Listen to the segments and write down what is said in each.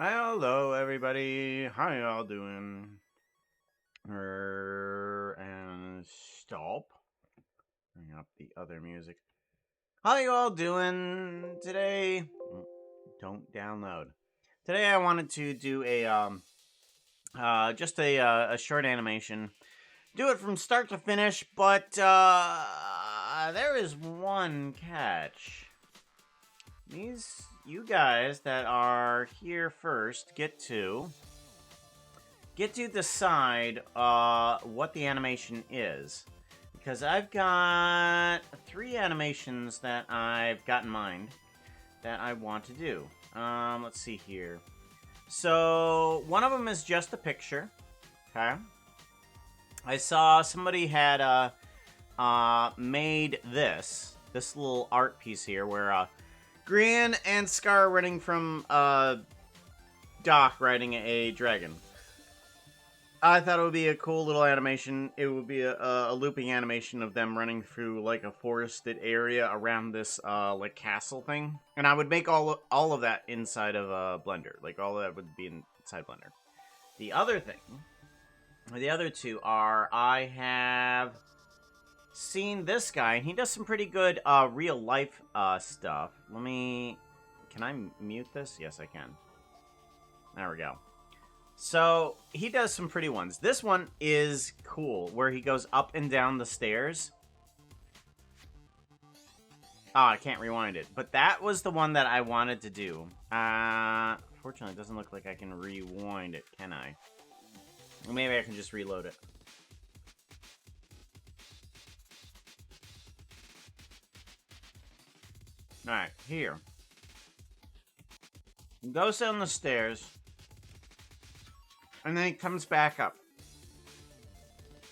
Hello, everybody. How y'all doing? And stop. Bring up the other music. How y'all doing today? Don't download. Today I wanted to do a short animation. Do it from start to finish, but there is one catch. You guys that are here first get to decide what the animation is, because I've got 3 animations that I've got in mind that I want to do. Let's see here. So one of them is just a picture. Okay. I saw somebody had made this little art piece here where Grian and Scar running from Doc riding a dragon. I thought it would be a cool little animation. It would be a looping animation of them running through like a forested area around this like castle thing, and I would make all of that inside of Blender. Like all of that would be inside Blender. The other two are I have seen this guy, and he does some pretty good real life stuff. Can I mute this? Yes, I can. There we go. So he does some pretty ones. This one is cool, where he goes up and down the stairs. Oh, I can't rewind it. But that was the one that I wanted to do. Fortunately, it doesn't look like I can rewind it, can I? Or maybe I can just reload it. Alright, here. He goes down the stairs. And then he comes back up.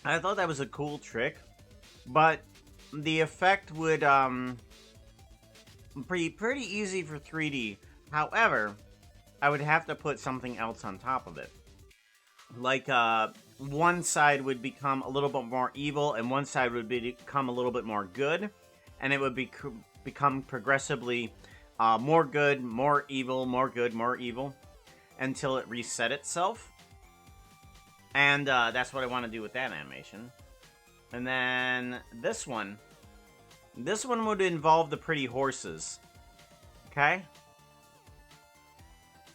I thought that was a cool trick, but the effect would pretty easy for 3D. However, I would have to put something else on top of it. Like one side would become a little bit more evil, and one side would become a little bit more good, and it would become progressively more good, more evil, more good, more evil, until it reset itself. And that's what I want to do with that animation. And then this one would involve the pretty horses. Okay?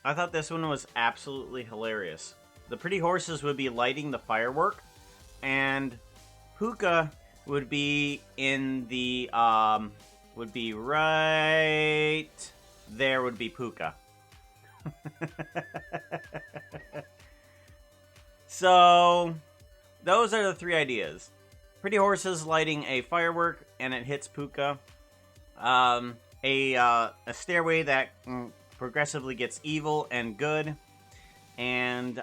I thought this one was absolutely hilarious. The pretty horses would be lighting the firework, and Puka would be in the, would be right there would be Puka. So, those are the 3 ideas. Pretty horses lighting a firework, and it hits Puka. A stairway that progressively gets evil and good. And,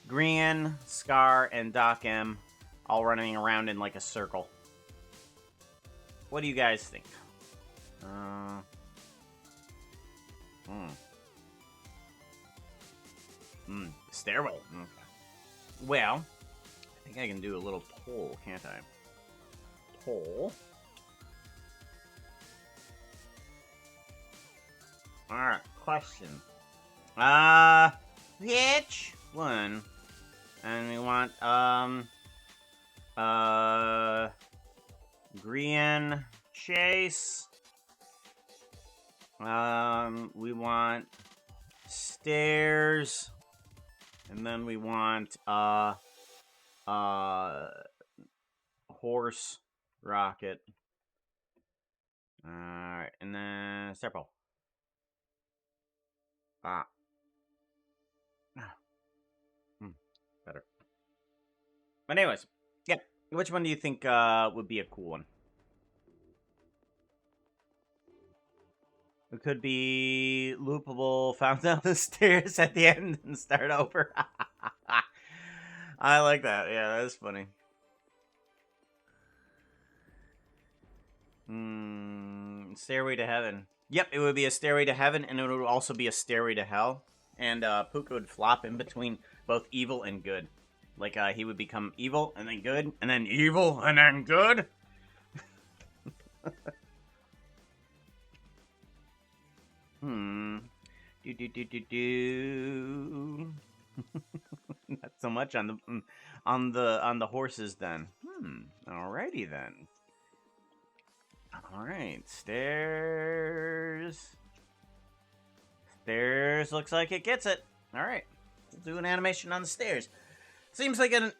Grian, Scar, and Doc M all running around in like a circle. What do you guys think? Stairwell. Okay. Well, I think I can do a little poll, can't I? Poll. Alright, question. Which one? And we want, Grian Chase. We want stairs. And then we want, horse rocket. Alright, and then Serpo. Better. But anyways, yeah. Which one do you think, would be a cool one? It could be loopable, found down the stairs at the end and start over. I like that. Yeah, that is funny. Stairway to Heaven. Yep, it would be a Stairway to Heaven, and it would also be a Stairway to Hell. And Puka would flop in between both evil and good. Like, he would become evil, and then good, and then evil, and then good. Do Not so much on the horses then. Alrighty then. All right, stairs. Stairs looks like it gets it. All right, we'll do an animation on the stairs. Seems like a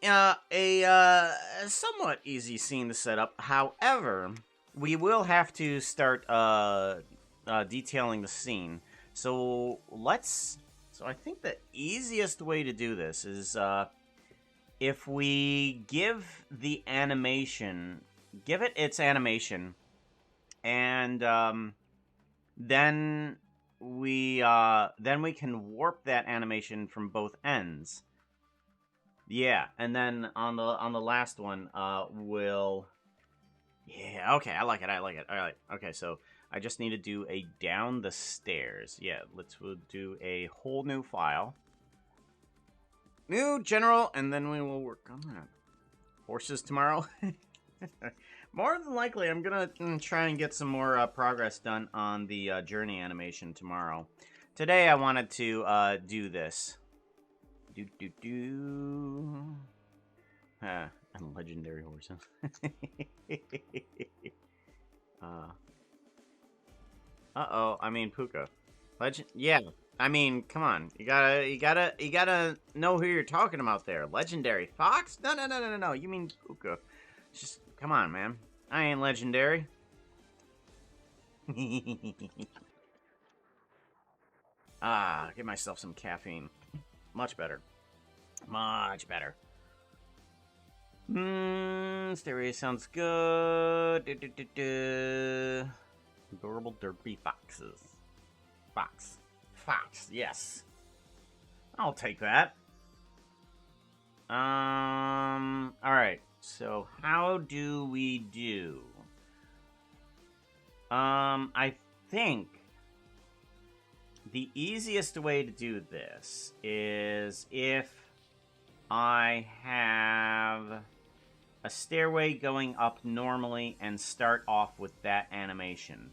somewhat easy scene to set up. However, we will have to start detailing the scene. So So I think the easiest way to do this is if we give it its animation, and then we can warp that animation from both ends. Yeah, and then on the last one, yeah, okay, I like it. All right, okay, so I just need to do a down the stairs. Yeah, we'll do a whole new file, new general, and then we will work on that. Horses tomorrow. More than likely, I'm gonna try and get some more progress done on the journey animation tomorrow. Today, I wanted to do this. And legendary horses. Uh-oh, I mean Puka. Yeah, I mean, come on. You gotta know who you're talking about there. Legendary fox? No. You mean Puka. Just, come on, man. I ain't legendary. Give myself some caffeine. Much better. Much better. Stereo sounds good. Adorable derpy foxes. Fox, yes. I'll take that. Alright. So, how do we do? I think the easiest way to do this is if I have a stairway going up normally and start off with that animation.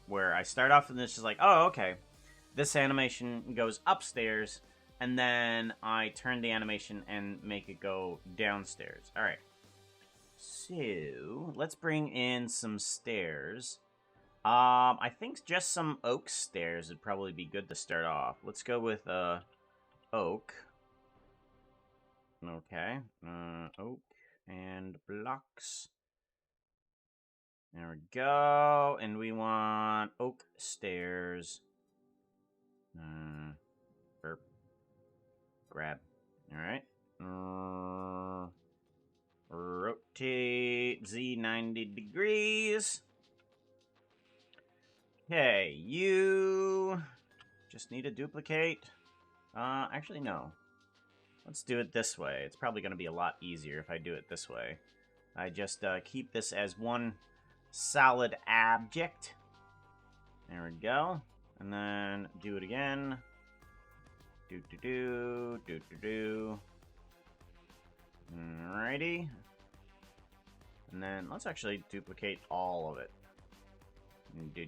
Where I start off and this is like, oh, okay. This animation goes upstairs, and then I turn the animation and make it go downstairs. Alright. So, let's bring in some stairs. I think just some oak stairs would probably be good to start off. Let's go with, oak. Okay. Oak and blocks. There we go. And we want oak stairs. Burp. Grab. Alright. Rotate Z 90 degrees. Okay, you just need to duplicate. Actually, no. Let's do it this way. It's probably going to be a lot easier if I do it this way. I just keep this as one solid object. There we go. And then do it again. Do. Alrighty. And then let's actually duplicate all of it. Do.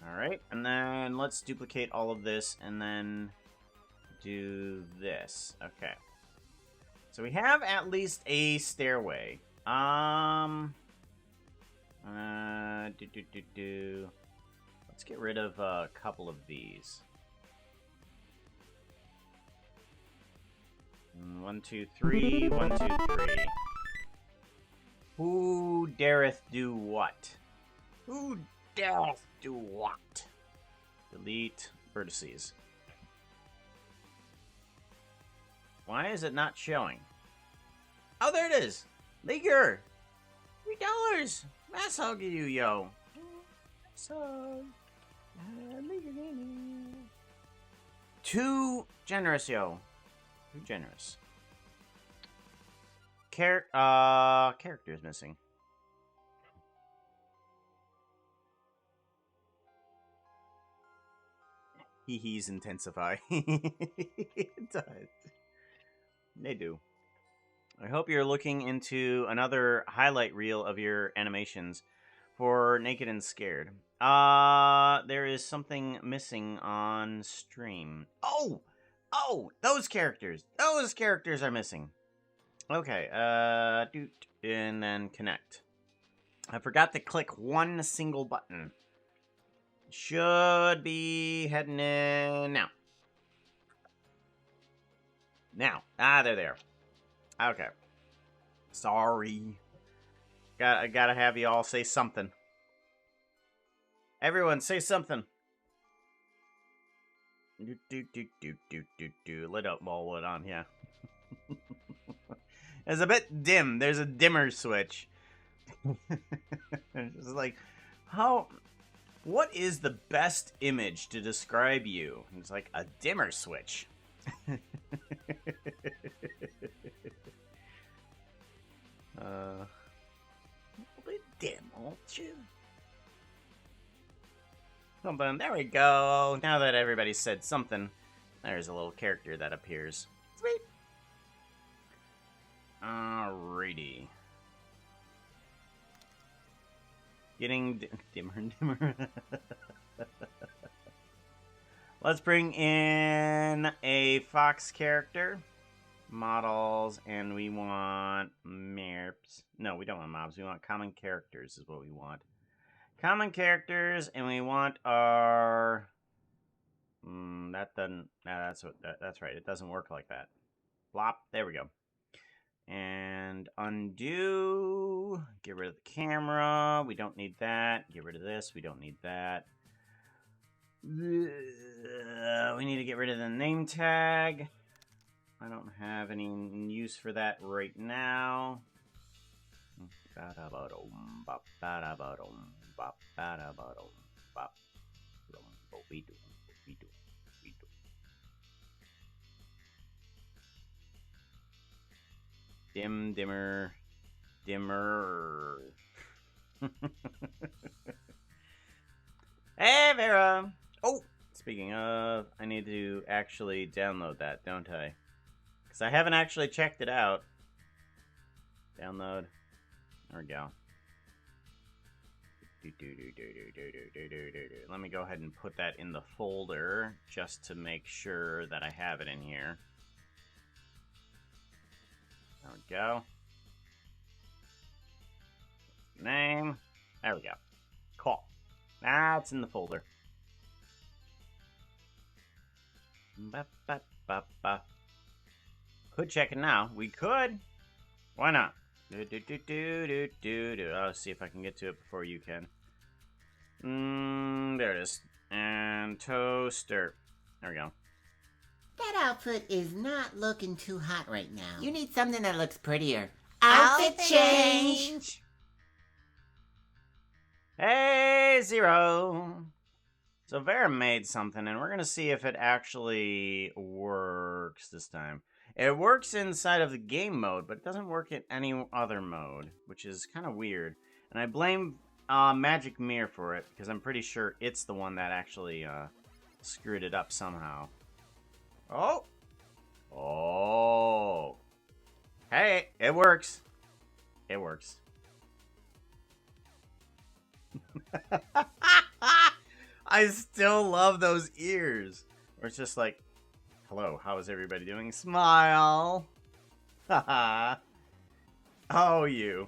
Alright, and then let's duplicate all of this and then do this. Okay. So we have at least a stairway. Let's get rid of a couple of these. 1, 2, 3. 1, 2, 3. Who dareth do what? Who dareth do what? Delete vertices. Why is it not showing? Oh, there it is! Leaguer! $3! Mass hug you, yo! So... Too generous, yo. Too generous. Character's missing. He's intensify. It does. They do. I hope you're looking into another highlight reel of your animations for Naked and Scared. There is something missing on stream. Oh, those characters. Those characters are missing. Okay, and then connect. I forgot to click one single button. Should be heading in now. They're there. Okay. Sorry. I gotta have you all say something. Everyone, say something. Lit up while lit on, yeah. It's a bit dim. There's a dimmer switch. It's like, what is the best image to describe you? It's like a dimmer switch. A bit dim, won't you? Something. There we go. Now that everybody said something, there's a little character that appears. Sweet. Alrighty. Getting dimmer and dimmer. Let's bring in a fox character. Models, and we want merps. No, we don't want mobs. We want common characters is what we want. Common characters, and we want our... that doesn't... that's right. It doesn't work like that. Flop. There we go. And undo. Get rid of the camera. We don't need that. Get rid of this. We don't need that. We need to get rid of the name tag. I don't have any use for that right now. Dimmer. Hey, Vera! Oh, speaking of, I need to actually download that, don't I? Because I haven't actually checked it out. Download. There we go. Let me go ahead and put that in the folder just to make sure that I have it in here. There we go. Name. There we go. Cool. Now it's in the folder. Could check it now. We could. Why not? I'll see if I can get to it before you can. There it is. And toaster. There we go. That outfit is not looking too hot right now. You need something that looks prettier. Outfit change! Hey, Zero! So Vera made something, and we're going to see if it actually works this time. It works inside of the game mode, but it doesn't work in any other mode, which is kind of weird. And I blame Magic Mirror for it, because I'm pretty sure it's the one that actually screwed it up somehow. Oh! Oh! Hey, it works. It works. I still love those ears. Where it's just like, hello, how is everybody doing? Smile. Haha. Oh, you.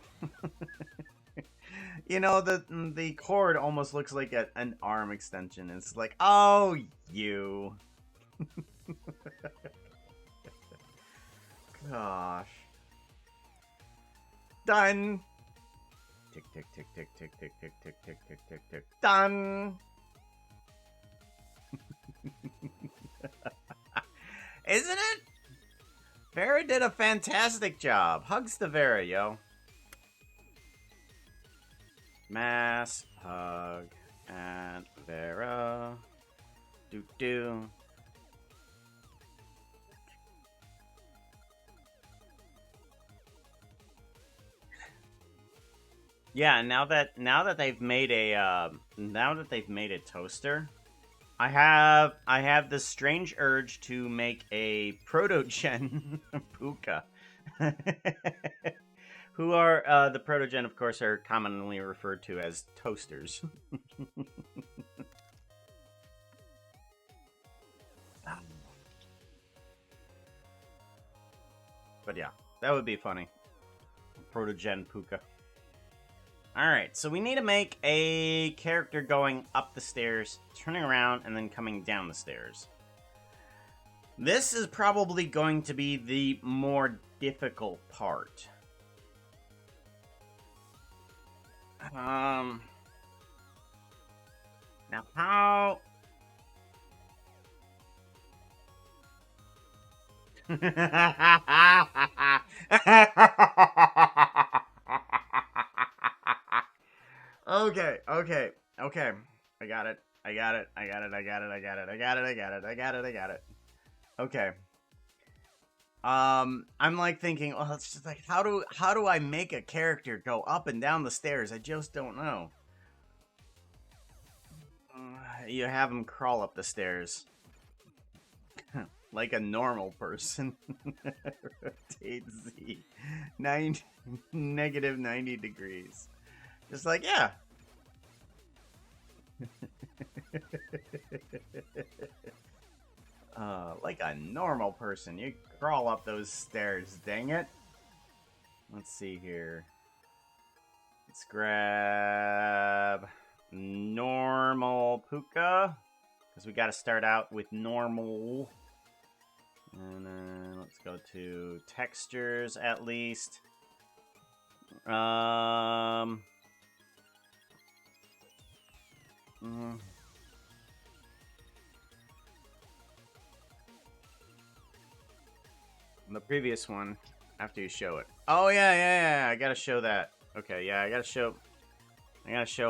You know, the cord almost looks like an arm extension. It's like, oh, you. Gosh. Done. Tick, tick, tick, tick, tick, tick, tick, tick, tick, tick, tick, tick. Done. Isn't it? Vera did a fantastic job. Hugs to Vera, yo. Mass hug and Vera. Do. Yeah, now that they've made a toaster, I have this strange urge to make a proto-gen Puka. Who are, the Protogen, of course, are commonly referred to as toasters. But yeah, that would be funny. Protogen Puka. Alright, so we need to make a character going up the stairs, turning around, and then coming down the stairs. This is probably going to be the more difficult part. Now how... Okay. I got it. Okay. I'm like thinking, well, it's just like, how do I make a character go up and down the stairs? I just don't know. You have him crawl up the stairs. Like a normal person. Rotate Z. Negative 90 degrees. Just like, yeah. Like a normal person. You crawl up those stairs, dang it. Let's see here. Let's grab normal Puka. Because we got to start out with normal. And then let's go to textures at least. The previous one, after you show it. Oh yeah, I gotta show that. Okay, yeah, I gotta show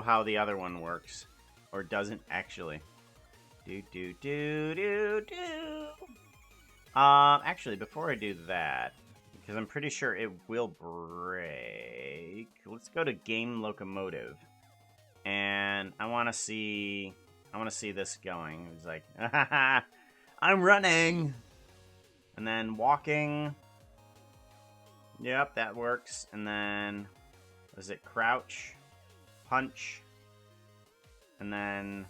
how the other one works. Or doesn't actually. Actually, before I do that, because I'm pretty sure it will break, let's go to Game Locomotive. And I want to see this going. It's like, I'm running! And then walking. Yep, that works. And then, is it crouch? Punch. And then,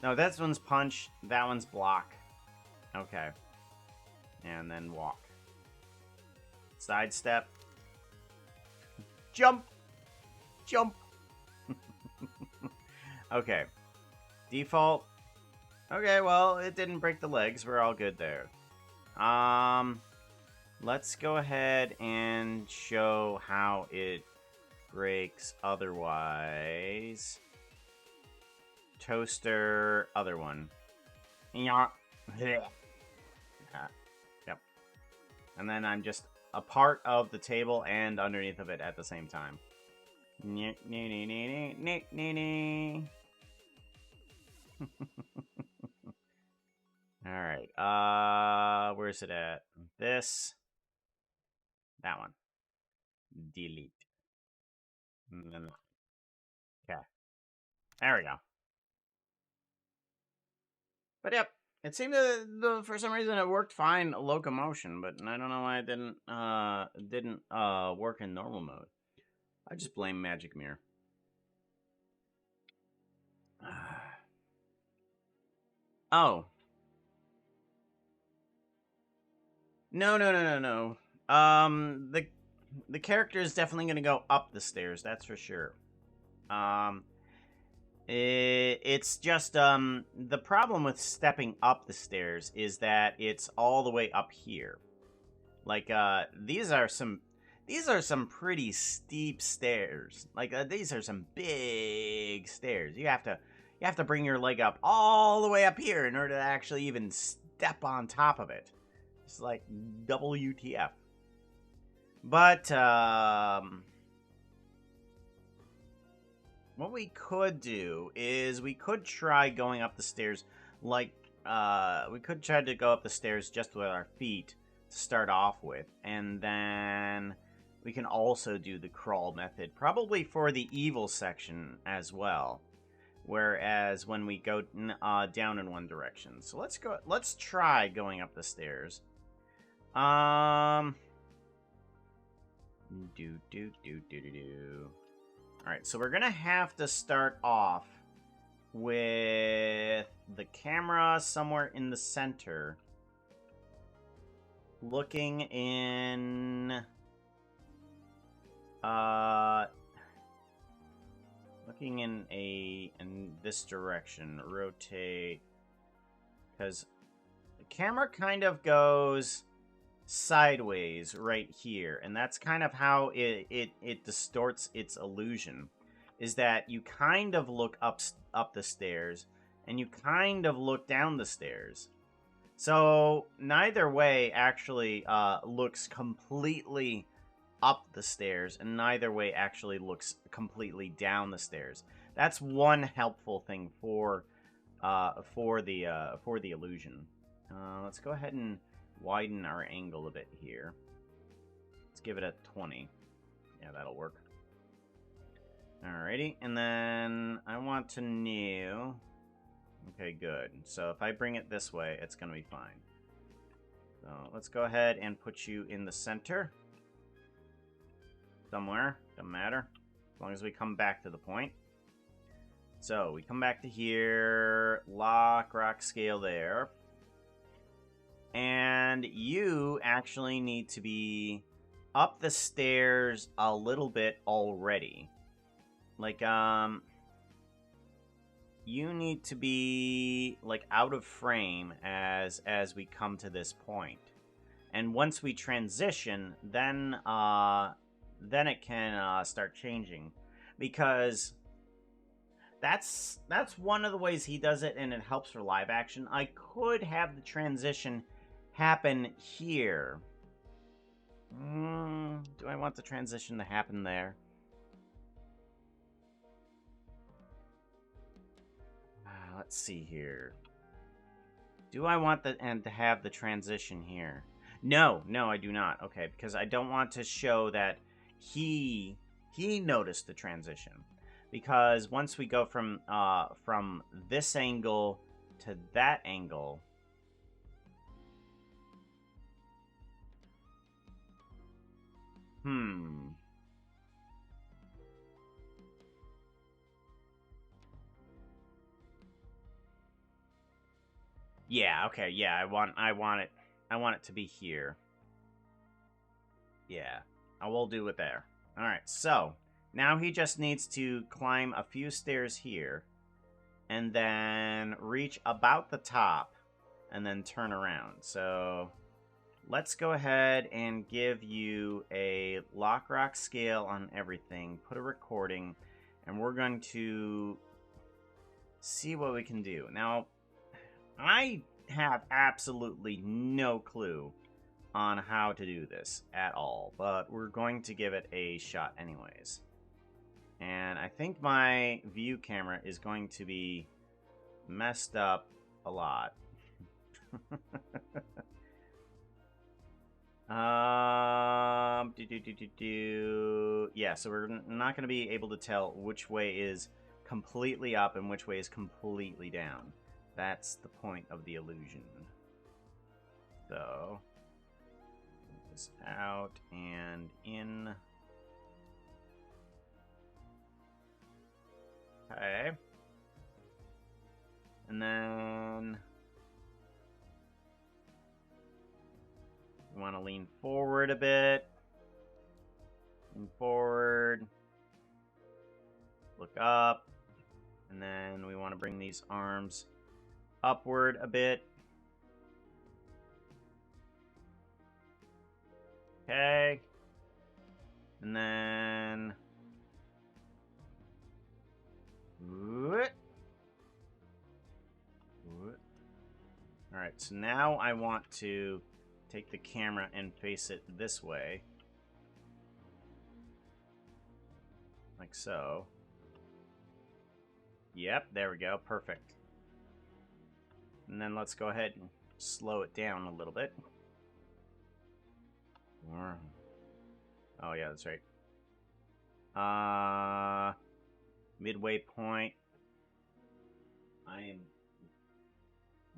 no, that one's punch. That one's block. Okay. And then walk. Sidestep. Jump! Jump! Okay. Default. Okay, well, it didn't break the legs. We're all good there. Let's go ahead and show how it breaks otherwise. Toaster, other one. Yeah. Yep. And then I'm just a part of the table and underneath of it at the same time. Alright, where's it at? This. That one. Delete. Okay. There we go. But yep, it seemed to, for some reason it worked fine locomotion, but I don't know why it didn't work in normal mode. I just blame Magic Mirror. Oh. No. The character is definitely going to go up the stairs, that's for sure. It's just, the problem with stepping up the stairs is that it's all the way up here. Like, these are some pretty steep stairs. Like, these are some big stairs. You have to bring your leg up all the way up here in order to actually even step on top of it. It's like WTF. But, what we could do is we could try going up the stairs like, we could try to go up the stairs just with our feet to start off with. And then we can also do the crawl method, probably for the evil section as well. Whereas when we go down in one direction. So let's try going up the stairs. Alright, so we're gonna have to start off with the camera somewhere in the center. Looking in... Looking in this direction. Rotate. Because the camera kind of goes sideways right here, and that's kind of how it distorts its illusion, is that you kind of look up the stairs and you kind of look down the stairs, so neither way actually looks completely up the stairs, and neither way actually looks completely down the stairs. That's one helpful thing for the illusion. Let's go ahead and widen our angle a bit here. Let's give it a 20. Yeah, that'll work. Alrighty, and then I want to new... Okay, good. So if I bring it this way, it's going to be fine. So let's go ahead and put you in the center. Somewhere. Doesn't matter. As long as we come back to the point. So we come back to here. Lock, rock, scale there. And you actually need to be up the stairs a little bit already. Like, you need to be, like, out of frame as we come to this point. And once we transition, then it can start changing. Because that's one of the ways he does it, and it helps for live action. I could have the transition happen here. Do I want the transition to happen there? Let's see here. Do I want the to have the transition here? No, I do not. Okay, because I don't want to show that he noticed the transition. Because once we go from this angle to that angle, Yeah, okay, yeah, I want it to be here. Yeah, I will do it there. Alright, so now he just needs to climb a few stairs here, and then reach about the top, and then turn around. So let's go ahead and give you a lock, rock, scale on everything, put a recording, and we're going to see what we can do. Now, I have absolutely no clue on how to do this at all, but we're going to give it a shot anyways. And I think my view camera is going to be messed up a lot. Yeah, so we're not going to be able to tell which way is completely up and which way is completely down. That's the point of the illusion. So, move this out and in. Okay. And then we want to lean forward a bit. Lean forward. Look up. And then we want to bring these arms upward a bit. Okay. And then... Alright, so now I want to take the camera and face it this way. Like so. Yep, there we go. Perfect. And then let's go ahead and slow it down a little bit. Oh, yeah, that's right. Midway point. I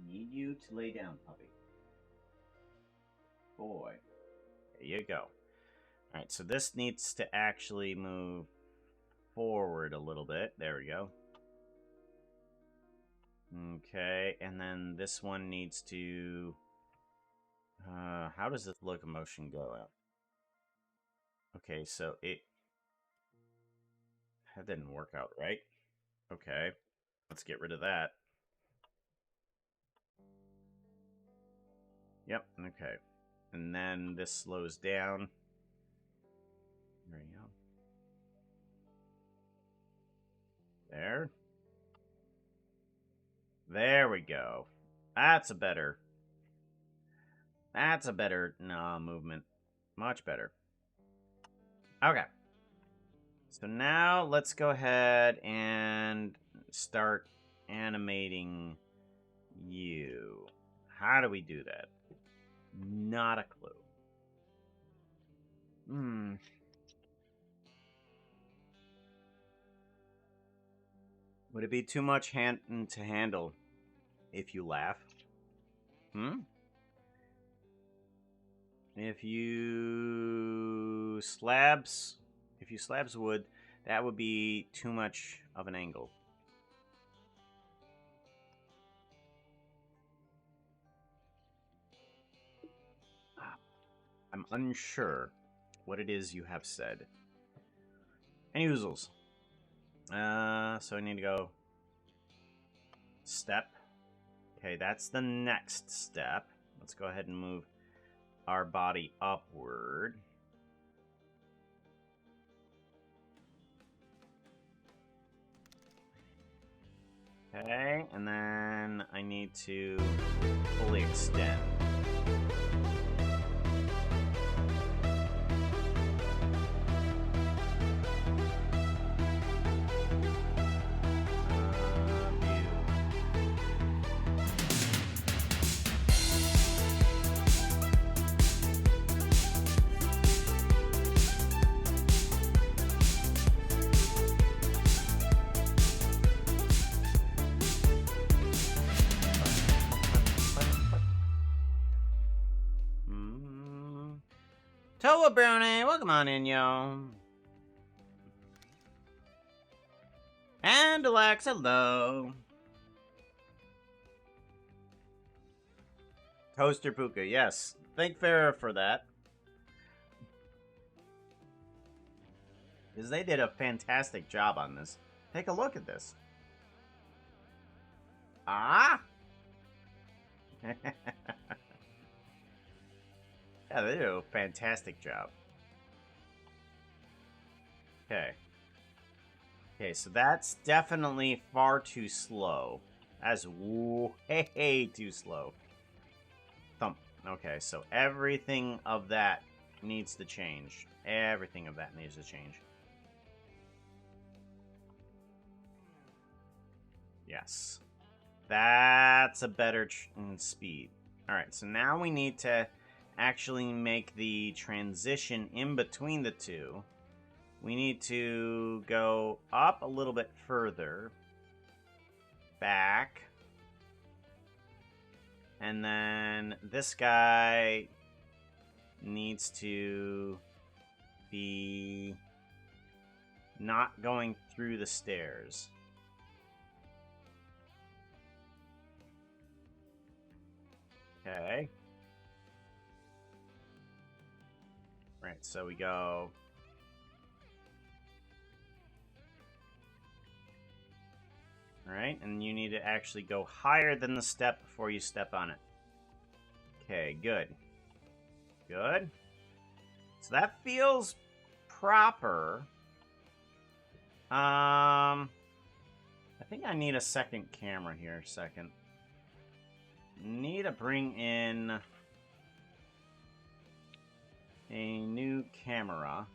need you to lay down, puppy. Boy. There you go. Alright, so this needs to actually move forward a little bit. There we go. Okay, and then this one needs to... how does the locomotion go out? Okay, so it... That didn't work out right. Okay, let's get rid of that. Yep, okay. And then this slows down. There you go. There. There we go. That's a better movement. Much better. Okay. So now let's go ahead and start animating you. How do we do that? Not a clue. Would it be too much to handle if you laugh? If you slabs wood, that would be too much of an angle. I'm unsure what it is you have said. Any oozles. So I need to go step. Okay, that's the next step. Let's go ahead and move our body upward. Okay, and then I need to fully extend. Toa Brownie, welcome on in, yo. And Alex, hello. Toaster Puka, yes. Thank Farrah for that. Because they did a fantastic job on this. Take a look at this. Ah! Yeah, they do a fantastic job. Okay. Okay, so that's definitely far too slow. That's way too slow. Thump. Okay, so everything of that needs to change. Everything of that needs to change. Yes. That's a better speed. Alright, so now we need to actually make the transition in between the two. We need to go up a little bit further. Back. And then this guy needs to be not going through the stairs. Okay. Right, so we go... Alright, and you need to actually go higher than the step before you step on it. Okay, good. Good. So that feels proper. I think I need a second camera here. Need to bring in a new camera.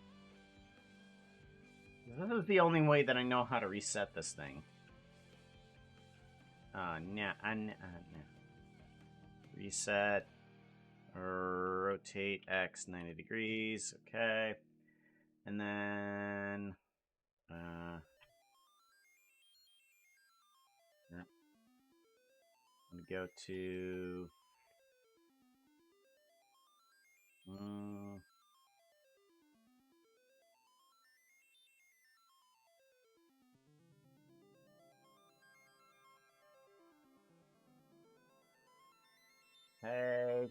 This is the only way that I know how to reset this thing. Nah. Reset. Rotate X 90 degrees. Okay. And then... I'm gonna go to... Okay.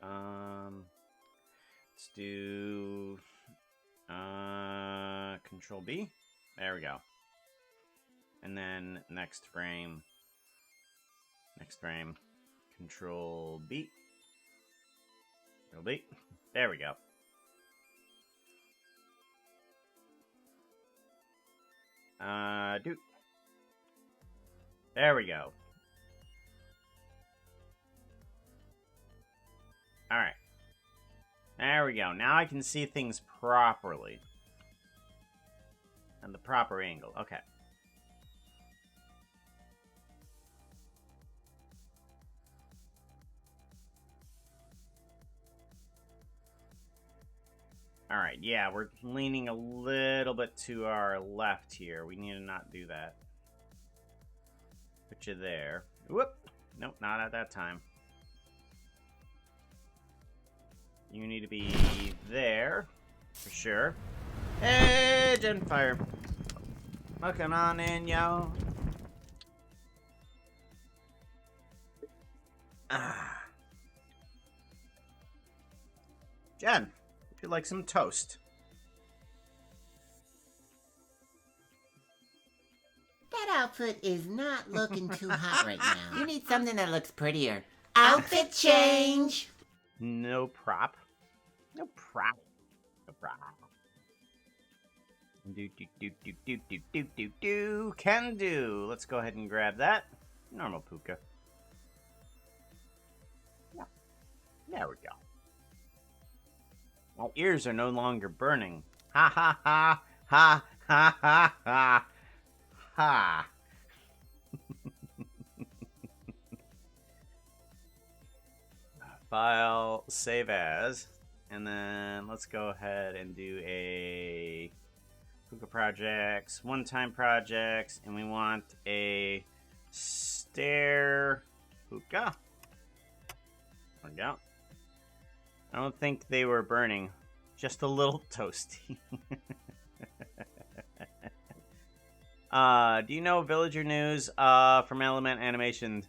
Let's do Control B. There we go. And then next frame. Next frame. Control B. Control B. There we go. There we go. Alright. There we go. Now I can see things properly. And the proper angle. Okay. Alright, yeah, we're leaning a little bit to our left here. We need to not do that. Put you there. Whoop! Nope, not at that time. You need to be there, for sure. Hey, Genfire. Welcome on in, yo. Jen, if you'd like some toast. That outfit is not looking too hot right now. You need something that looks prettier. Outfit change! No prop. No prop. No prop. Do. Can do. Let's go ahead and grab that. Normal puka. Yeah. There we go. My ears are no longer burning. Ha ha ha. Ha ha ha ha. Ha. File, save as, and then let's go ahead and do a Puka projects, one-time projects, and we want a stair Puka. There we go. I don't think they were burning, just a little toasty. Do you know Villager News from Element Animations?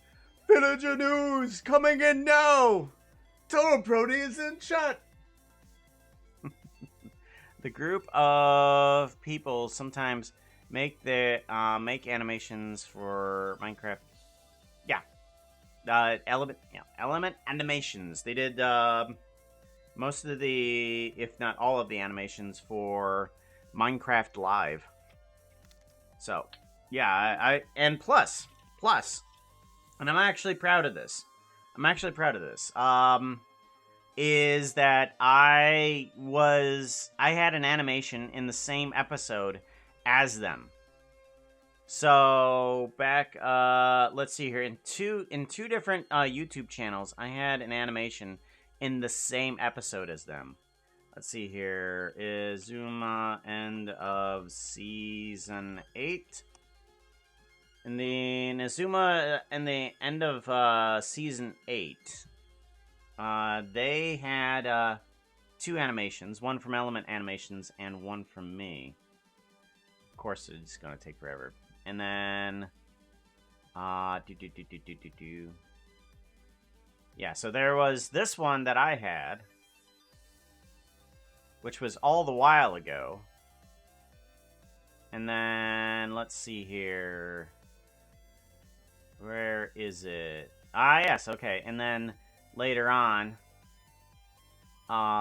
Villager News coming in now! Total Brody is in chat! The group of people sometimes make animations for Minecraft. Yeah. Element Animations. They did most of the, if not all of the animations for Minecraft Live. So, yeah, and plus, and I'm actually proud of this. Is that I had an animation in the same episode as them. So back, let's see here, in two different YouTube channels, I had an animation in the same episode as them. Let's see here, Izuma, end of season 8. In the Inazuma, in the end of season 8, they had 2 animations, one from Element Animations and one from me. Of course, it's gonna take forever. And then, yeah, so there was this one that I had, which was all the while ago. And then, let's see here. Where is it? Ah, yes, okay. And then later on,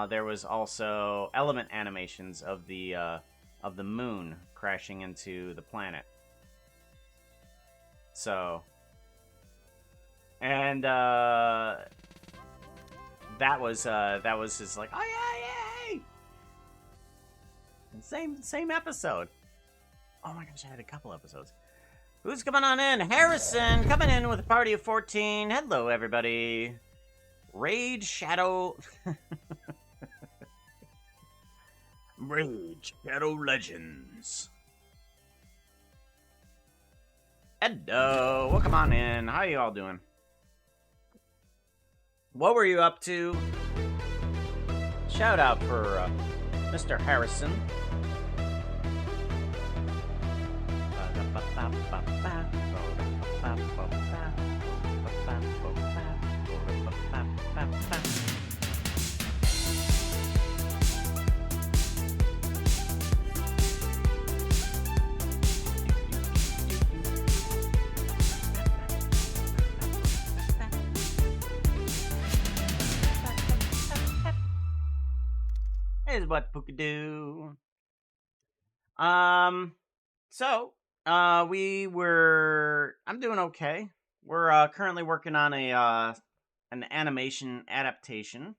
there was also Element Animations of the moon crashing into the planet. So, and that was just like, oh yeah, yay! Same episode. Oh my gosh, I had a couple episodes. Who's coming on in? Harrison coming in with a party of 14. Hello, everybody. Raid Shadow. Raid Shadow Legends. Hello. Welcome on in. How you all doing? What were you up to? Shout out for Mr. Harrison. is what Puka do. So, I'm doing okay. We're currently working on an animation adaptation.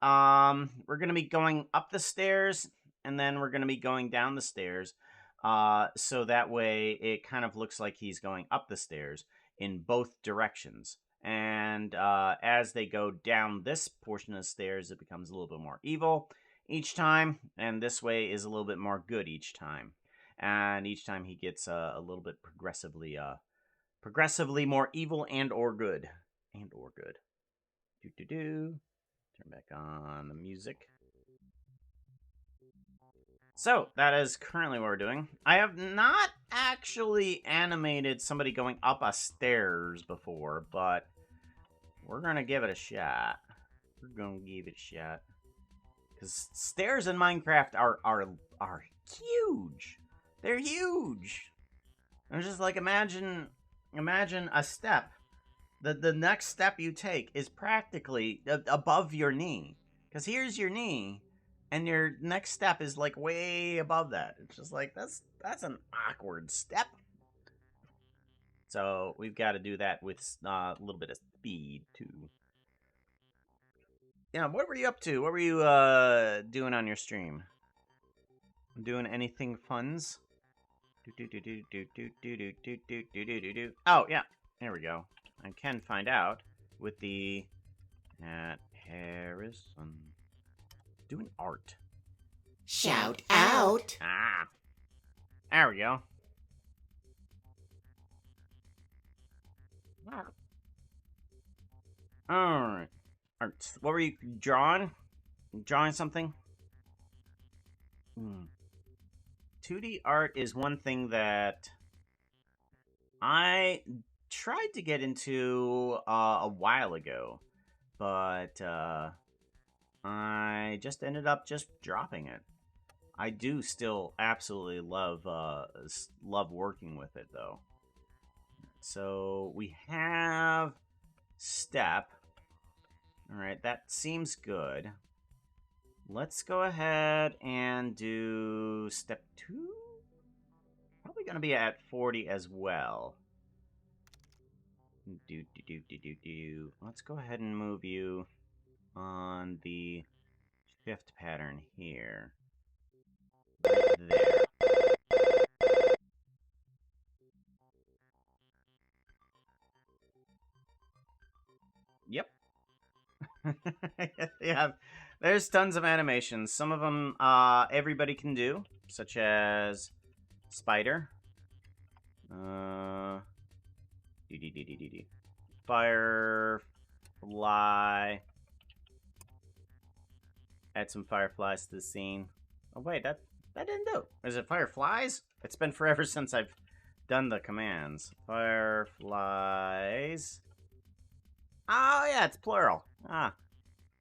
We're gonna be going up the stairs, and then we're gonna be going down the stairs. So that way it kind of looks like he's going up the stairs in both directions. And as they go down this portion of the stairs, it becomes a little bit more evil each time, and this way is a little bit more good each time. And each time he gets a little bit progressively more evil and or good. Do do do. Turn back on the music. So, that is currently what we're doing. I have not actually animated somebody going up a stairs before, but we're gonna give it a shot. Because stairs in Minecraft are huge. They're huge. I'm just like, imagine a step. The next step you take is practically above your knee. Because here's your knee, and your next step is like way above that. It's just like, that's an awkward step. So we've got to do that with a little bit of speed too. Yeah, what were you up to? What were you doing on your stream? Doing anything funs? Oh yeah, there we go. I can find out with the at Harrison doing art. Shout out. Ah, there we go. All right. Art. What were you drawing? Drawing something? 2D art is one thing that I tried to get into a while ago, but I just ended up just dropping it. I do still absolutely love working with it though. So we have step. All right, that seems good. Let's go ahead and do step 2. Probably going to be at 40 as well. Let's go ahead and move you on the shift pattern here. Right there. Yep. Yeah, there's tons of animations. Some of them everybody can do, such as spider. Firefly. Add some fireflies to the scene. Oh wait, that didn't do. Is it fireflies? It's been forever since I've done the commands. Fireflies. Oh yeah, it's plural. Ah,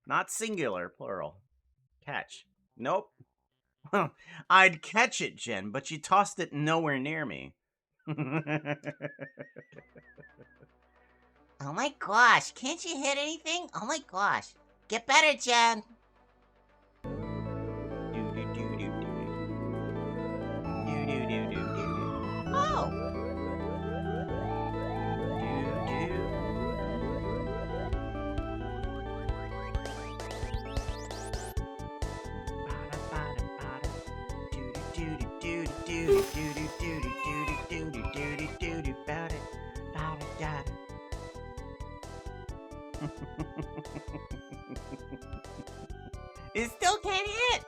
not singular, plural. Catch. Nope. Well, I'd catch it, Jen, but you tossed it nowhere near me. Oh my gosh, can't you hit anything? Oh my gosh. Get better, Jen. Oh. It still can't hit.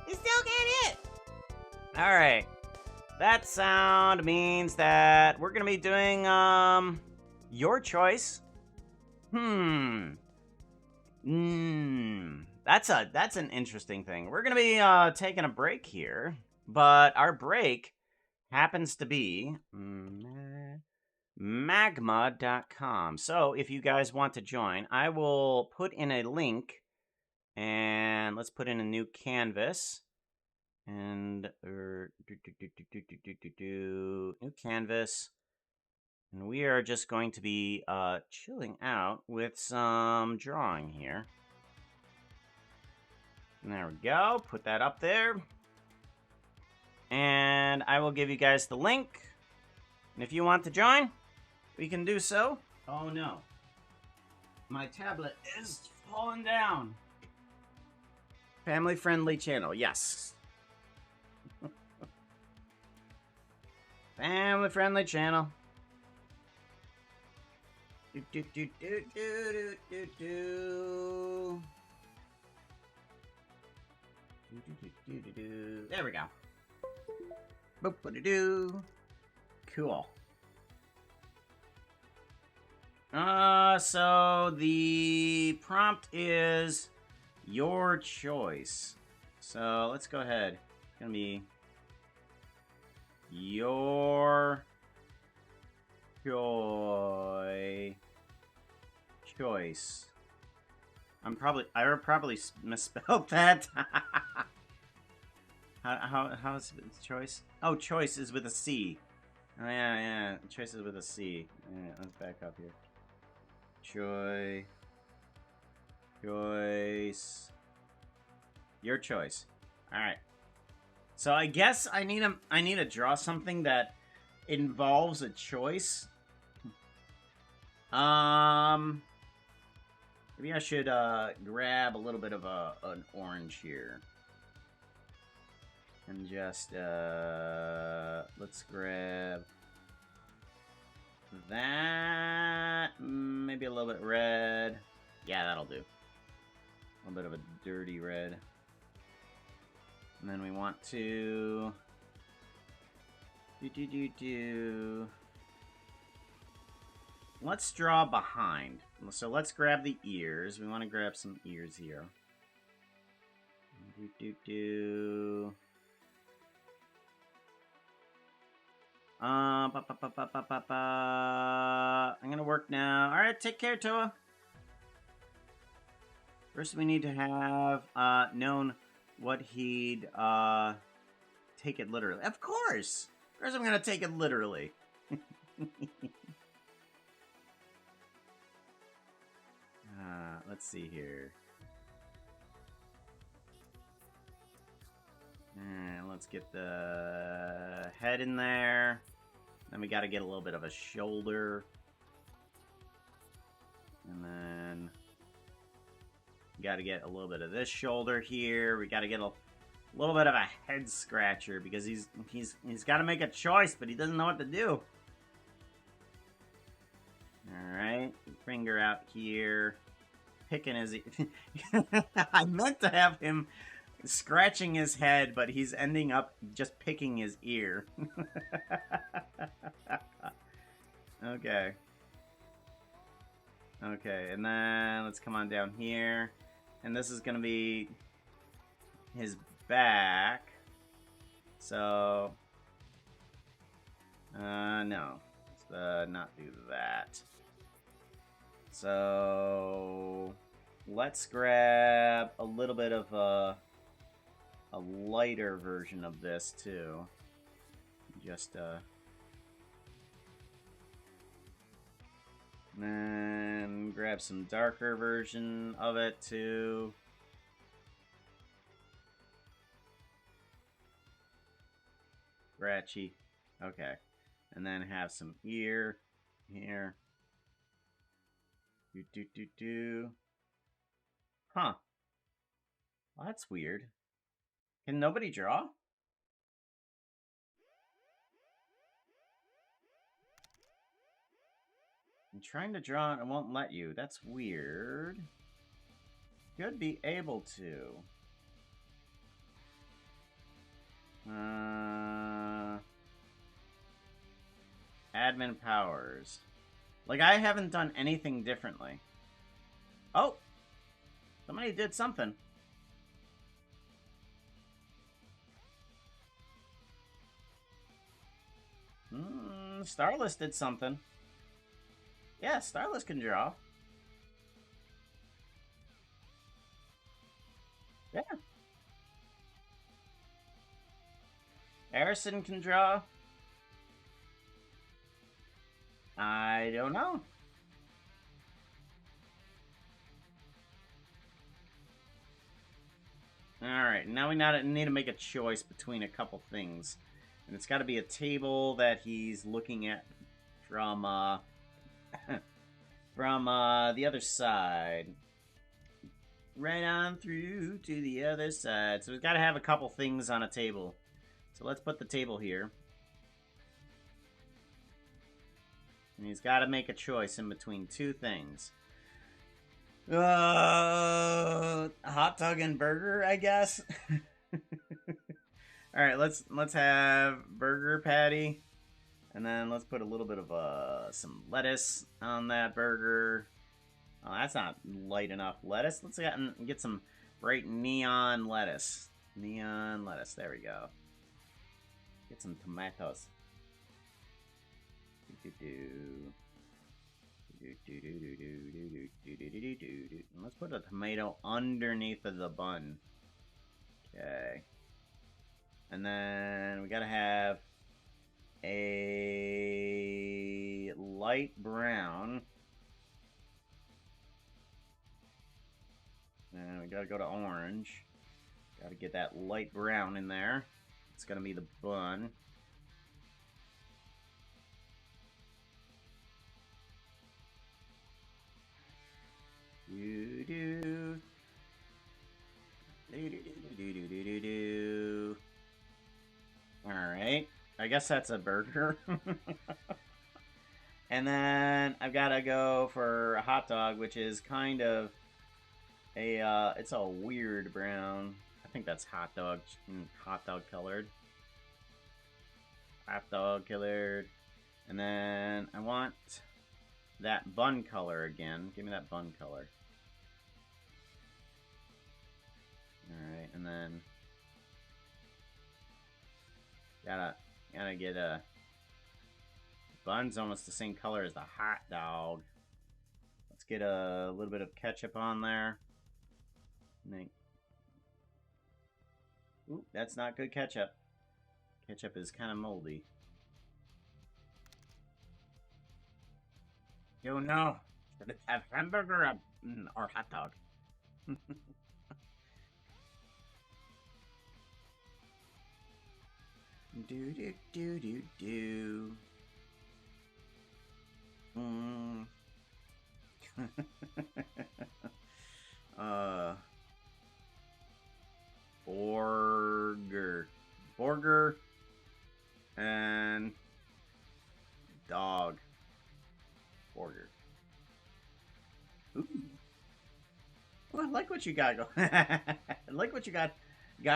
It still can't hit. All right. That sound means that we're going to be doing your choice. That's an interesting thing. We're going to be taking a break here, but our break happens to be magma.com. So, if you guys want to join, I will put in a link. And let's put in a new canvas. And new canvas. And we are just going to be chilling out with some drawing here. There we go. Put that up there. And I will give you guys the link. And if you want to join, we can do so. Oh no. My tablet is falling down. Family friendly channel, yes. Family friendly channel. Do, do, do, do, do, do, do. There we go. Boop-a-doo-doo. Cool. So the prompt is your choice. So let's go ahead. It's gonna be your choice. I probably misspelled that. How is it choice? Oh, choice is with a C. Oh yeah. Choice is with a C. Yeah, let's back up here. Choice. Your choice. All right. So I guess I need to draw something that involves a choice. Maybe I should grab a little bit of an orange here. And just let's grab that. Maybe a little bit red. Yeah, that'll do. A little bit of a dirty red. And then we want to let's draw behind. So let's grab the ears. We want to grab some ears here. I'm gonna work now. All right, take care, Toa. First, we need to have known what he'd take it literally. Of course, I'm gonna take it literally. Let's see here. And let's get the head in there. Then we got to get a little bit of a shoulder. And then got to get a little bit of this shoulder here. We got to get a little bit of a head scratcher because he's got to make a choice, but he doesn't know what to do. All right, finger out here, picking his. I meant to have him scratching his head, but he's ending up just picking his ear. Okay. Okay, and then let's come on down here. And this is going to be his back. So, no. Let's not do that. So, let's grab a little bit of a lighter version of this, too. Just, and then grab some darker version of it too. Scratchy. Okay. And then have some ear here. Do. Huh. Well, that's weird. Can nobody draw? I'm trying to draw and it won't let you. That's weird. Should be able to. Admin powers. Like, I haven't done anything differently. Oh! Somebody did something. Starless did something. Yeah, Starless can draw. Yeah. Harrison can draw. I don't know. now we need to make a choice between a couple things. And it's got to be a table that he's looking at from, from, the other side. Right on through to the other side. So we've got to have a couple things on a table. So let's put the table here. And he's got to make a choice in between two things. Hot dog and burger, I guess. All right, let's have burger patty, and then let's put a little bit of some lettuce on that burger. Oh, that's not light enough lettuce. Let's get some bright neon lettuce. Neon lettuce. There we go. Get some tomatoes. Let's put a tomato underneath of the bun. Okay. And then we gotta have a light brown. And we gotta go to orange. Gotta get that light brown in there. It's gonna be the bun. Alright. I guess that's a burger. And then I've got to go for a hot dog, which is kind of a, it's a weird brown. I think that's hot dog colored. Hot dog colored. And then I want that bun color again. Give me that bun color. Alright, and then gotta get a bun's almost the same color as the hot dog. Let's get a little bit of ketchup on there. Ooh, that's not good ketchup. Ketchup is kind of moldy. Yo, no. Should it have hamburger or hot dog? Do do do do do. Burger and dog. Burger. Ooh. Well, I like what you got going. I like what you got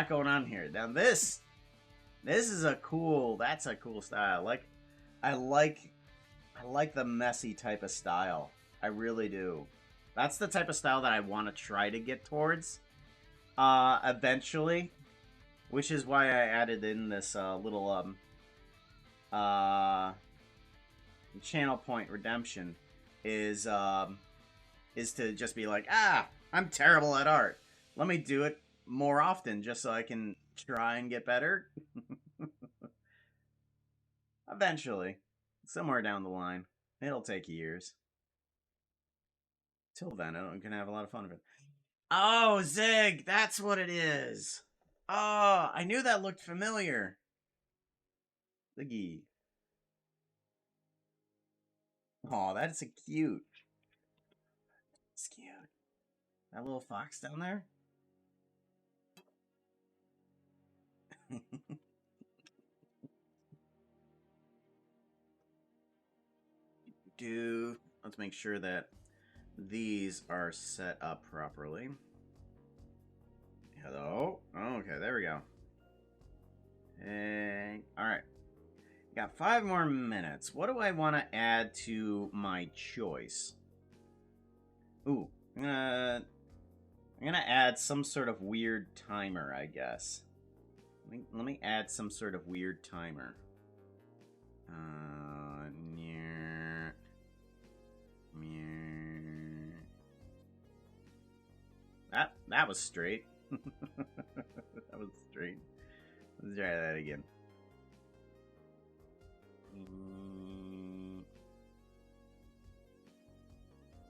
going on here. Now this is a cool. That's a cool style. I like the messy type of style. I really do. That's the type of style that I want to try to get towards. Eventually, which is why I added in this little channel point redemption is to just be like, I'm terrible at art. Let me do it more often just so I can try and get better. Eventually, somewhere down the line. It'll take years. Till then, I'm gonna have a lot of fun with it. Oh, Zig, that's what it is. Oh, I knew that looked familiar. Ziggy. Oh, that's cute. It's cute. That little fox down there. Let's make sure that these are set up properly. Hello? Okay, there we go. And alright. Got 5 more minutes. What do I want to add to my choice? Ooh, I'm gonna add some sort of weird timer, I guess. Let me add some sort of weird timer. That was straight. That was straight. Let's try that again.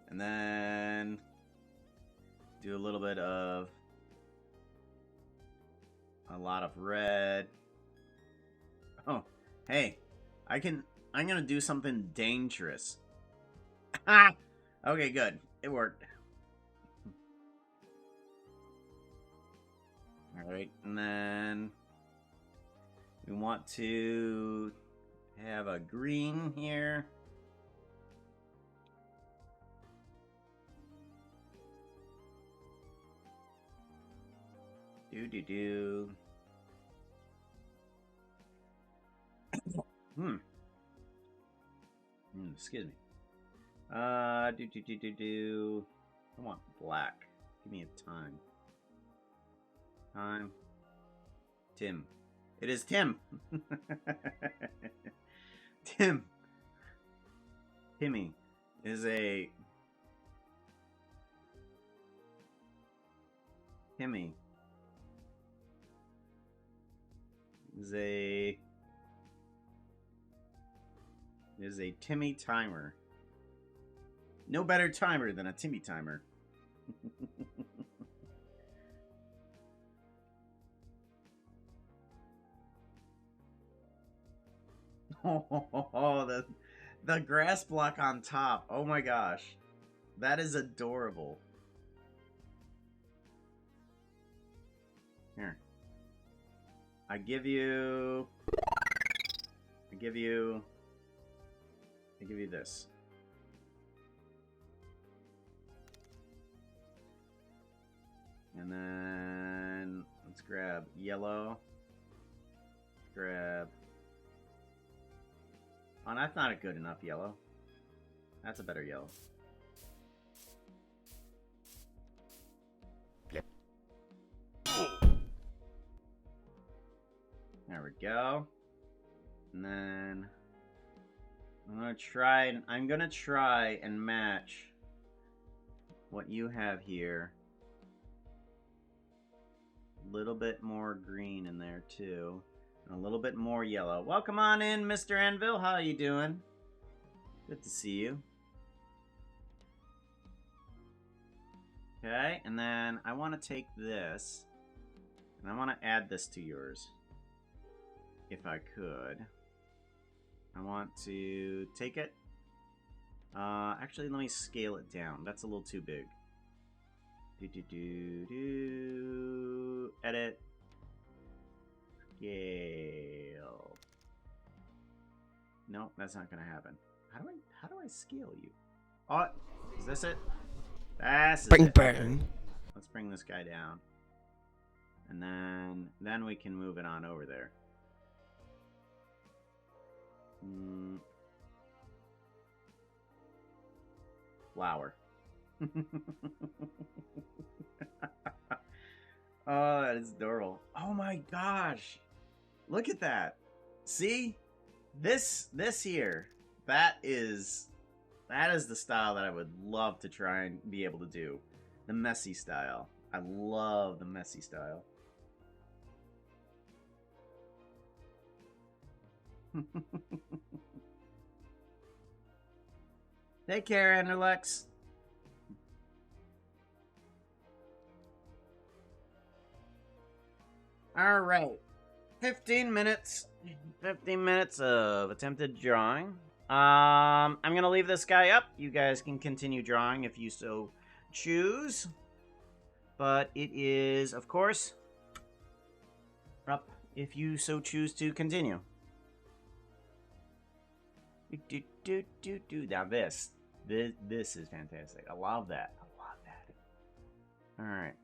And then do a little bit of a lot of red. Oh, hey, I'm gonna do something dangerous. Ah! Okay, good. It worked. Alright, and then we want to have a green here. Do. Excuse me. Do. I want black. Give me a time. Time. Tim. It is Tim. Timmy is a... Timmy is a Timmy timer. No better timer than a Timmy timer. Oh, the grass block on top. Oh my gosh. That is adorable. Here. I give you this. And then let's grab yellow. Let's grab... Oh, that's not a good enough yellow. That's a better yellow. There we go. And then I'm gonna try and match what you have here. A little bit more green in there too. And a little bit more yellow. Welcome on in, Mr. Anvil. How are you doing? Good to see you. Okay, and then I want to take this and I want to add this to yours. If I could. I want to take it. Actually, let me scale it down. That's a little too big. Edit. Scale. No, that's not gonna happen. How do I scale you? Oh, is this it? That's it. Bang. Let's bring this guy down. And then we can move it on over there. Flower. Oh, that is adorable. Oh my gosh. Look at that. See? This here. That is the style that I would love to try and be able to do. The messy style. I love the messy style. Take care, Enderlex. All right. 15 minutes. 15 minutes of attempted drawing. I'm going to leave this guy up. You guys can continue drawing if you so choose. But it is, of course, up if you so choose to continue. Now this is fantastic. I love that. I love that. All right.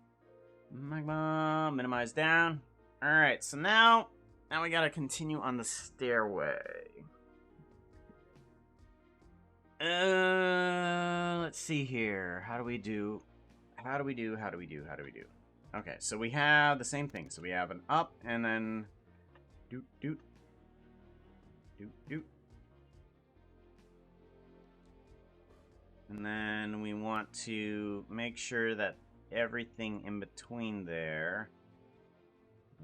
Magma, minimize down. All right. So now we gotta continue on the stairway. Let's see here. How do we do? Okay, so we have the same thing. So we have an up and then doot. And then we want to make sure that everything in between there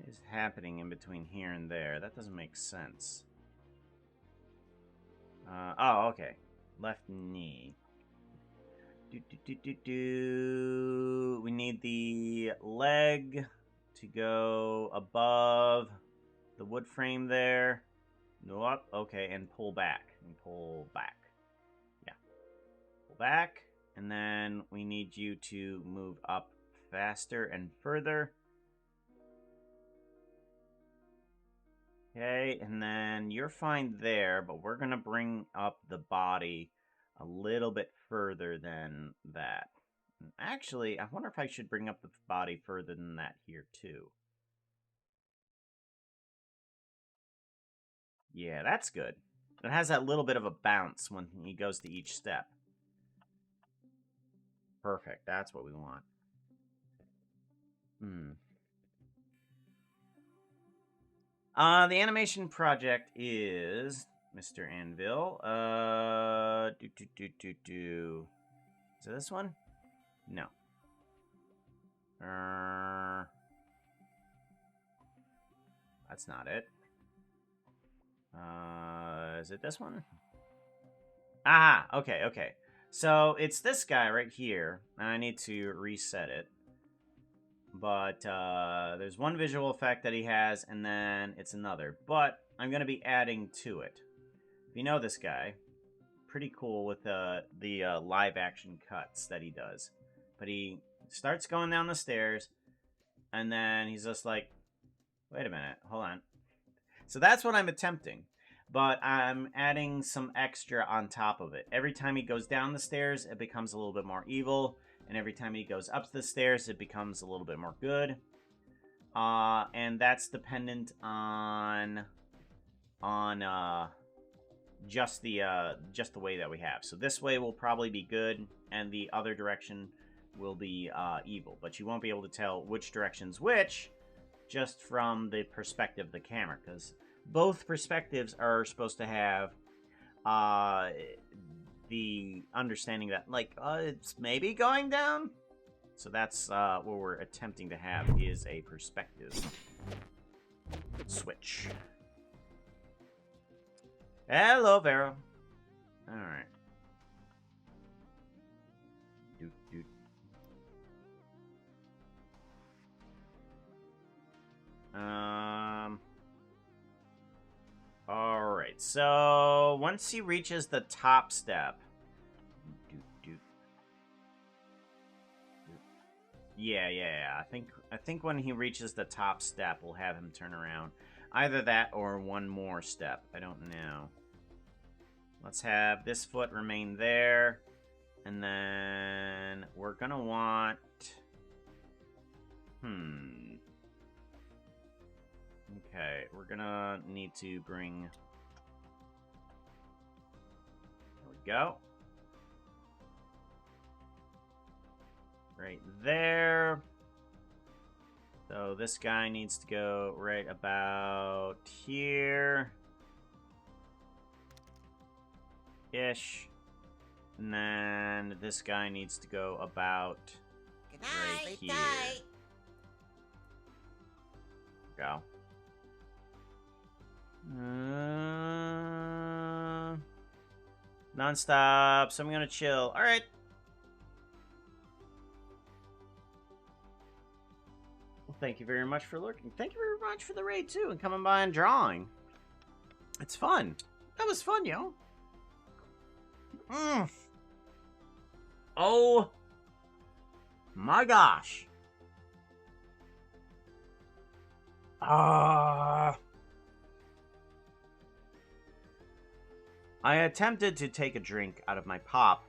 is happening in between here and there. That doesn't make sense. Oh, okay. Left knee. We need the leg to go above the wood frame there. Nope. Okay, and pull back. And pull back. Yeah. Pull back. And then we need you to move up faster and further. Okay, and then you're fine there, but we're going to bring up the body a little bit further than that. Actually, I wonder if I should bring up the body further than that here, too. Yeah, that's good. It has that little bit of a bounce when he goes to each step. Perfect, that's what we want. The animation project is Mr. Anvil. Is it this one? No. That's not it. Is it this one? Ah, okay. So it's this guy right here. I need to reset it. But there's one visual effect that he has, and then it's another. But I'm going to be adding to it. If you know this guy, pretty cool with the live action cuts that he does. But he starts going down the stairs, and then he's just like, wait a minute, hold on. So that's what I'm attempting. But I'm adding some extra on top of it. Every time he goes down the stairs, it becomes a little bit more evil. And every time he goes up the stairs, it becomes a little bit more good. And that's dependent on just the way that we have. So this way will probably be good, and the other direction will be evil. But you won't be able to tell which direction's which just from the perspective of the camera, because both perspectives are supposed to have the understanding that, like, it's maybe going down. So that's what we're attempting to have, is a perspective switch. Hello, Vera. Alright. Alright, so once he reaches the top step. Yeah. I think when he reaches the top step, we'll have him turn around. Either that or one more step. I don't know. Let's have this foot remain there. And then we're gonna want... Okay, we're gonna need to bring... There we go. Right there. So this guy needs to go right about here. Ish. And then this guy needs to go about right here. Go. Non-stop, so I'm gonna chill. Alright. Well, thank you very much for lurking. Thank you very much for the raid, too, and coming by and drawing. It's fun. That was fun, yo. Oh my gosh. I attempted to take a drink out of my pop,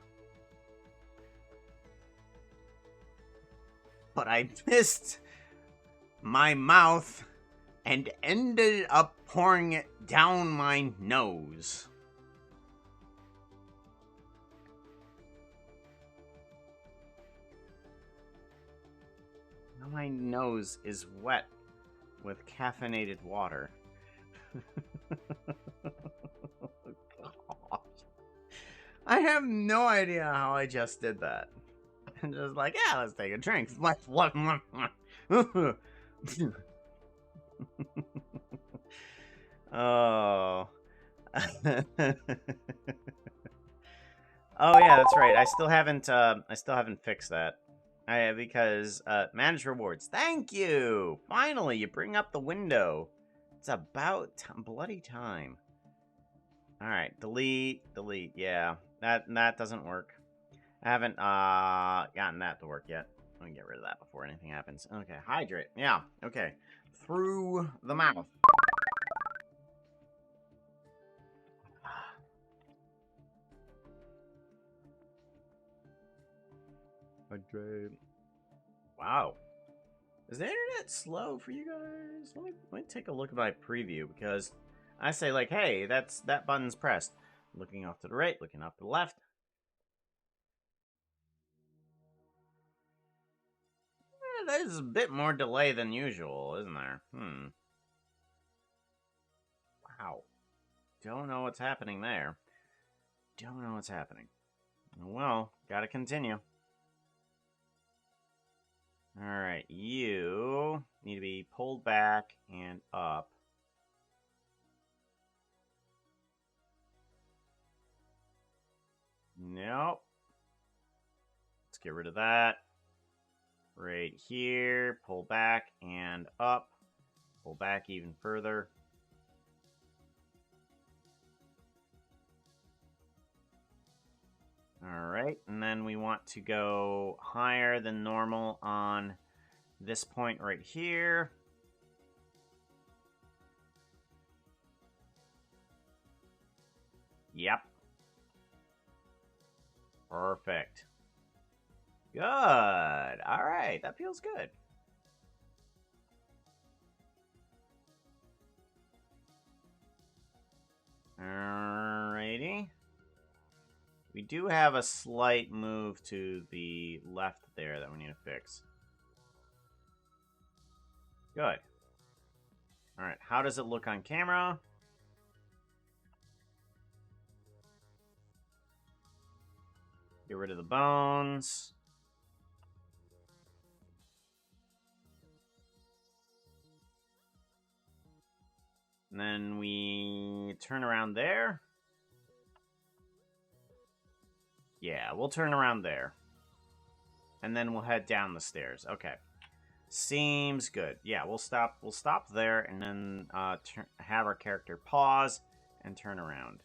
but I missed my mouth and ended up pouring it down my nose. Now my nose is wet with caffeinated water. I have no idea how I just did that. I'm just like, yeah, let's take a drink. Oh. Oh yeah, that's right. I still haven't fixed that. Because manage rewards. Thank you. Finally, you bring up the window. It's about bloody time. All right, delete. Yeah, that doesn't work. I haven't gotten that to work yet. Let me get rid of that before anything happens. Okay, hydrate. Yeah. Okay, through the mouth. Hydrate. Wow. Is the internet slow for you guys? Let me take a look at my preview, because I say like, hey, that button's pressed. Looking off to the right, looking off to the left. There's a bit more delay than usual, isn't there? Wow. Don't know what's happening there. Don't know what's happening. Well, gotta continue. Alright, you need to be pulled back and up. Nope. Let's get rid of that. Right here, pull back and up. Pull back even further. Alright, and then we want to go higher than normal on this point right here. Yep. Perfect. Good. Alright, that feels good. Alrighty. We do have a slight move to the left there that we need to fix. Good. Alright, how does it look on camera? Get rid of the bones. And then we turn around there. Yeah, we'll turn around there. And then we'll head down the stairs. Okay. Seems good. Yeah, we'll stop there and then have our character pause and turn around.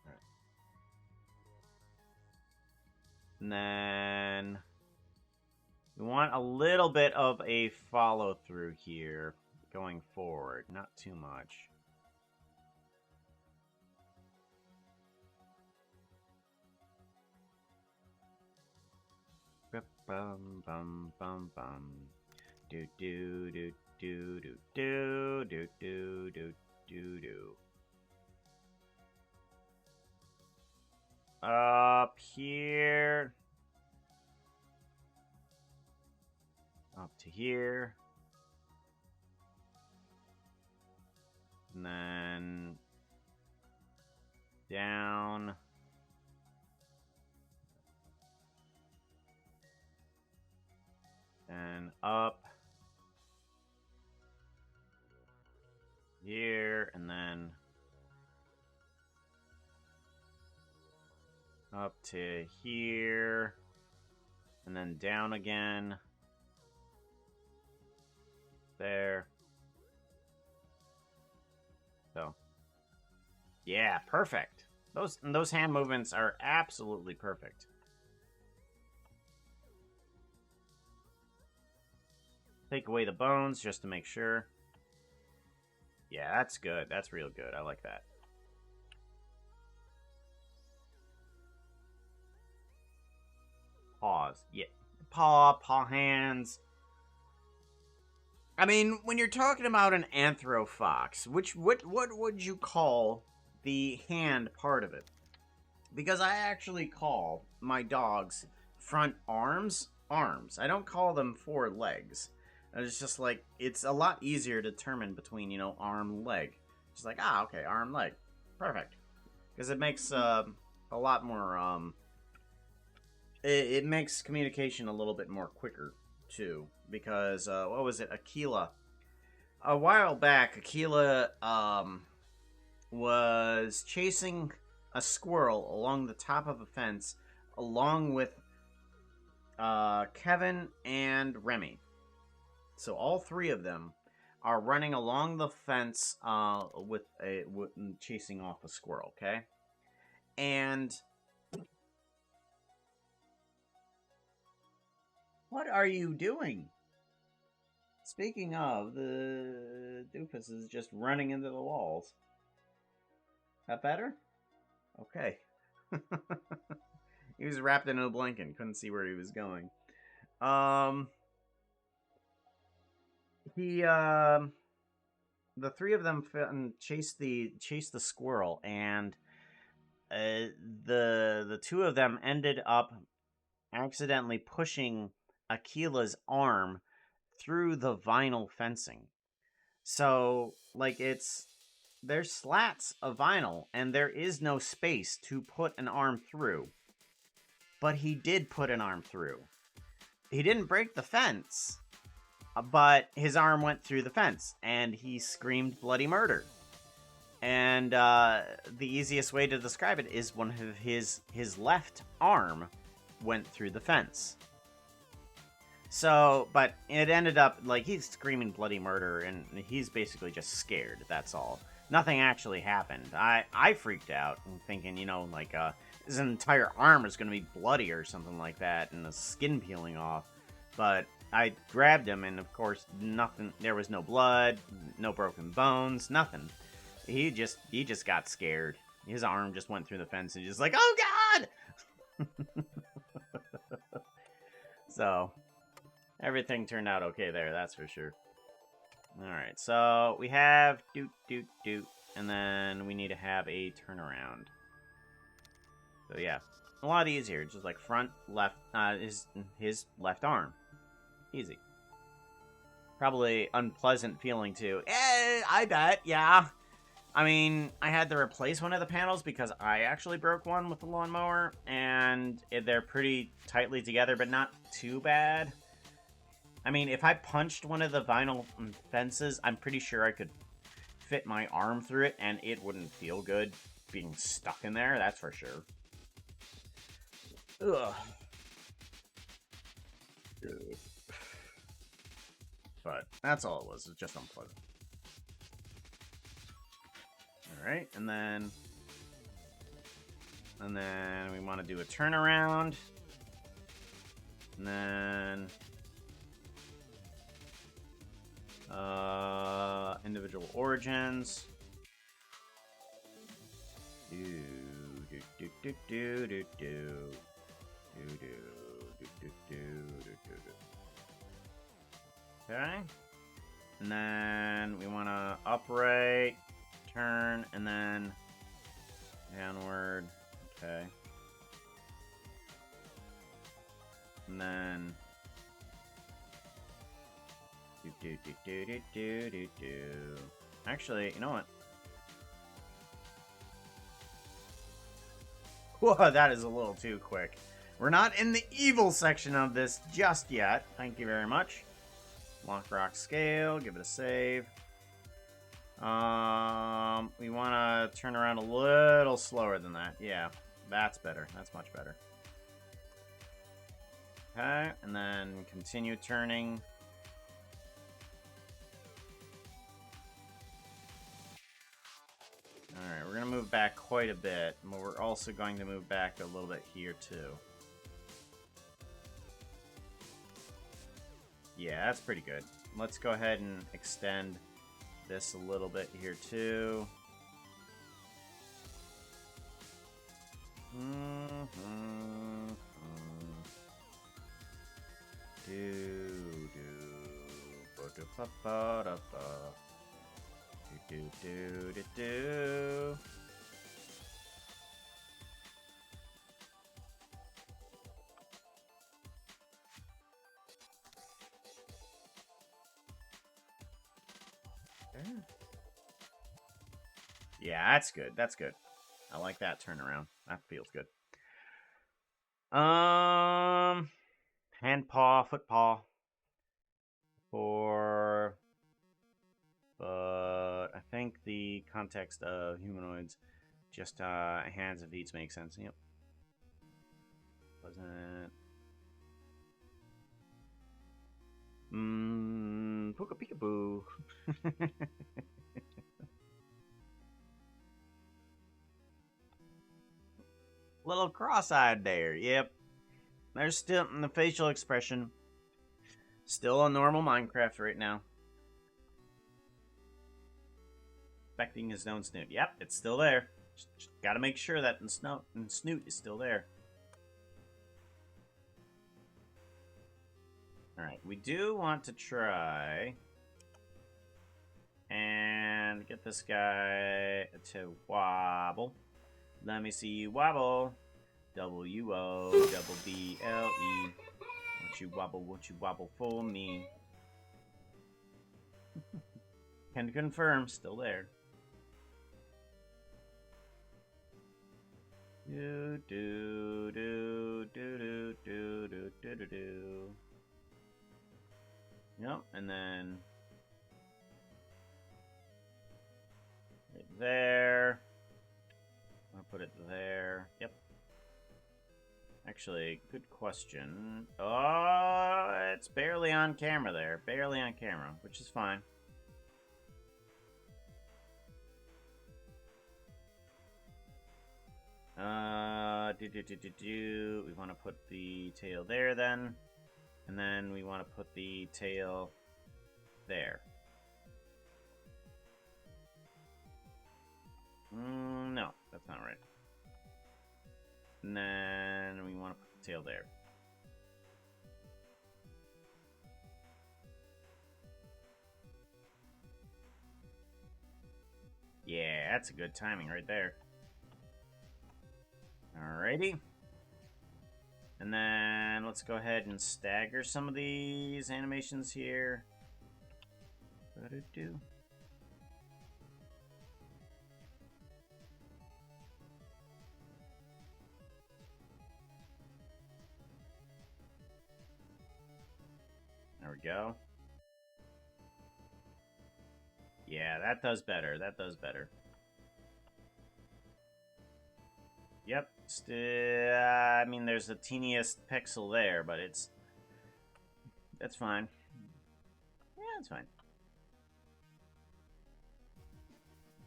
Right. And then we want a little bit of a follow through here going forward, not too much. Bum bum bum bum. Do do do do do do do do do do do. Up here. Up to here. And then down. And up here, and then up to here, and then down again. There. So, yeah, perfect. Those hand movements are absolutely perfect. Take away the bones just to make sure. Yeah, that's good. That's real good. I like that. Paws. Yeah. Paw hands. I mean, when you're talking about an anthrofox, what would you call the hand part of it? Because I actually call my dogs front arms. I don't call them four legs. It's just like, it's a lot easier to determine between, you know, arm, leg. Just like, okay, arm, leg. Perfect. Because it makes a lot more, it makes communication a little bit more quicker, too. Because, what was it? Aquila. A while back, Aquila, was chasing a squirrel along the top of a fence along with Kevin and Remy. So all three of them are running along the fence with chasing off a squirrel. Okay, and what are you doing? Speaking of, the doofus is just running into the walls. That better? Okay. He was wrapped in a blanket, couldn't see where he was going. He the three of them chased the squirrel, and the two of them ended up accidentally pushing Akila's arm through the vinyl fencing. So, like, there's slats of vinyl, and there is no space to put an arm through. But he did put an arm through. He didn't break the fence, but his arm went through the fence, and he screamed bloody murder. And the easiest way to describe it is one of his left arm went through the fence. So, but it ended up, like, he's screaming bloody murder, and he's basically just scared, that's all. Nothing actually happened. I freaked out, thinking, you know, like, his entire arm is going to be bloody or something like that, and the skin peeling off. But I grabbed him, and of course, nothing, there was no blood, no broken bones, nothing. He just got scared. His arm just went through the fence, and just like, oh God! So, everything turned out okay there, that's for sure. Alright, so we have doot, and then we need to have a turnaround. So yeah, a lot easier, just like front, left, his left arm. Easy. Probably unpleasant feeling too. I bet, yeah. I mean, I had to replace one of the panels because I actually broke one with the lawnmower, and they're pretty tightly together, but not too bad. I mean, if I punched one of the vinyl fences, I'm pretty sure I could fit my arm through it, and it wouldn't feel good being stuck in there, that's for sure. Ugh. But that's all it was. It's just unpleasant. Alright, and then we want to do a turnaround. And then individual origins. Okay. And then we want to upright, turn, and then downward. Okay. And then Actually, you know what? Whoa, that is a little too quick. We're not in the evil section of this just yet. Thank you very much. Lock rock scale, give it a save. We want to turn around a little slower than that. Yeah, that's better. That's much better. Okay, and then continue turning. Alright, we're going to move back quite a bit, but we're also going to move back a little bit here, too. Yeah, that's pretty good. Let's go ahead and extend this a little bit here, too. Do. Yeah, that's good. That's good. I like that turnaround. That feels good. Hand paw, foot paw. But I think the context of humanoids, just hands and feet makes sense. Yep. Little cross-eyed there. Yep. There's still the facial expression. Still a normal Minecraft right now. Affecting his own snoot. Yep, it's still there. Just gotta make sure that the snoot is still there. Alright, we do want to try and get this guy to wobble. Let me see you wobble. W-O-double-B-L-E. Won't you wobble for me? Can confirm, still there. Do do do do do do do do do do. Yep, and then right there. I'll put it there. Yep. Actually, good question. Oh, it's barely on camera there. Barely on camera, which is fine. We want to put the tail there then. And then we want to put the tail there. No, that's not right. And then we want to put the tail there. Yeah, that's a good timing right there. Alrighty. And then let's go ahead and stagger some of these animations here. Ba-do-do. There we go. Yeah, that does better. That does better. Yep. I mean, there's the teeniest pixel there, but that's fine. Yeah, it's fine.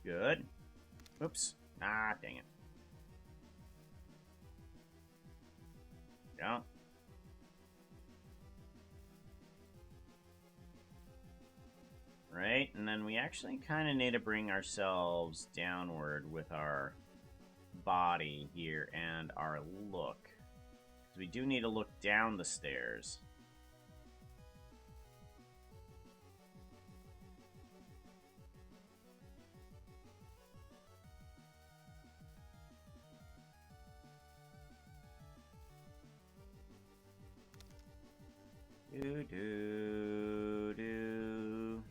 Good. Oops. Ah, dang it. Go. Right, and then we actually kind of need to bring ourselves downward with our body here and our look. Because we do need to look down the stairs. Do do do.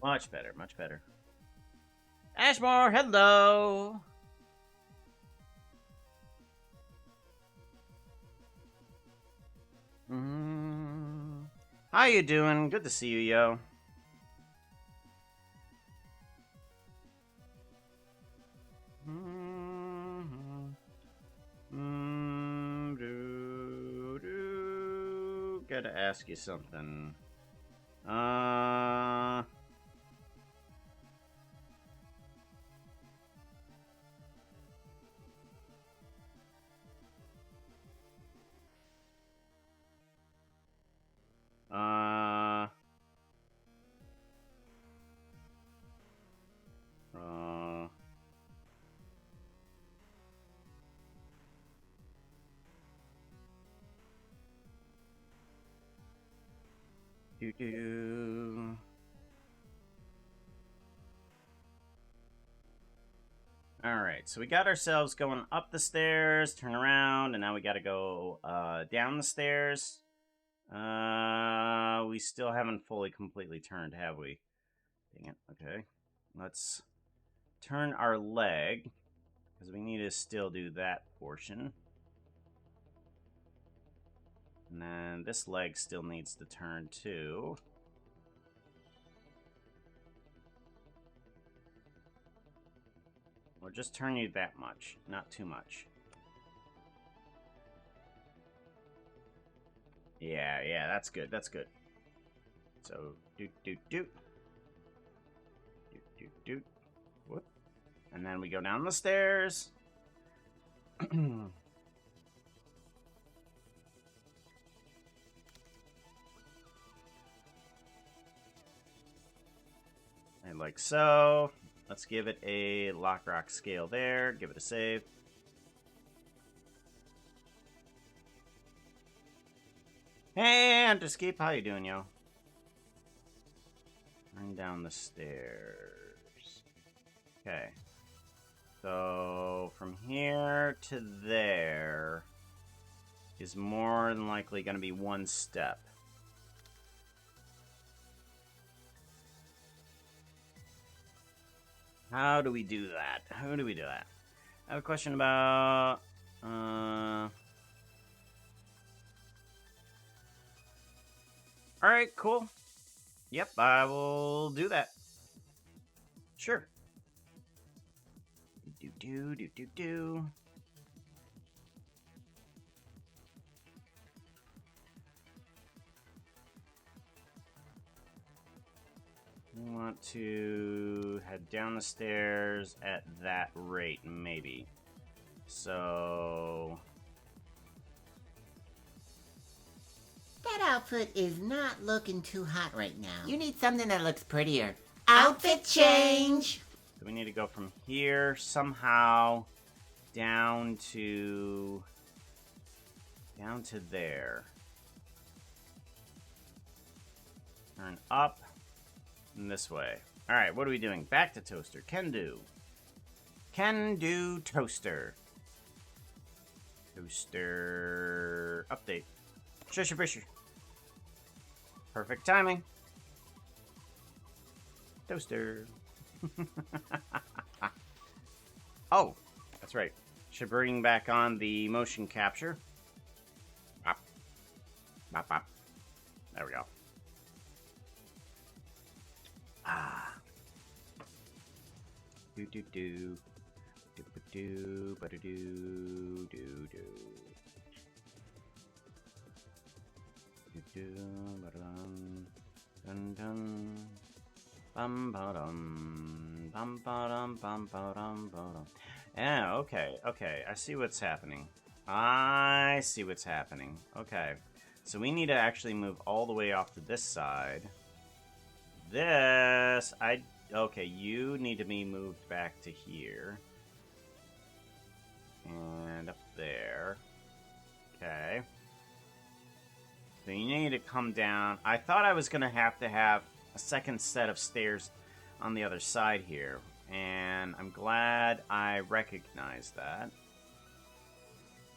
Much better, much better. Ashmore, hello! How you doing? Good to see you, yo. Gotta ask you something. Do. Alright, so we got ourselves going up the stairs, turn around, and now we gotta go down the stairs. We still haven't fully completely turned, have we? Dang it, okay. Let's turn our leg, because we need to still do that portion. And then this leg still needs to turn too. Or just turn you that much, not too much. Yeah, that's good, that's good. So, doot, doot, doot. Doot, doot, doot. Whoop. And then we go down the stairs. And like so. Let's give it a lock rock scale there. Give it a save. Hey, Escape, how you doing, yo? Run down the stairs. Okay. So, from here to there is more than likely going to be one step. How do we do that? How do we do that? I have a question about... Alright, cool. Yep, I will do that. Sure. Do. We want to head down the stairs at that rate, maybe. So... That outfit is not looking too hot right now. You need something that looks prettier. Outfit change! So we need to go from here somehow down to there. Turn up and this way. All right, what are we doing? Back to toaster. Can do. Can do toaster. Toaster update. Shisher Fisher. Perfect timing. Toaster. Oh, that's right. Should bring back on the motion capture. Bop. Bop, bop. There we go. Ah. Do. Do, ba do, do. Dun dun. Bum ba dum. Bum ba dum bum ba dum ba dum. Yeah, okay. I see what's happening. Okay. So we need to actually move all the way off to this side. Okay, you need to be moved back to here. And up there. Okay. So you need to come down. I thought I was going to have a second set of stairs on the other side here. And I'm glad I recognized that.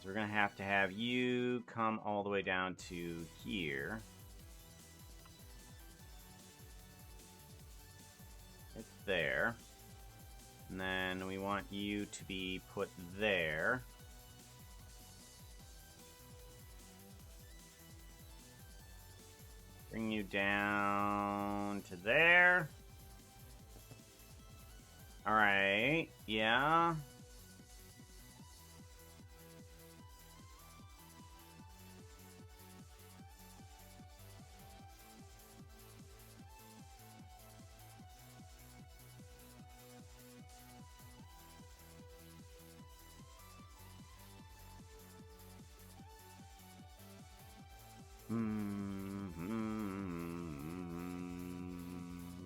So we're going to have you come all the way down to here. It's there. And then we want you to be put there. Bring you down to there. Alright, yeah.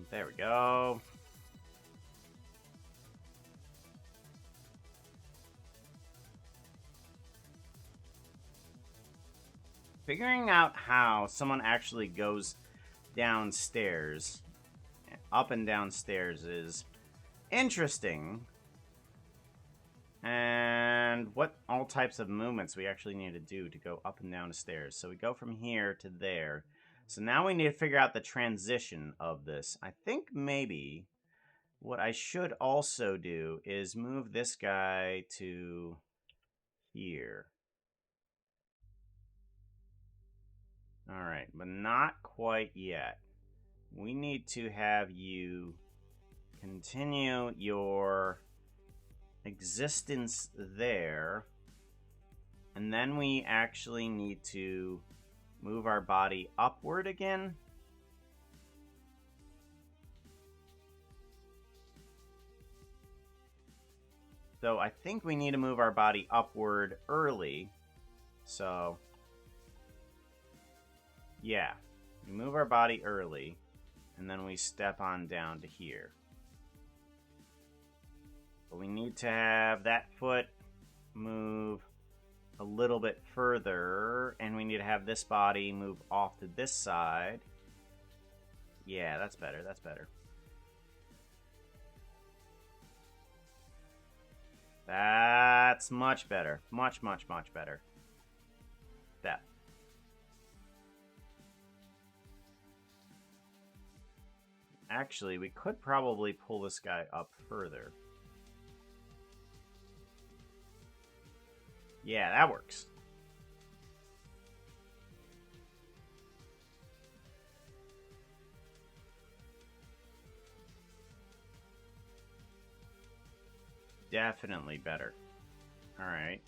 There we go. Figuring out how someone actually goes downstairs, up and downstairs, is interesting. And what all types of movements we actually need to do to go up and down the stairs. So we go from here to there. So now we need to figure out the transition of this. I think maybe what I should also do is move this guy to here. Alright, but not quite yet. We need to have you continue your existence there. And then we actually need to move our body upward again. So I think we need to move our body upward early. So, yeah. We move our body early, and then we step on down to here. But we need to have that foot move a little bit further, and we need to have this body move off to this side. Yeah, that's better, that's better. That's much better. Much, much, much better. That. Actually, we could probably pull this guy up further. Yeah, that works. Definitely better. Alright.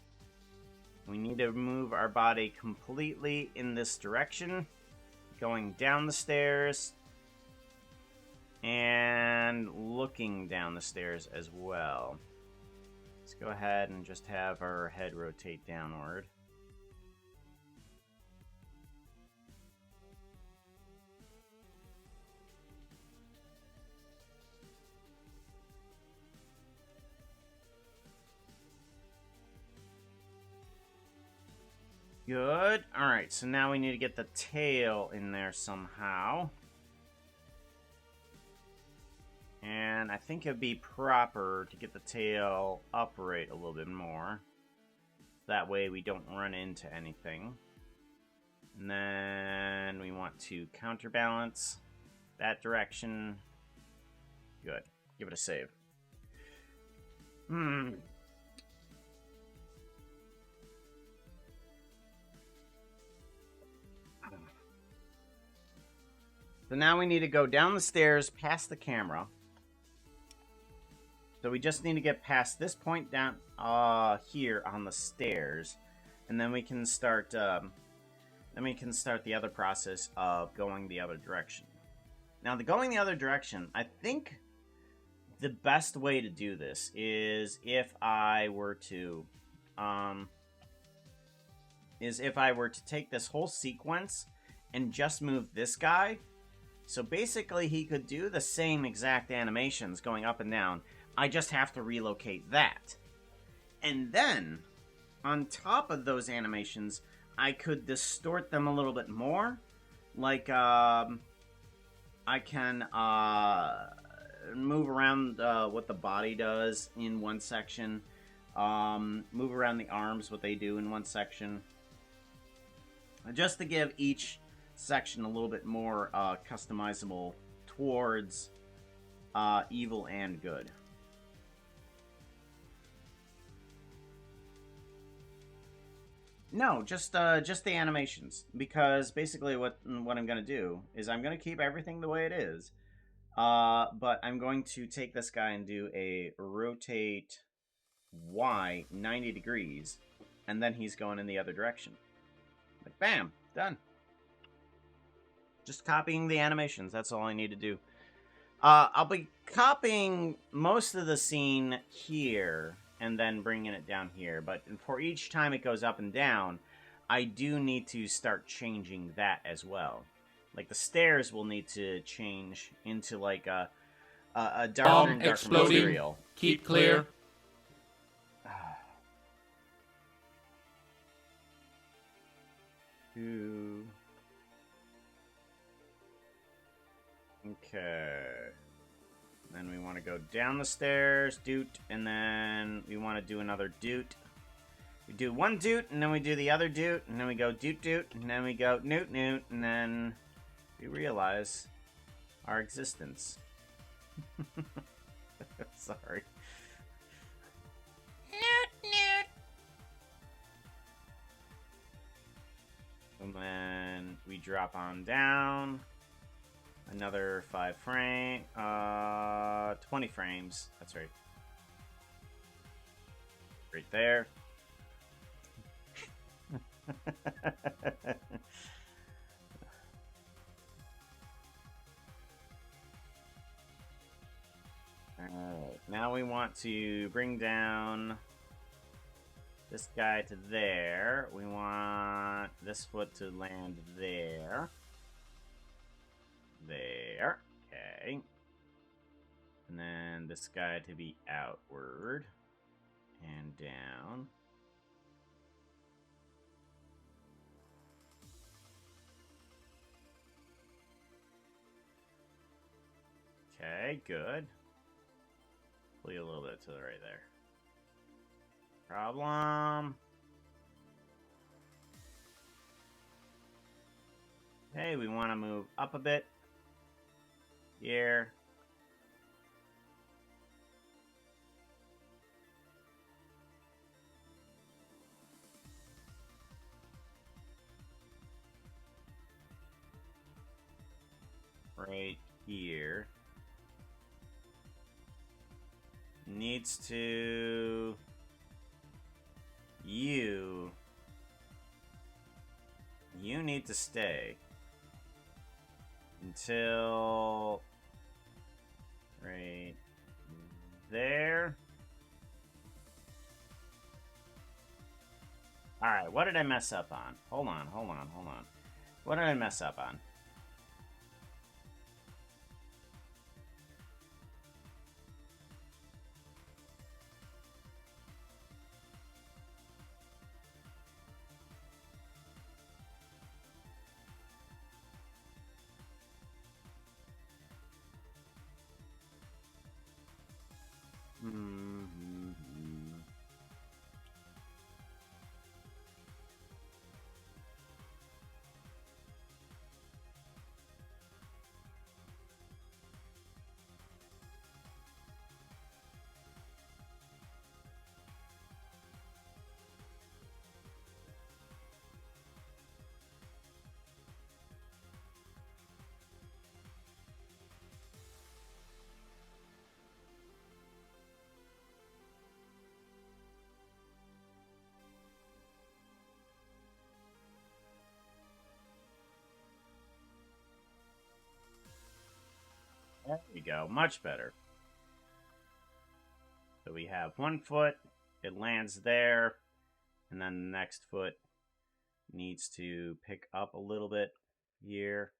We need to move our body completely in this direction. Going down the stairs. And looking down the stairs as well. Let's go ahead and just have our head rotate downward. Good. Alright, so now we need to get the tail in there somehow. And I think it'd be proper to get the tail upright a little bit more. That way we don't run into anything. And then we want to counterbalance that direction. Good. Give it a save. So now we need to go down the stairs past the camera. So we just need to get past this point down here on the stairs, and then we can start. The other process of going the other direction. Now, going the other direction, I think the best way to do this is if I were to take this whole sequence and just move this guy. So basically, he could do the same exact animations going up and down. I just have to relocate that. And then, on top of those animations, I could distort them a little bit more. Like, I can move around what the body does in one section. Move around the arms, what they do in one section. Just to give each section a little bit more customizable towards evil and good. No, just the animations, because basically what I'm going to do is I'm going to keep everything the way it is, but I'm going to take this guy and do a rotate Y 90 degrees, and then he's going in the other direction. Like, bam, done. Just copying the animations, that's all I need to do. I'll be copying most of the scene here, and then bringing it down here. But for each time it goes up and down, I do need to start changing that as well. Like, the stairs will need to change into, like, a darker and darker material. Keep clear. Two. Okay. Then we want to go down the stairs, doot, and then we want to do another doot. We do one doot, and then we do the other doot, and then we go doot doot, and then we go noot noot, and then we realize our existence. Sorry. Noot, noot. And then we drop on down. Another 5 frame, 20 frames. That's right. Right there. Alright, now we want to bring down this guy to there. We want this foot to land there. There. Okay. And then this guy to be outward. And down. Okay, good. Pull you a little bit to the right there. Problem. Okay, we want to move up a bit. Here. Right here. Needs to... You need to stay. Until... Right there. Alright, what did I mess up on? Hold on. What did I mess up on? There we go. Much better. So we have one foot. It lands there. And then the next foot needs to pick up a little bit here.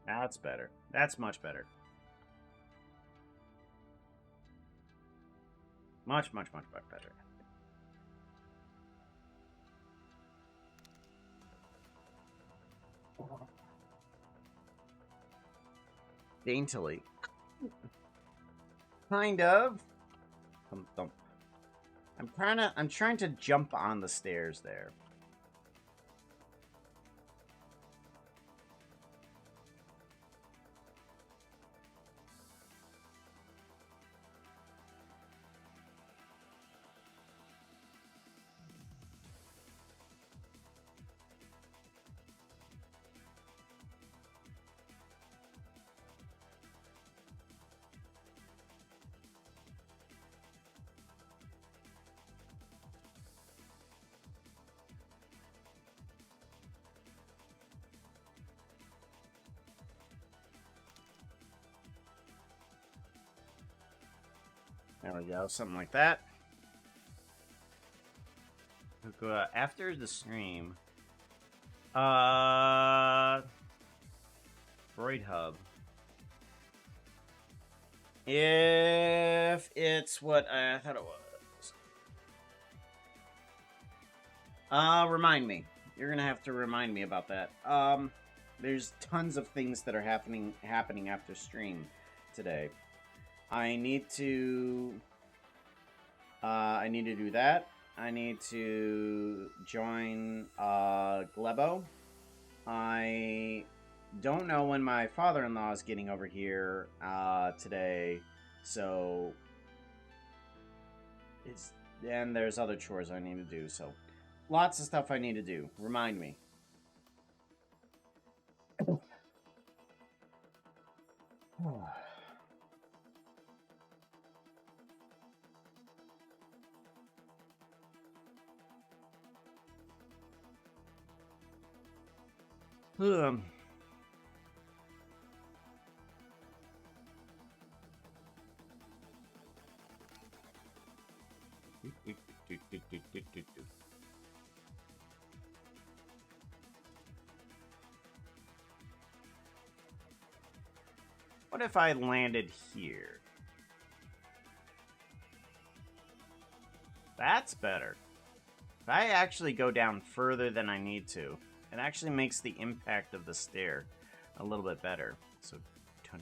That's better. That's much better. Much better. Daintily. Kind of. Thump. I'm trying to jump on the stairs there. There we go, something like that. After the stream, Droid Hub. If it's what I thought it was. Remind me. You're gonna have to remind me about that. There's tons of things that are happening after stream today. I need to do that. I need to join Glebo. I don't know when my father-in-law is getting over here today, so And there's other chores I need to do, so lots of stuff I need to do. Remind me. Um. What if I landed here? That's better. If I actually go down further than I need to, it actually makes the impact of the stair a little bit better. So, ton.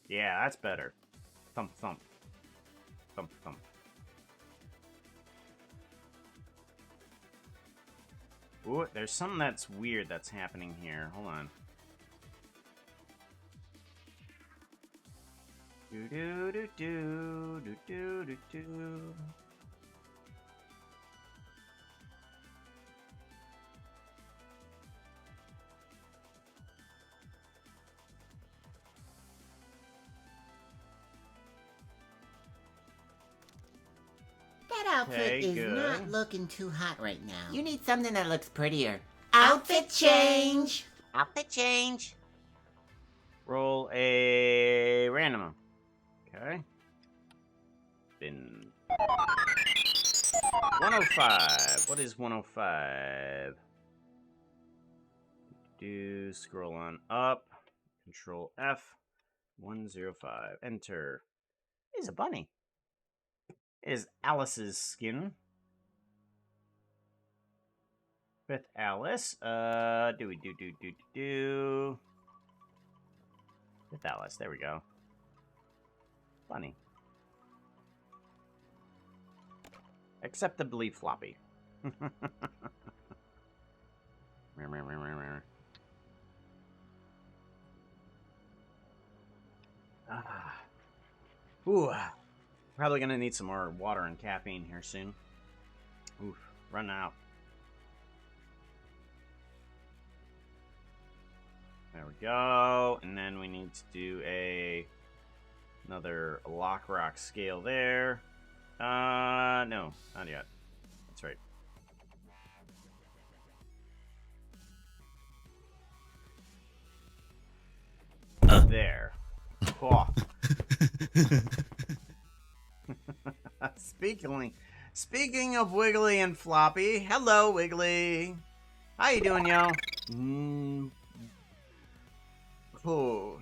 Yeah, that's better. Thump, thump. Thump, thump. Ooh, there's something that's weird that's happening here. Hold on. Do do do do do do do do. That outfit Okay, is good. not looking too hot right now. You need something that looks prettier. Outfit change! Outfit change. Roll a random. Okay. Been 105. What is 105? Do scroll on up. Control F. 105. Enter. Is a bunny. Is Alice's skin. With Alice. Do. With Alice. There we go. Bunny. Acceptably floppy. Ooh. Probably gonna need some more water and caffeine here soon. Oof. Running out. There we go. And then we need to do another lock rock scale there. No, not yet. That's right. There. Cool. Speaking of Wiggly and Floppy, hello Wiggly. How you doing, yo? Oh.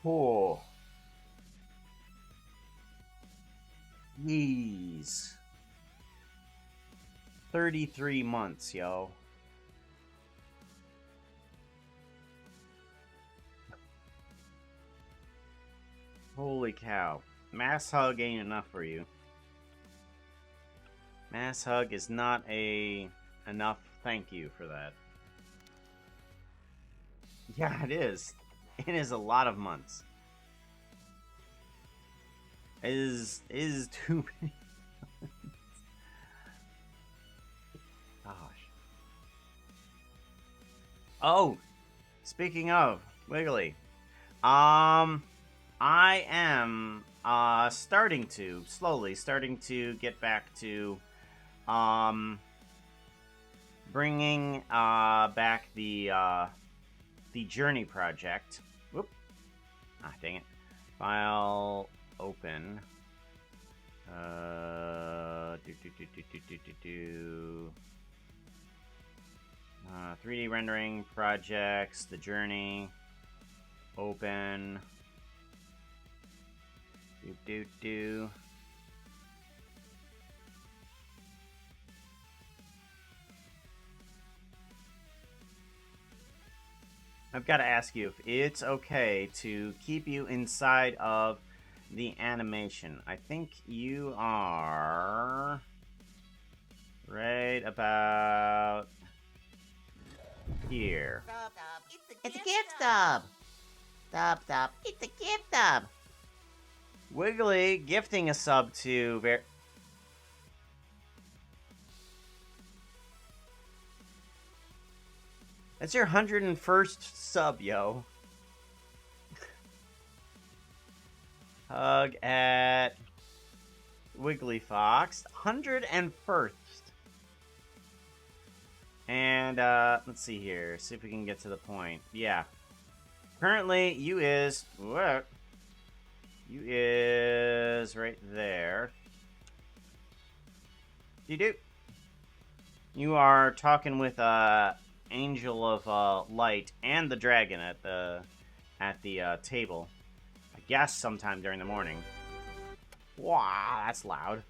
Oh. Jeez. 33 months, yo. Holy cow. Mass hug ain't enough for you. Mass hug is not enough thank you for that. Yeah, it is. It is a lot of months. It is too many. Gosh. Oh, speaking of Wiggly, I am slowly starting to get back to bringing back the Journey project. Whoop. Ah, dang it. File open. 3D rendering projects, the Journey. Open. I've got to ask you if it's okay to keep you inside of the animation. I think you are right about here. Stop, it's a gift stub. Stop, it's a gift stub. Wiggly gifting a sub to That's your 101st sub, yo. Hug at Wiggly Fox. 101st. And, let's see here. See if we can get to the point. Yeah. Currently, you is... What? You is right there. You You are talking with, Angel of, Light and the dragon at the table. I guess sometime during the morning. Wow, that's loud.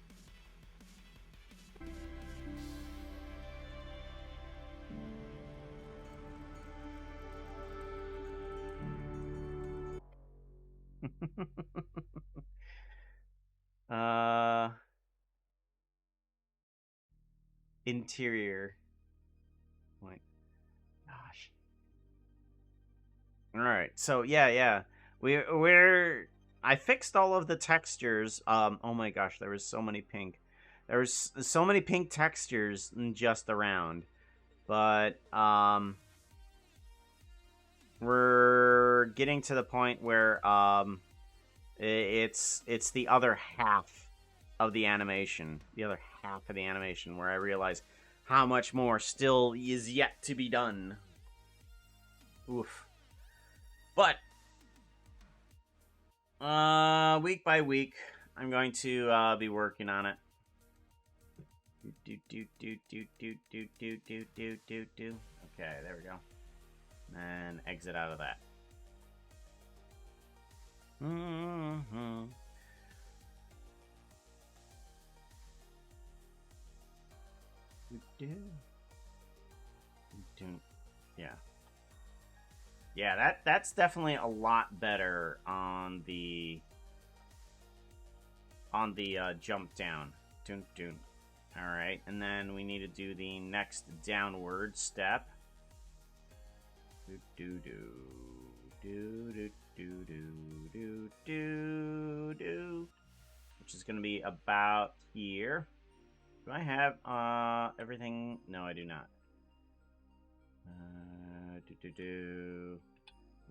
Interior. Like, gosh. All right. So yeah. We're I fixed all of the textures. Oh my gosh, there was so many pink. There was so many pink textures just around. But we're getting to the point where it's the other half of the animation. The other half of the animation where I realize how much more still is yet to be done. Oof. But week by week, I'm going to be working on it. Okay, there we go. And exit out of that. Yeah. Yeah, that's definitely a lot better on the jump down. Alright, and then we need to do the next downward step. Which is going to be about here. Do I have everything? No, I do not.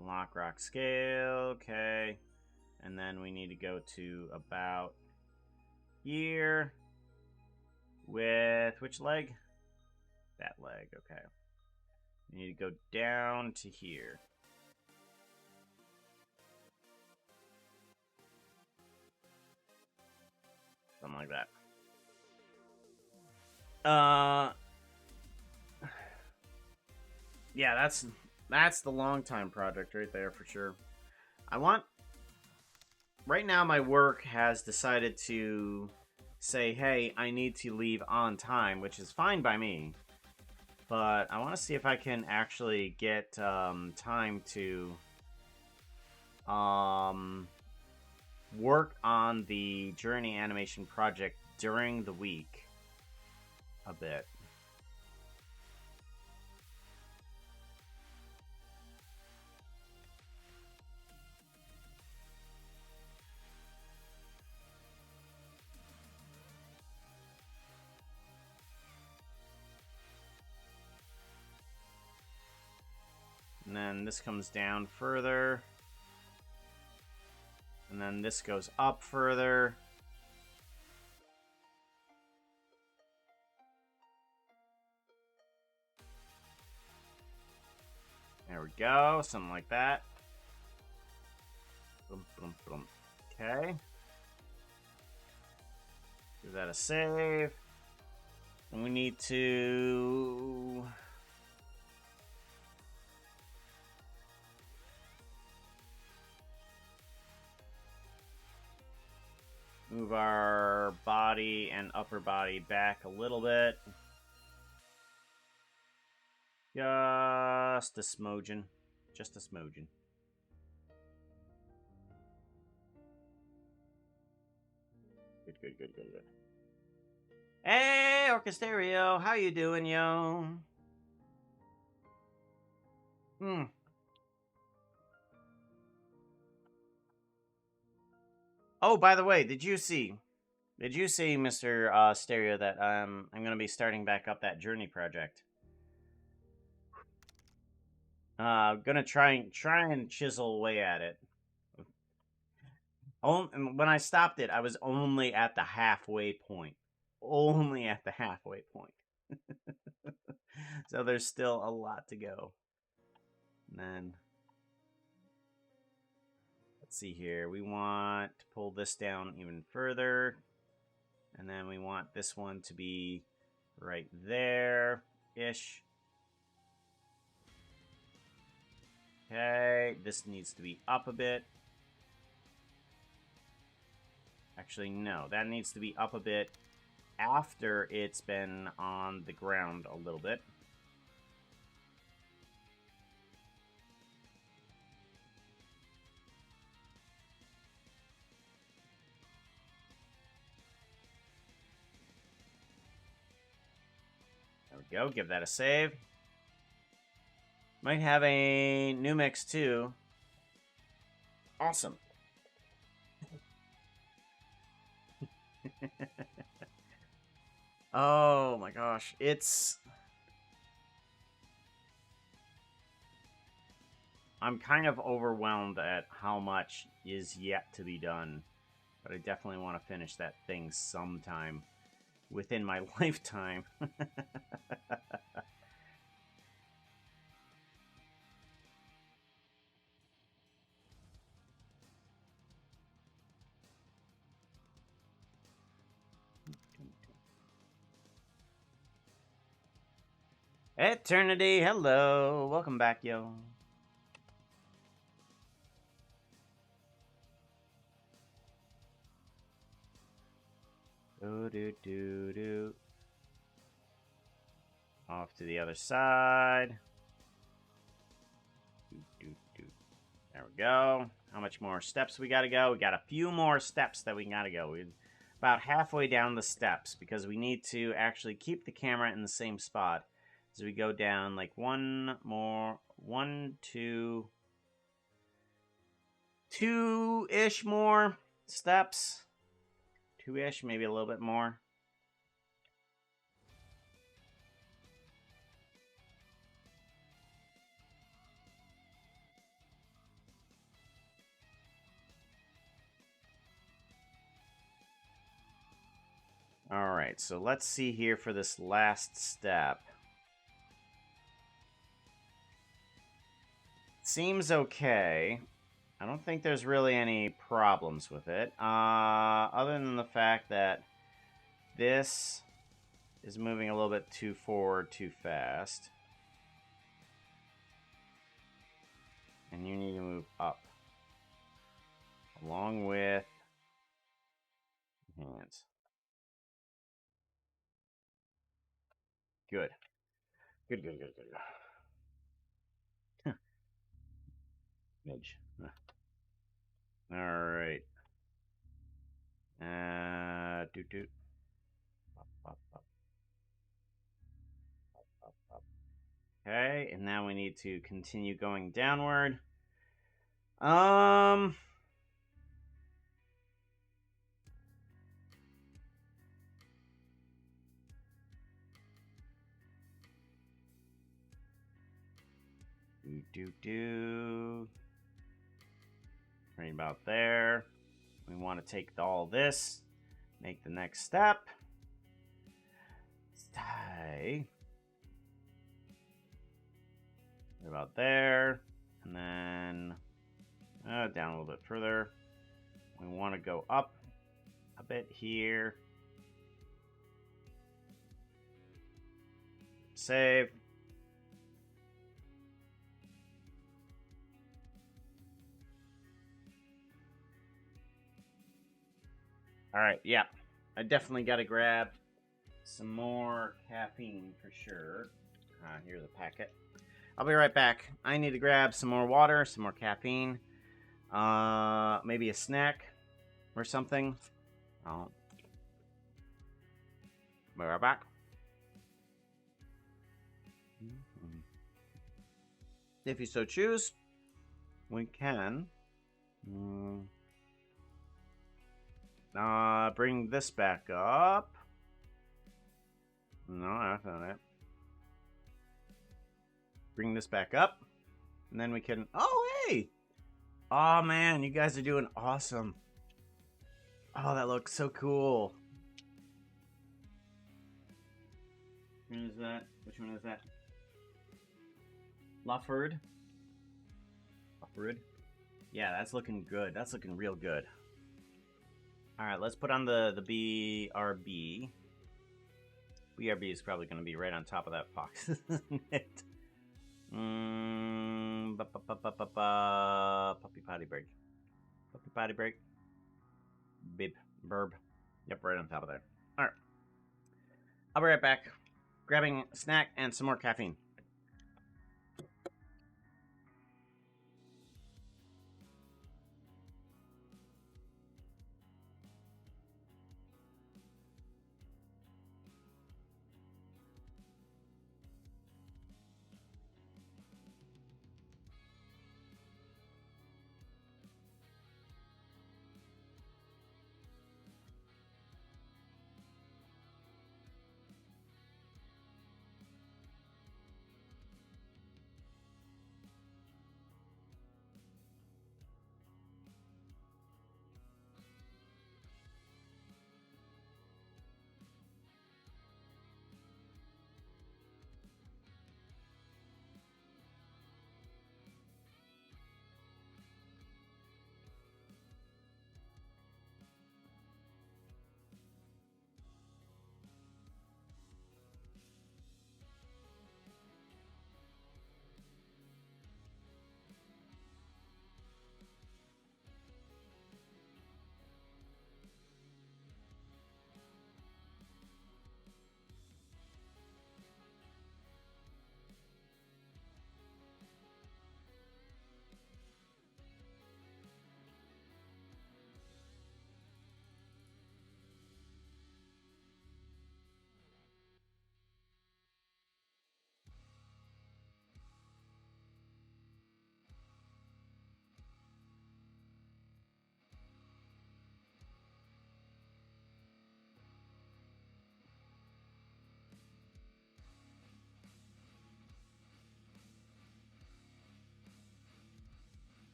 Lock rock scale, okay. And then we need to go to about here with which leg? That leg, okay. We need to go down to here. Something like that. Yeah, that's the long time project right there for sure. Right now my work has decided to say, hey, I need to leave on time, which is fine by me. But I want to see if I can actually get time to work on the Journey animation project during the week a bit. And then this comes down further. And then this goes up further. There we go. Something like that. Boom, boom, boom. Okay. Give that a save. And we need to... move our body and upper body back a little bit. Just a smidgen. Just a smoogen. Good. Hey, Orchestereo, how you doing, yo? Oh, by the way, did you see, Mr. Stereo, that I'm gonna be starting back up that Journey project? Gonna try and chisel away at it. When I stopped it, I was only at the halfway point. Only at the halfway point. So there's still a lot to go. And then, let's see here. We want to pull this down even further. And then we want this one to be right there-ish. Okay, this needs to be up a bit. Actually, no, that needs to be up a bit after it's been on the ground a little bit. There we go, give that a save. Might have a new mix too. Awesome. Oh my gosh, I'm kind of overwhelmed at how much is yet to be done, but I definitely want to finish that thing sometime within my lifetime. Eternity, hello. Welcome back, yo. Do. Off to the other side. Do. There we go. How much more steps we gotta go? We got a few more steps that we gotta go. We're about halfway down the steps because we need to actually keep the camera in the same spot. As we go down, like two-ish more steps. Two-ish, maybe a little bit more. Alright, so let's see here for this last step. Seems okay. I don't think there's really any problems with it. Other than the fact that this is moving a little bit too forward too fast. And you need to move up. Along with hands. Good. Good. Midge. Alright. Doot. Okay, and now we need to continue going downward. Do. Right about there. We want to take all this, make the next step. Stay. Right about there. And then down a little bit further. We want to go up a bit here. Save. Alright, yeah. I definitely got to grab some more caffeine for sure. Here's the packet. I'll be right back. I need to grab some more water, some more caffeine, maybe a snack or something. I'll be right back. If you so choose, we can bring this back up. No, that's not it. Bring this back up, and then we can. Oh, hey! Oh man, you guys are doing awesome. Oh, that looks so cool. Which one is that? Which one is that? Lufford. Lufford. Yeah, that's looking good. That's looking real good. Alright, let's put on the BRB. BRB is probably going to be right on top of that fox, isn't it? Puppy potty break. Puppy potty break. Bib. Burb. Yep, right on top of there. Alright. I'll be right back. Grabbing a snack and some more caffeine.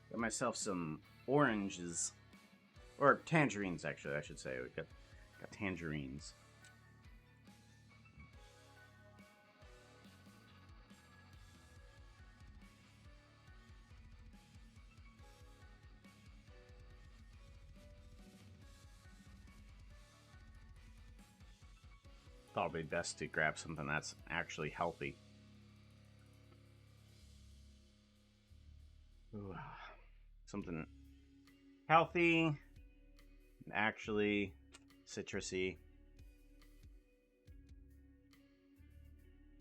Got myself some oranges. Or tangerines, actually, I should say. We got tangerines. Probably best to grab something that's actually healthy. Ooh, something healthy, actually citrusy.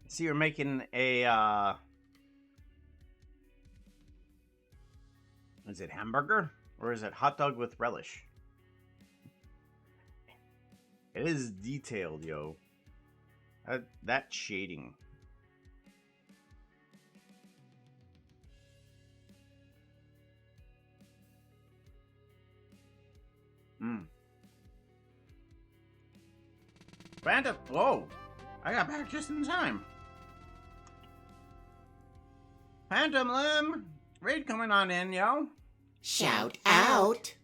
See, we're making a, is it hamburger? Or is it hot dog with relish? It is detailed, yo. That shading. Phantom, whoa! I got back just in time. Phantom Limb, raid coming on in, yo. Shout out!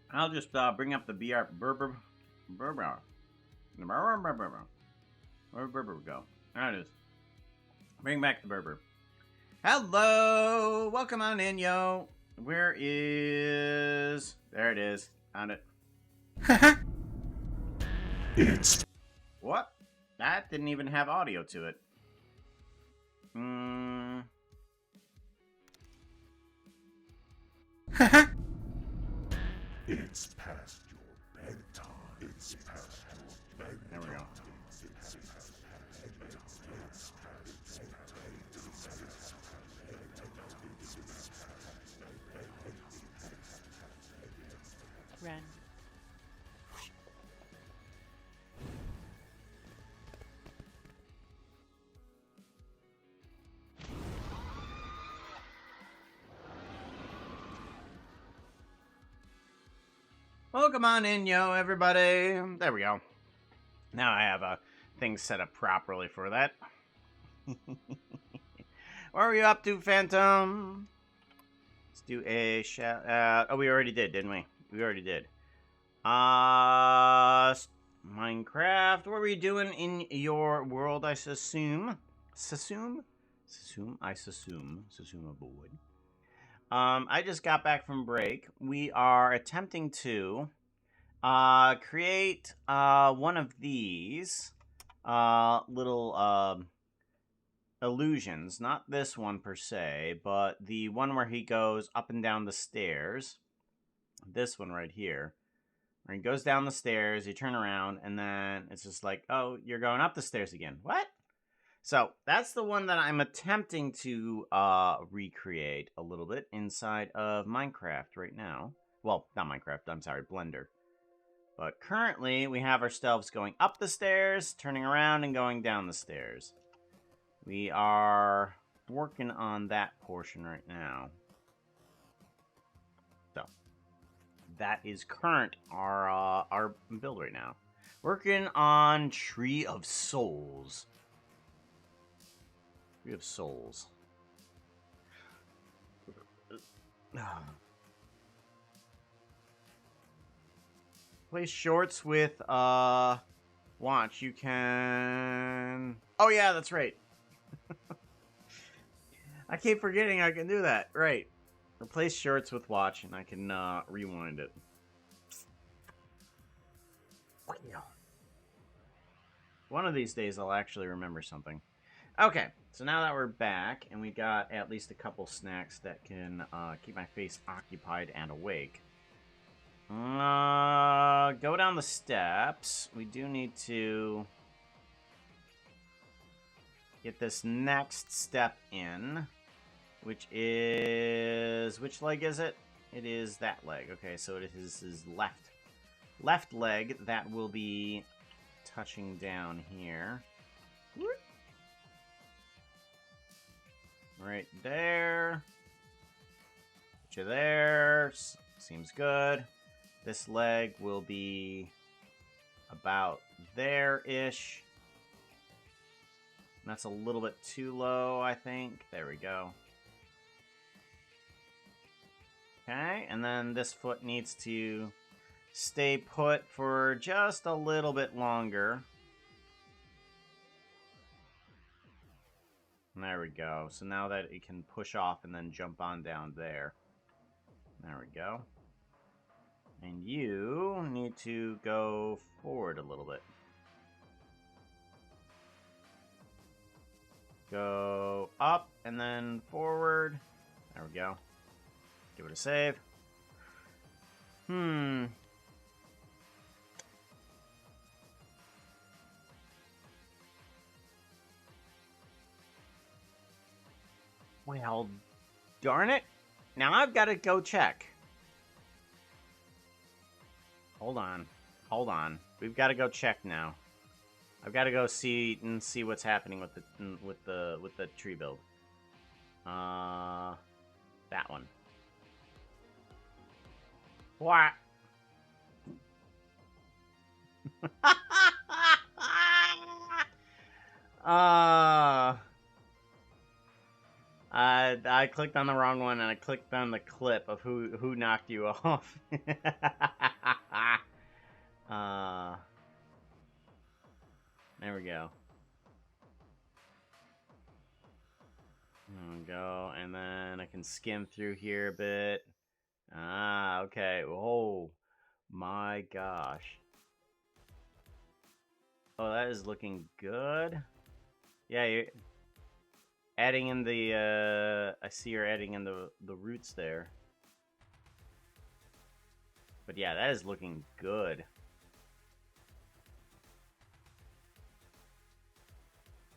I'll just bring up the BR Berber. Where'd Berber go? There it is. Bring back the Berber. Hello! Welcome on in, yo. Where is... There it is. Found it. It's What? That didn't even have audio to it. It's past your bedtime. It's past your bedtime. There we go. Run. Welcome on in, yo, everybody. There we go. Now I have things set up properly for that. What are we up to, Phantom? Let's do a shout out. Oh, we already did, didn't we? We already did. Minecraft. What are we doing in your world, I assume? Sassoon, I assume. Sassoon aboard. I just got back from break. We are attempting to create one of these little illusions. Not this one per se, but the one where he goes up and down the stairs. This one right here. Where he goes down the stairs, you turn around, and then it's just like, oh, you're going up the stairs again. What? So that's the one that I'm attempting to recreate a little bit inside of Minecraft right now. Well, not Minecraft, I'm sorry, Blender. But currently, we have ourselves going up the stairs, turning around, and going down the stairs. We are working on that portion right now. So, that is current our build right now. Working on Tree of Souls. We have souls. Play shorts with, watch. You can... Oh, yeah, that's right. I keep forgetting I can do that. Right. Replace shorts with watch, and I can, rewind it. One of these days, I'll actually remember something. Okay, so now that we're back, and we got at least a couple snacks that can keep my face occupied and awake. Go down the steps. We do need to get this next step in, which is... Which leg is it? It is that leg. Okay, so it is his left leg that will be touching down here. Right there. Put you there. Seems good. This leg will be about there-ish. That's a little bit too low, I think. There we go. Okay, and then this foot needs to stay put for just a little bit longer. There we go. So now that it can push off and then jump on down there. There we go. And you need to go forward a little bit. Go up and then forward. There we go. Give it a save. Well, darn it. Now I've got to go check. Hold on. Hold on. We've got to go check now. I've got to go see what's happening with the tree build. That one. What? I clicked on the wrong one and I clicked on the clip of who knocked you off. There we go. There we go, and then I can skim through here a bit. Okay. Oh my gosh. Oh, that is looking good. Yeah, you're adding in the, I see you're adding in the roots there. But yeah, that is looking good.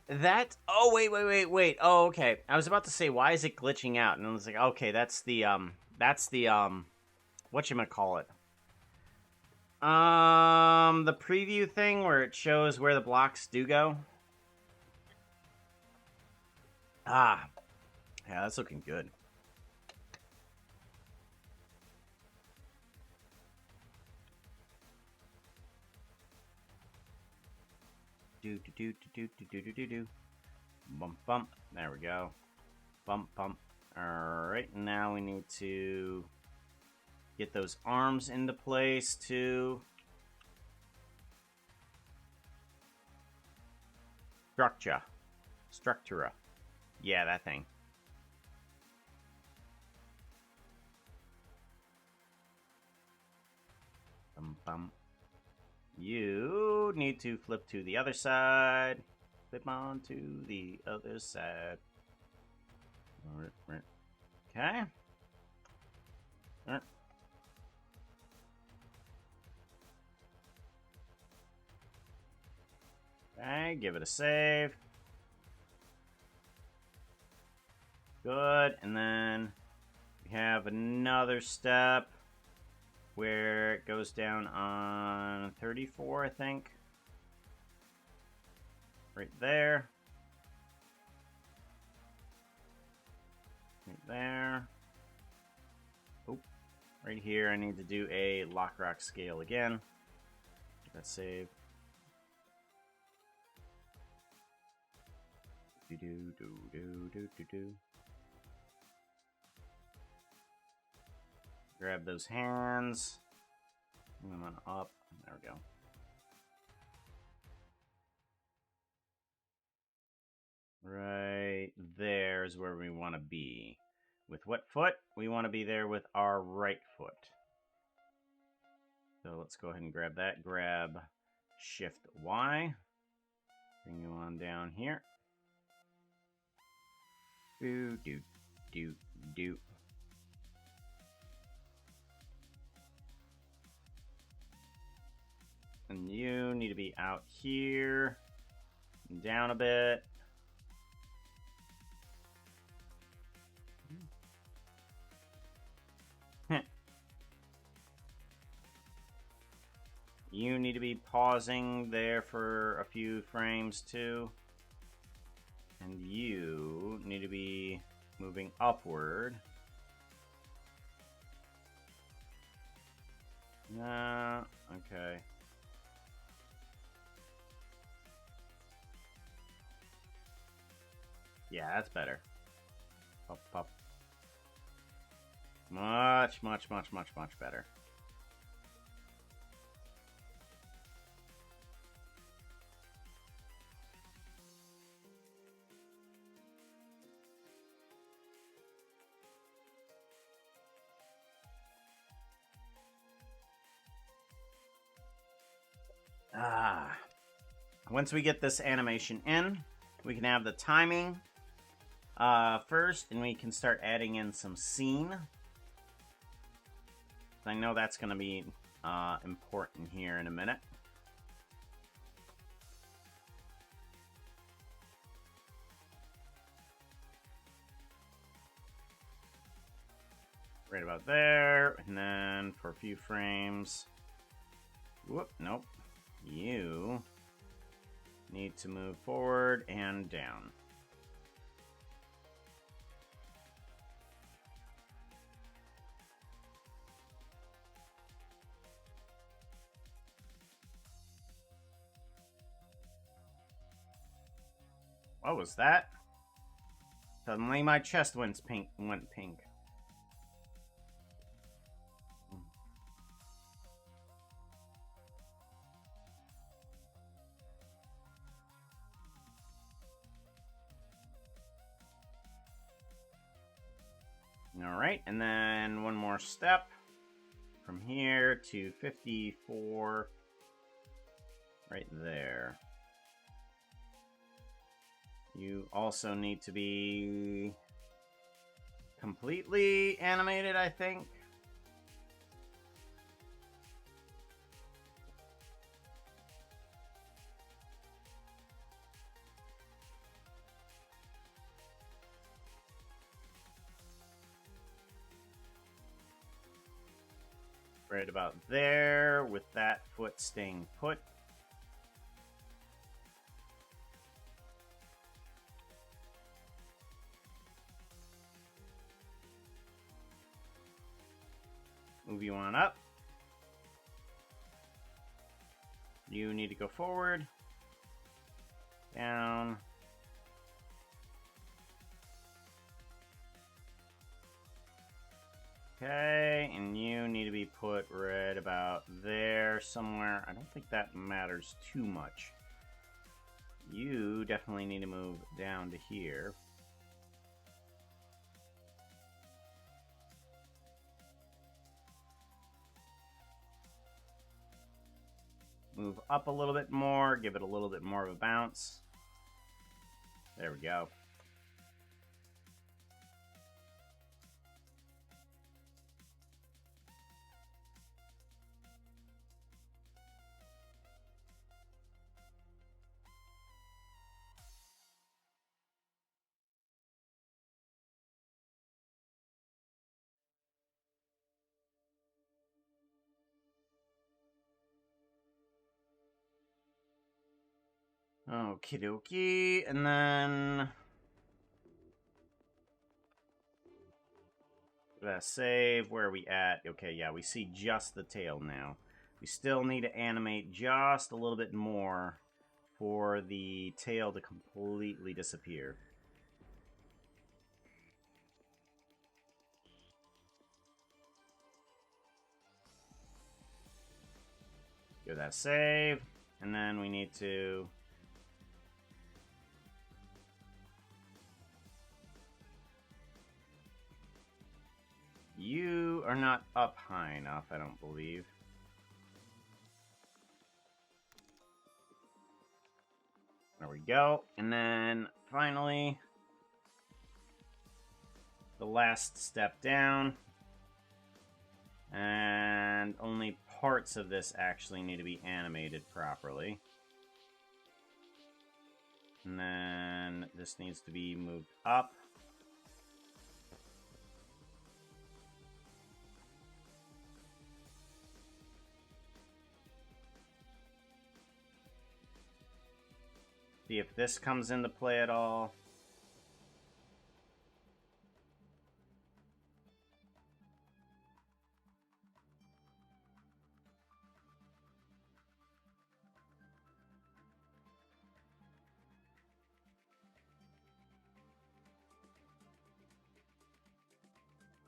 That, oh, wait. Oh, okay. I was about to say, why is it glitching out? And I was like, okay, that's the, whatchamacallit? The preview thing where it shows where the blocks do go. Ah, yeah, that's looking good. Do. Bump, bump. There we go. Bump, bump. Alright, now we need to get those arms into place too. Structura. Yeah, that thing. Bum, bum. You need to flip to the other side. Flip on to the other side. Okay. Okay, give it a save. Good, and then we have another step where it goes down on 34, I think. Right there. Right there. Oh, right here I need to do a lock rock scale again. Get that saved. Do. Grab those hands. Bring them on up. There we go. Right there is where we want to be. With what foot? We want to be there with our right foot. So let's go ahead and grab that. Grab Shift Y. Bring you on down here. Do. And you need to be out here. Down a bit. You need to be pausing there for a few frames too. And you need to be moving upward. Okay. Yeah, that's better. Up. Much better. Once we get this animation in, we can have the timing first, and we can start adding in some scene. I know that's going to be important here in a minute. Right about there, and then for a few frames. Whoop, nope. You need to move forward and down. What was that? Suddenly my chest went pink. Alright, and then one more step from here to 54 right there. You also need to be completely animated, I think. Right about there, with that foot staying put. Move you on up. You need to go forward. Down. Okay, and you need to be put right about there somewhere. I don't think that matters too much. You definitely need to move down to here. Move up a little bit more, give it a little bit more of a bounce. There we go. Okie dokie, and then save. Where are we at? Okay, yeah, we see just the tail now. We still need to animate just a little bit more for the tail to completely disappear. Give that a save, and then we need to you are not up high enough, I don't believe. There we go. And then finally, the last step down. And only parts of this actually need to be animated properly. And then this needs to be moved up. See if this comes into play at all.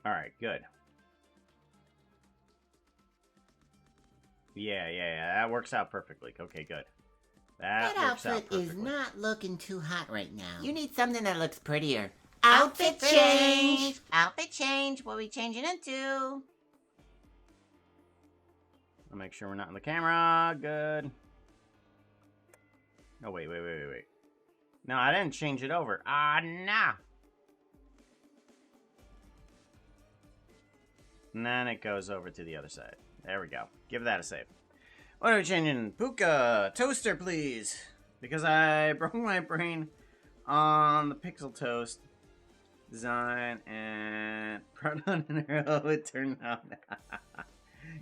Alright, good. Yeah, that works out perfectly. Okay, good. That outfit is not looking too hot right now. You need something that looks prettier. Outfit change! Outfit change. What are we changing into? I'll make sure we're not in the camera. Good. Oh, wait. No, I didn't change it over. Ah, nah. And then it goes over to the other side. There we go. Give that a save. What are we changing? Puka, toaster, please. Because I broke my brain on the Pixel Toast design and Proton and Arrow, it turned out.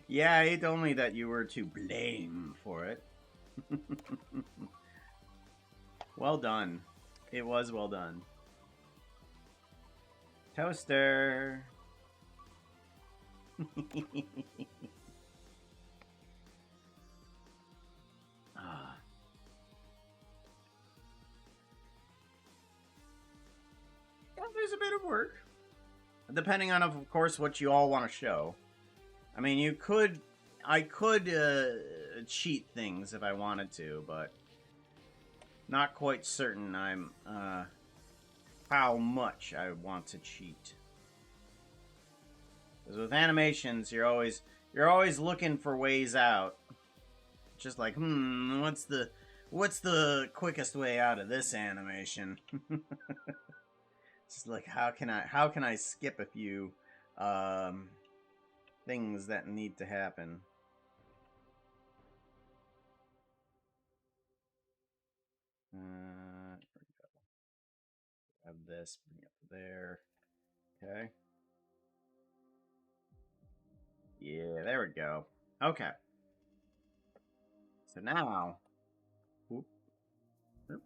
Yeah, he told me that you were to blame for it. Well done. It was well done. Toaster. Ah. Yeah, there's a bit of work. Depending on, of course, what you all want to show. I mean, I could cheat things if I wanted to, but not quite certain I'm how much I want to cheat. Because with animations, you're always looking for ways out. Just like, what's the quickest way out of this animation? Just like, how can I skip a few things that need to happen? Here we go. Have this, bring it there. Okay. Yeah, there we go. Okay. So now, whoop, whoop.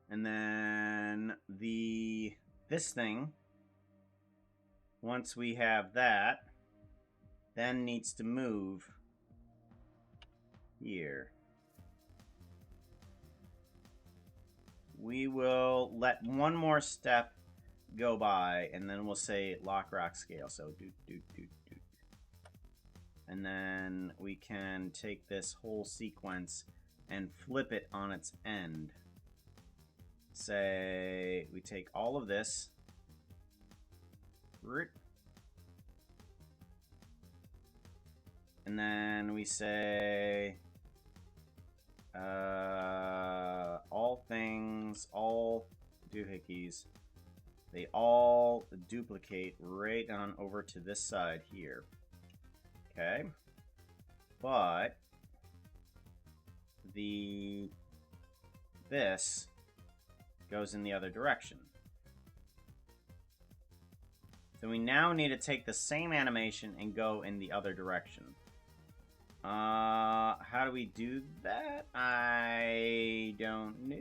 And then this thing, once we have that, then needs to move here. We will let one more step go by, and then we'll say lock rock scale. So do. And then we can take this whole sequence and flip it on its end. Say we take all of this, and then we say all things, all doohickeys, they all duplicate right on over to this side here. Okay, but this goes in the other direction. So we now need to take the same animation and go in the other direction. How do we do that? I don't know.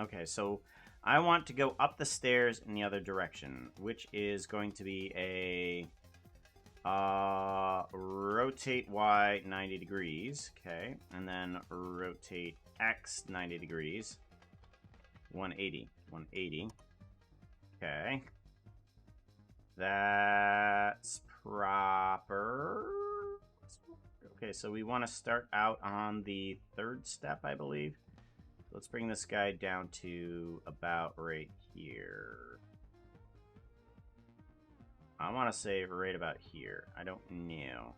Okay, so I want to go up the stairs in the other direction, which is going to be a rotate Y 90 degrees, okay, and then rotate X 90 degrees, 180, okay, that's proper. Okay, so we want to start out on the third step, I believe. Let's bring this guy down to about right here. I want to say right about here. I don't know.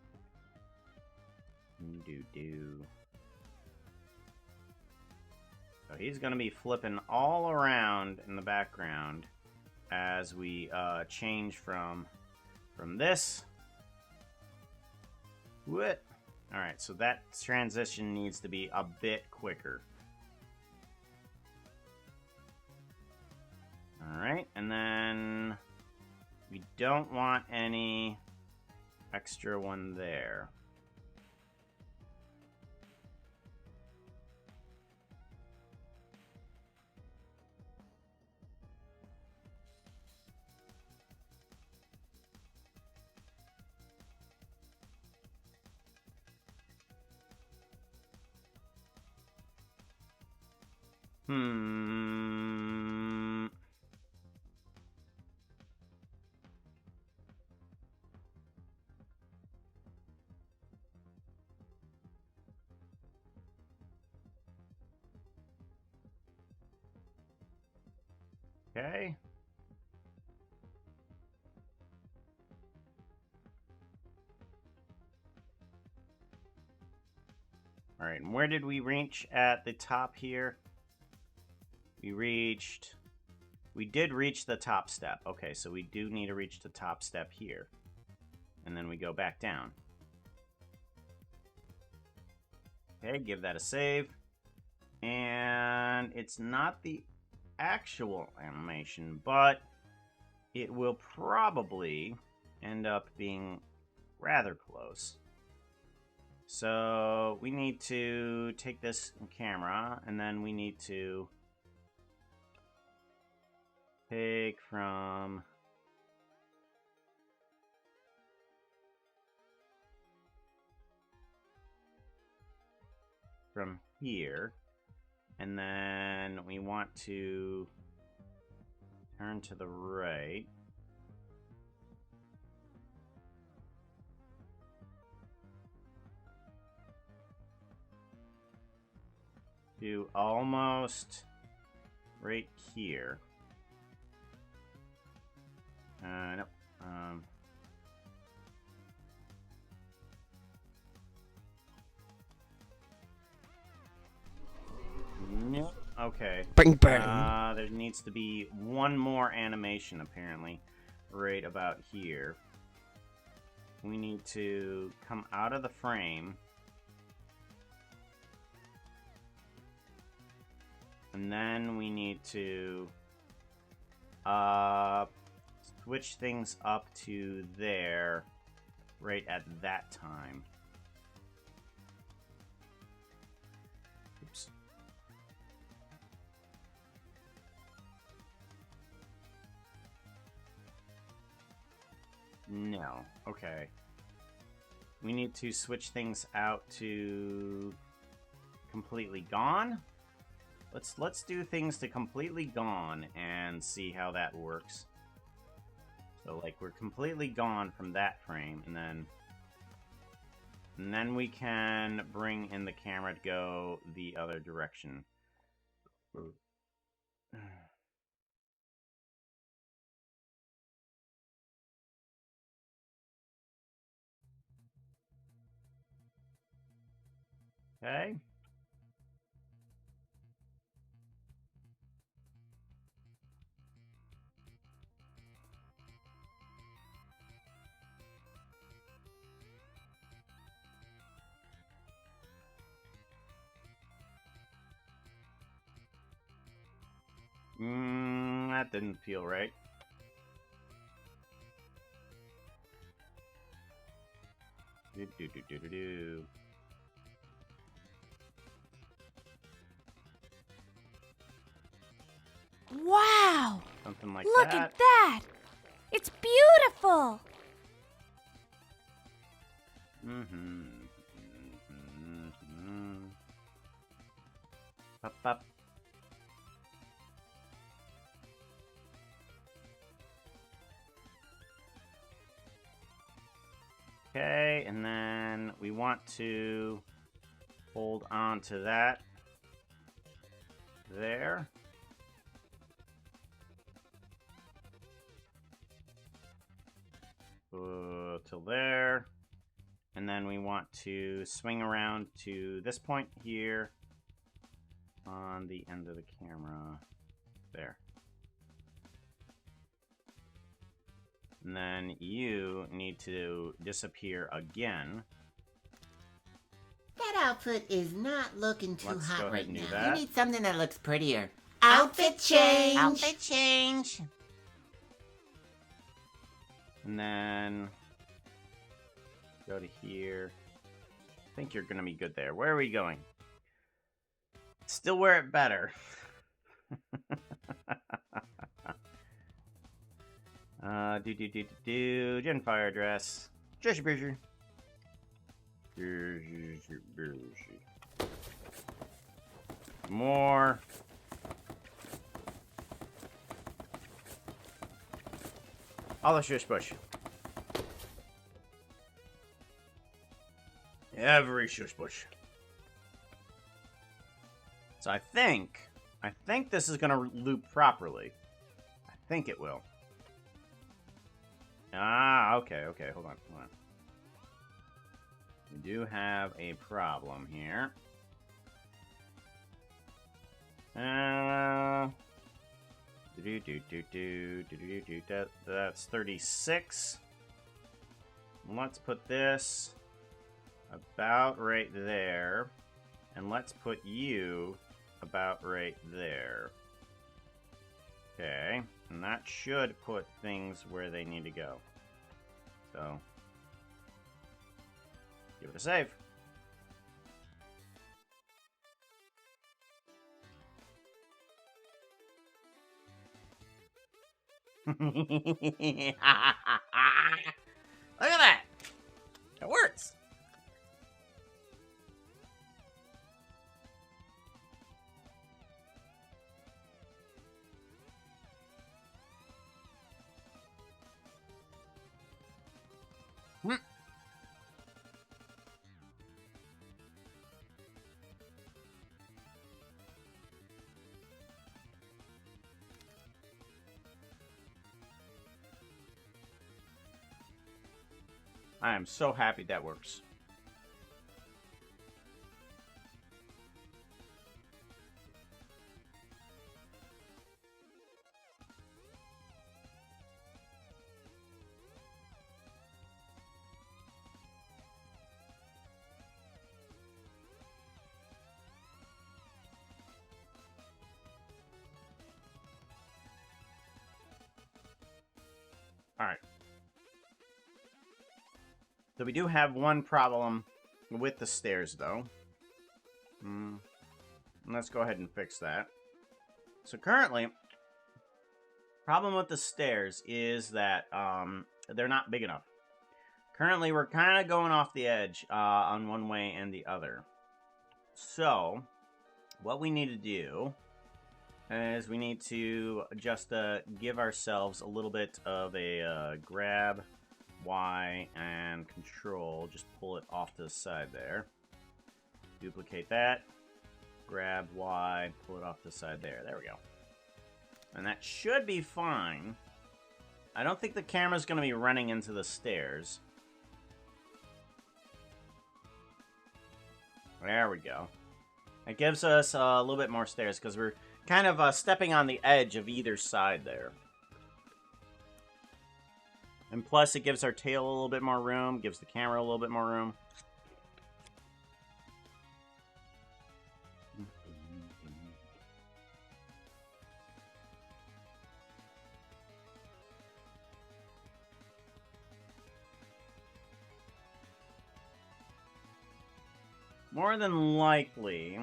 So he's going to be flipping all around in the background as we change from this. What? All right, so that transition needs to be a bit quicker. All right, and then we don't want any extra one there. Okay. Alright, and where did we reach at the top here? We did reach the top step. Okay, so we do need to reach the top step here. And then we go back down. Okay, give that a save. And it's not the actual animation, but it will probably end up being rather close. So we need to take this camera, and then we need to take from here, and then we want to turn to the right. To almost right here. Nope. Nope. Okay. Bang bang. There needs to be one more animation, apparently, right about here. We need to come out of the frame. And then we need to switch things up to there right at that time. Oops. No. Okay. We need to switch things out to completely gone. Let's do things to completely gone and see how that works. So like we're completely gone from that frame, and then we can bring in the camera to go the other direction. Okay. That didn't feel right. Do. Wow! Something like Look that. at that! It's beautiful! Up, up. Okay, and then we want to hold on to that there. Till there. And then we want to swing around to this point here on the end of the camera. There. And then you need to disappear again. That outfit is not looking too Let's go hot ahead right and do now. that. You need something that looks prettier. Outfit change! Outfit change. And then go to here. I think you're gonna be good there. Where are we going? Still wear it better. Genfire dress. Jersey Bridger. More. All the shush bush. Every shush bush. So I think this is gonna loop properly. think it will. Ah, okay, hold on. We do have a problem here. That's 36. Let's put this about right there. And let's put you about right there. Okay. And that should put things where they need to go. So, give it a save. Look at that! It works! I am so happy that works. All right. So we do have one problem with the stairs, though. Let's go ahead and fix that. So currently, problem with the stairs is that they're not big enough. Currently, we're kind of going off the edge on one way and the other. So, what we need to do is we need to just give ourselves a little bit of a grab Y and control, just pull it off to the side there. Duplicate that, grab Y, pull it off to the side there. There we go. And that should be fine. I don't think the camera's going to be running into the stairs. There we go. It gives us a little bit more stairs because we're kind of stepping on the edge of either side there. And plus, it gives our tail a little bit more room, gives the camera a little bit more room. More than likely,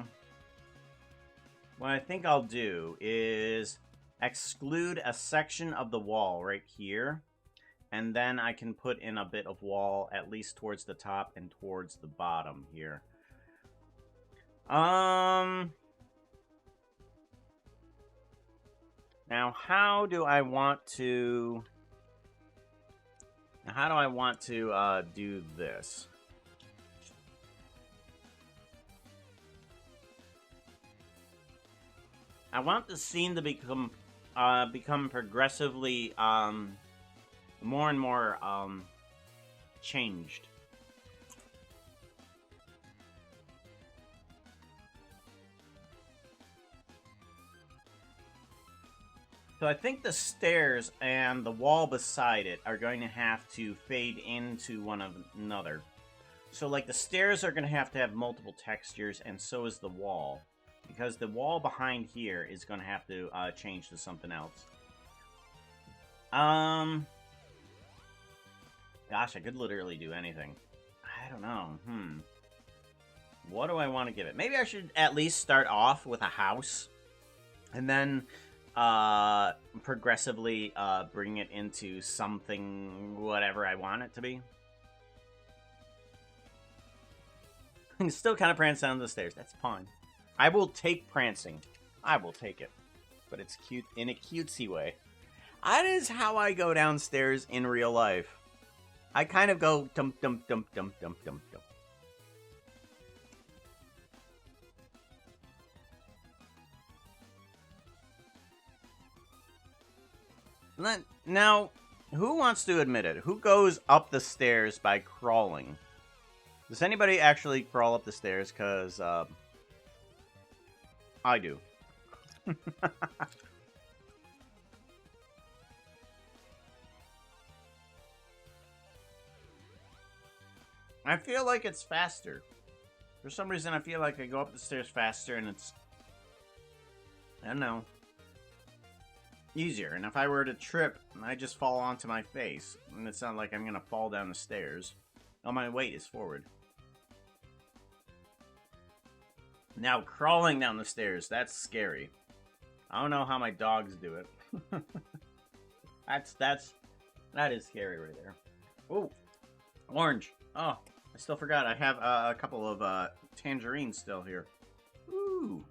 what I think I'll do is exclude a section of the wall right here. And then I can put in a bit of wall, at least towards the top and towards the bottom here. Now, how do I want to do this? I want the scene to become progressively more and more changed. So I think the stairs and the wall beside it are going to have to fade into one another. So like the stairs are going to have multiple textures, and so is the wall. Because the wall behind here is going to have to change to something else. Gosh, I could literally do anything. I don't know. What do I want to give it? Maybe I should at least start off with a house. And then progressively bring it into something, whatever I want it to be. I'm still kind of prancing down the stairs. That's fine. I will take prancing. I will take it. But it's cute in a cutesy way. That is how I go downstairs in real life. I kind of go dump, dump, dump, dump, dump, dump, dump. Now, who wants to admit it? Who goes up the stairs by crawling? Does anybody actually crawl up the stairs? Because, I do. I feel like it's faster. For some reason, I feel like I go up the stairs faster and it's... I don't know. Easier. And if I were to trip, I just fall onto my face. And it's not like I'm gonna fall down the stairs. All my weight is forward. Now, crawling down the stairs, that's scary. I don't know how my dogs do it. That is scary right there. Ooh, orange. Oh, I still forgot. I have a couple of tangerines still here. Ooh.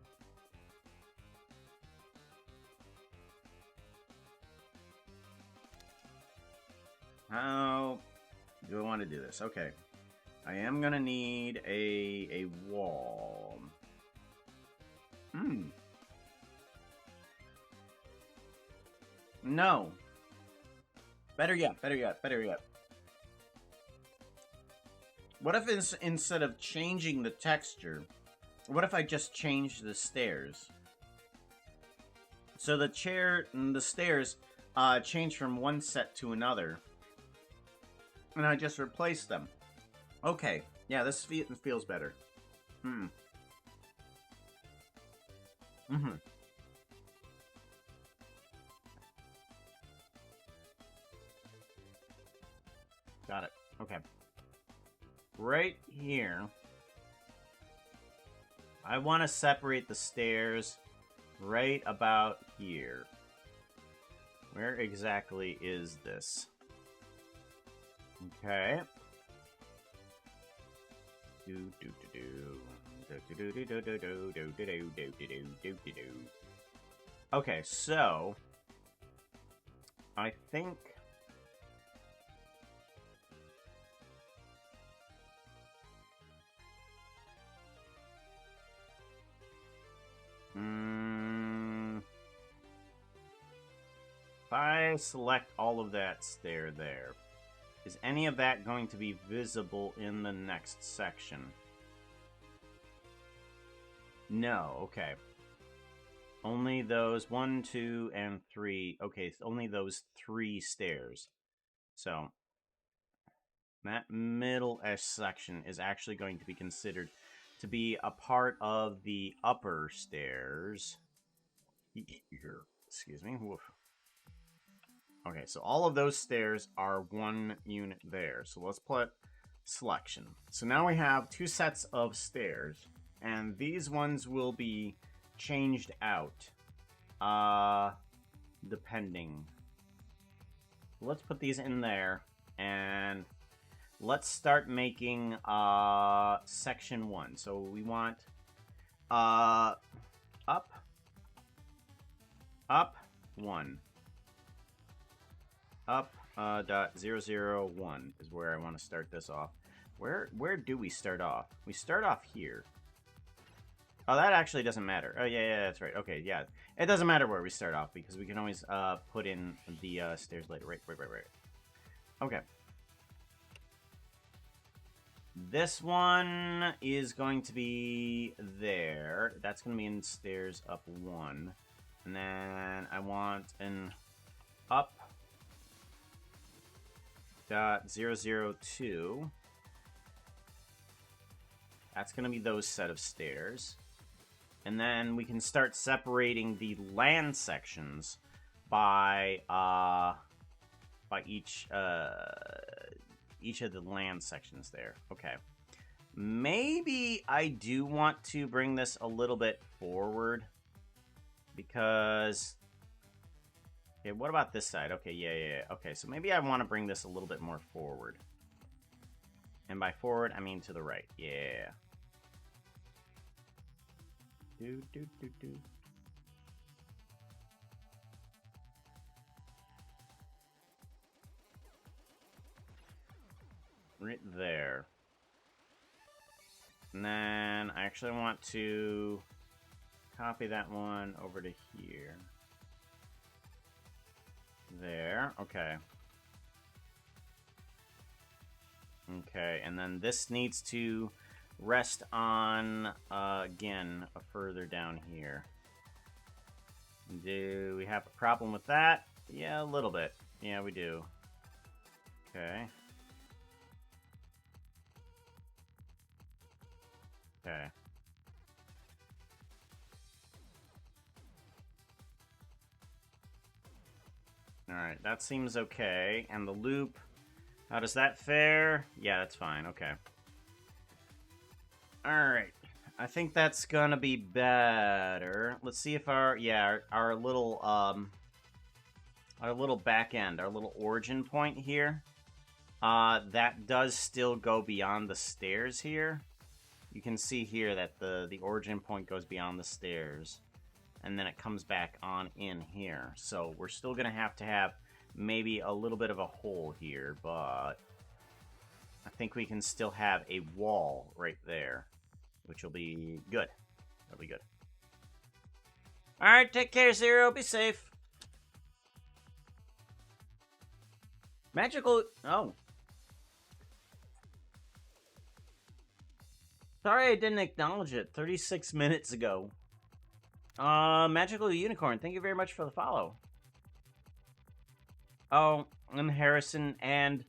How do I want to do this? Okay. I am gonna need a wall. No. Better yet. What if instead of changing the texture, what if I just change the stairs? So the stairs change from one set to another. And I just replace them. Okay. Yeah, this feels better. Got it. Okay. Right here, I want to separate the stairs right about here. Where exactly is this? Okay. Okay, so I think if I select all of that stair there, is any of that going to be visible in the next section? No, okay. Only those 1, 2, and 3. Okay, only those 3 stairs. So, that middle-ish section is actually going to be considered to be a part of the upper stairs. Here, excuse me. Woof. Okay, so all of those stairs are 1 unit there. So let's put selection. So now we have 2 sets of stairs, and these ones will be changed out depending. Let's put these in there, and let's start making section 1. So we want up 1. Up .001 is where I want to start this off. Where do we start off? We start off here. Oh, that actually doesn't matter. Oh, yeah, that's right. Okay, yeah. It doesn't matter where we start off because we can always put in the stairs later. Right. Okay. This one is going to be there. That's going to be in stairs up 1. And then I want an up .002. That's going to be those set of stairs. And then we can start separating the land sections by each of the land sections there. Okay. Maybe I do want to bring this a little bit forward because... Okay, what about this side? Okay, yeah. Okay, so maybe I want to bring this a little bit more forward. And by forward, I mean to the right. Yeah. Do. Right there. And then I actually want to copy that one over to here. there. Okay. Okay, and then this needs to rest on, again, further down here. Do we have a problem with that? Yeah, a little bit. Yeah, we do. Okay. Okay. Alright, that seems okay. And the loop, how does that fare? Yeah, that's fine. Okay. Alright. I think that's gonna be better. Let's see if our little back end, our little origin point here, that does still go beyond the stairs here. You can see here that the origin point goes beyond the stairs, and then it comes back on in here. So we're still gonna have to have maybe a little bit of a hole here, but I think we can still have a wall right there, which will be good. That'll be good. Alright, take care, Zero. Be safe. Magical... Oh. Sorry I didn't acknowledge it 36 minutes ago. Magical Unicorn, thank you very much for the follow. Oh, I'm Harrison and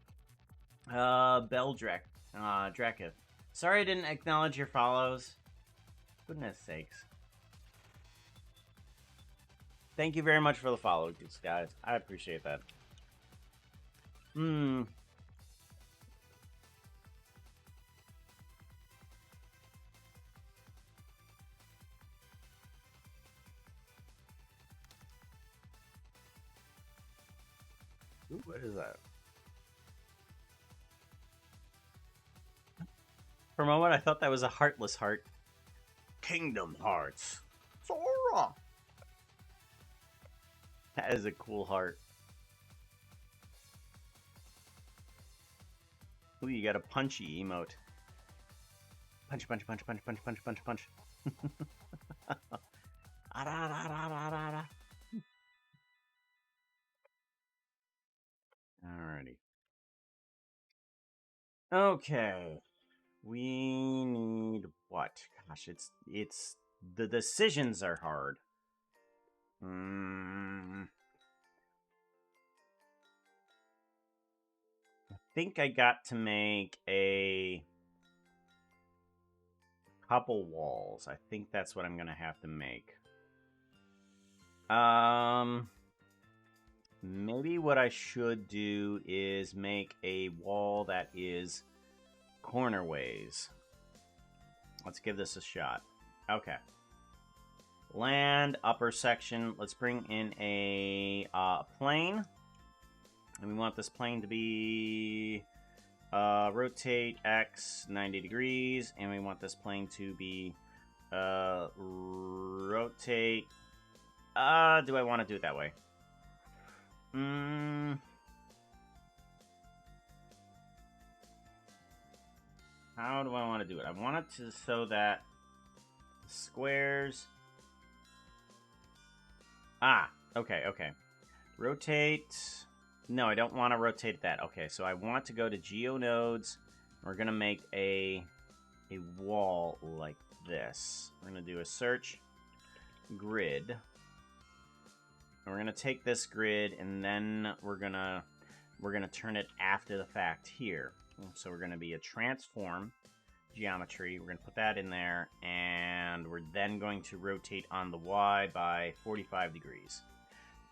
Beldrak, Drakith. Sorry I didn't acknowledge your follows. Goodness sakes. Thank you very much for the follow, guys. I appreciate that. Ooh, what is that? For a moment, I thought that was a Heartless Heart. Kingdom Hearts. Sora! That is a cool heart. Ooh, you got a punchy emote. Punch, punch, punch, punch, punch, punch, punch, punch. Alrighty. Okay. We need what? Gosh, it's the decisions are hard. I think I got to make a couple walls. I think that's what I'm gonna have to make. Maybe what I should do is make a wall that is cornerways. Let's give this a shot. Okay. Land, upper section. Let's bring in a plane. And we want this plane to be rotate X 90 degrees. And we want this plane to be rotate. Do I want to do it that way? How do I want to do it? I want it to so that the squares... okay. Rotate... No, I don't want to rotate that. Okay, so I want to go to GeoNodes. We're going to make a wall like this. We're going to do a search grid. And we're going to take this grid, and then we're going to turn it after the fact here. So we're going to be a transform geometry. We're going to put that in there, and we're then going to rotate on the Y by 45 degrees.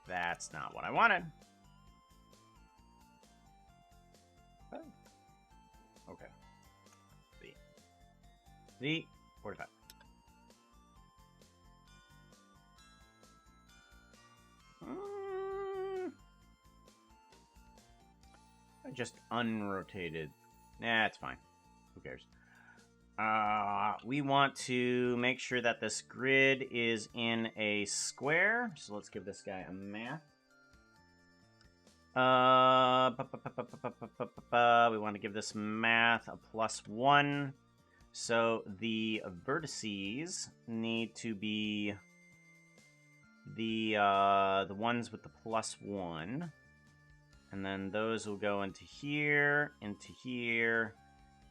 That's not what I wanted. Okay. Z 45. I just unrotated. Nah, it's fine. Who cares? We want to make sure that this grid is in a square. So let's give this guy a math. We want to give this math a +1. So the vertices need to be the ones with the +1. And then those will go into here,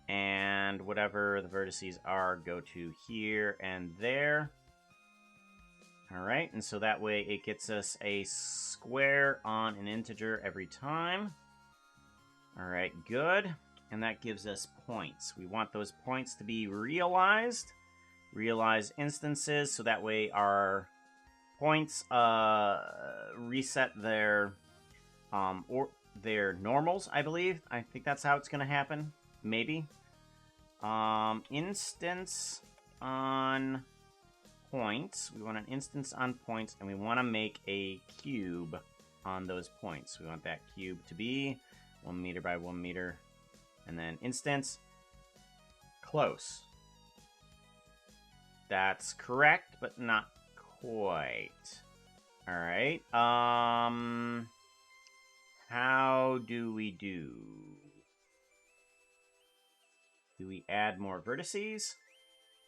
and whatever the vertices are go to here and there. Alright, and so that way it gets us a square on an integer every time. Alright, good. And that gives us points. We want those points to be realized instances, so that way our points reset their normals, I believe. I think that's how it's going to happen. Maybe. Instance on points. We want an instance on points, and we want to make a cube on those points. We want that cube to be 1 meter by 1 meter. And then instance. Close. That's correct, but not quite. Alright. How do we do? Do we add more vertices?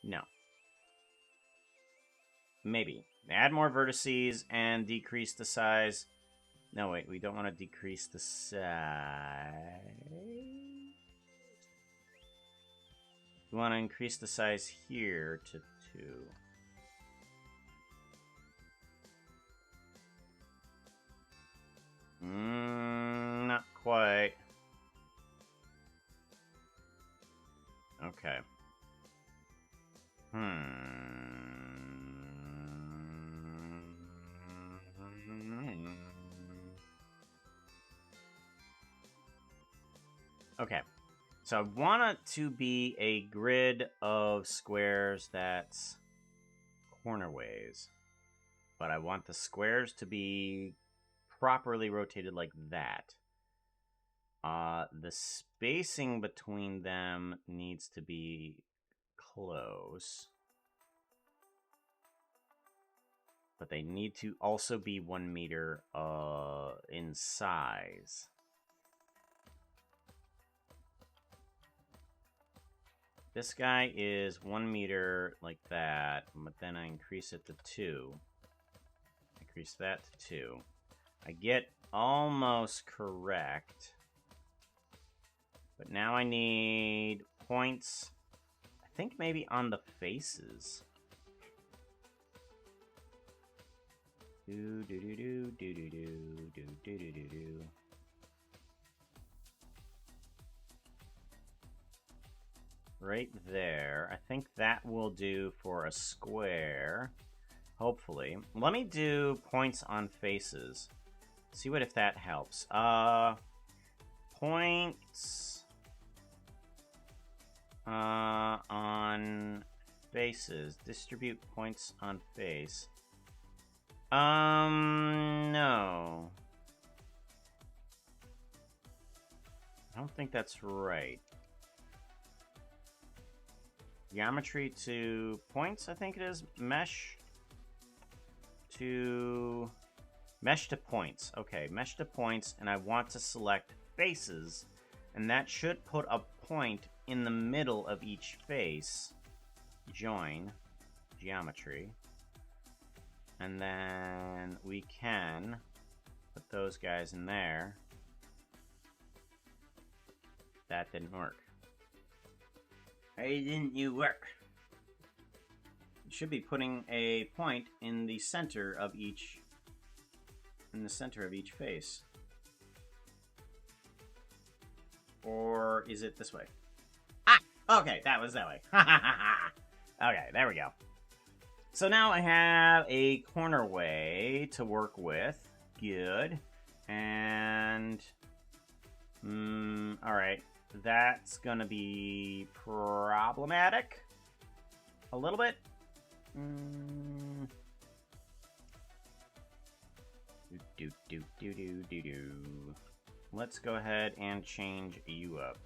No. Maybe. Add more vertices and decrease the size. No, wait. We don't want to decrease the size. We want to increase the size here to 2. Not quite. Okay. Okay. So I want it to be a grid of squares that's cornerways. But I want the squares to be properly rotated like that. The spacing between them needs to be close. But they need to also be 1 meter in size. This guy is 1 meter like that, but then I increase it to 2. Increase that to 2. I get almost correct. But now I need points, I think maybe on the faces. Right there. I think that will do for a square. Hopefully. Let me do points on faces. See what if that helps. Points on faces. Distribute points on face. No. I don't think that's right. Geometry to points, I think it is. Mesh to points. Okay, mesh to points, and I want to select faces, and that should put a point in the middle of each face. Join geometry. And then we can put those guys in there. That didn't work. Why didn't you work? You should be putting a point in the center of each face. Or is it this way? Ah! Okay, that was that way. Okay, there we go. So now I have a corner way to work with. Good. And... alright. That's gonna be problematic. A little bit. Let's go ahead and change you up.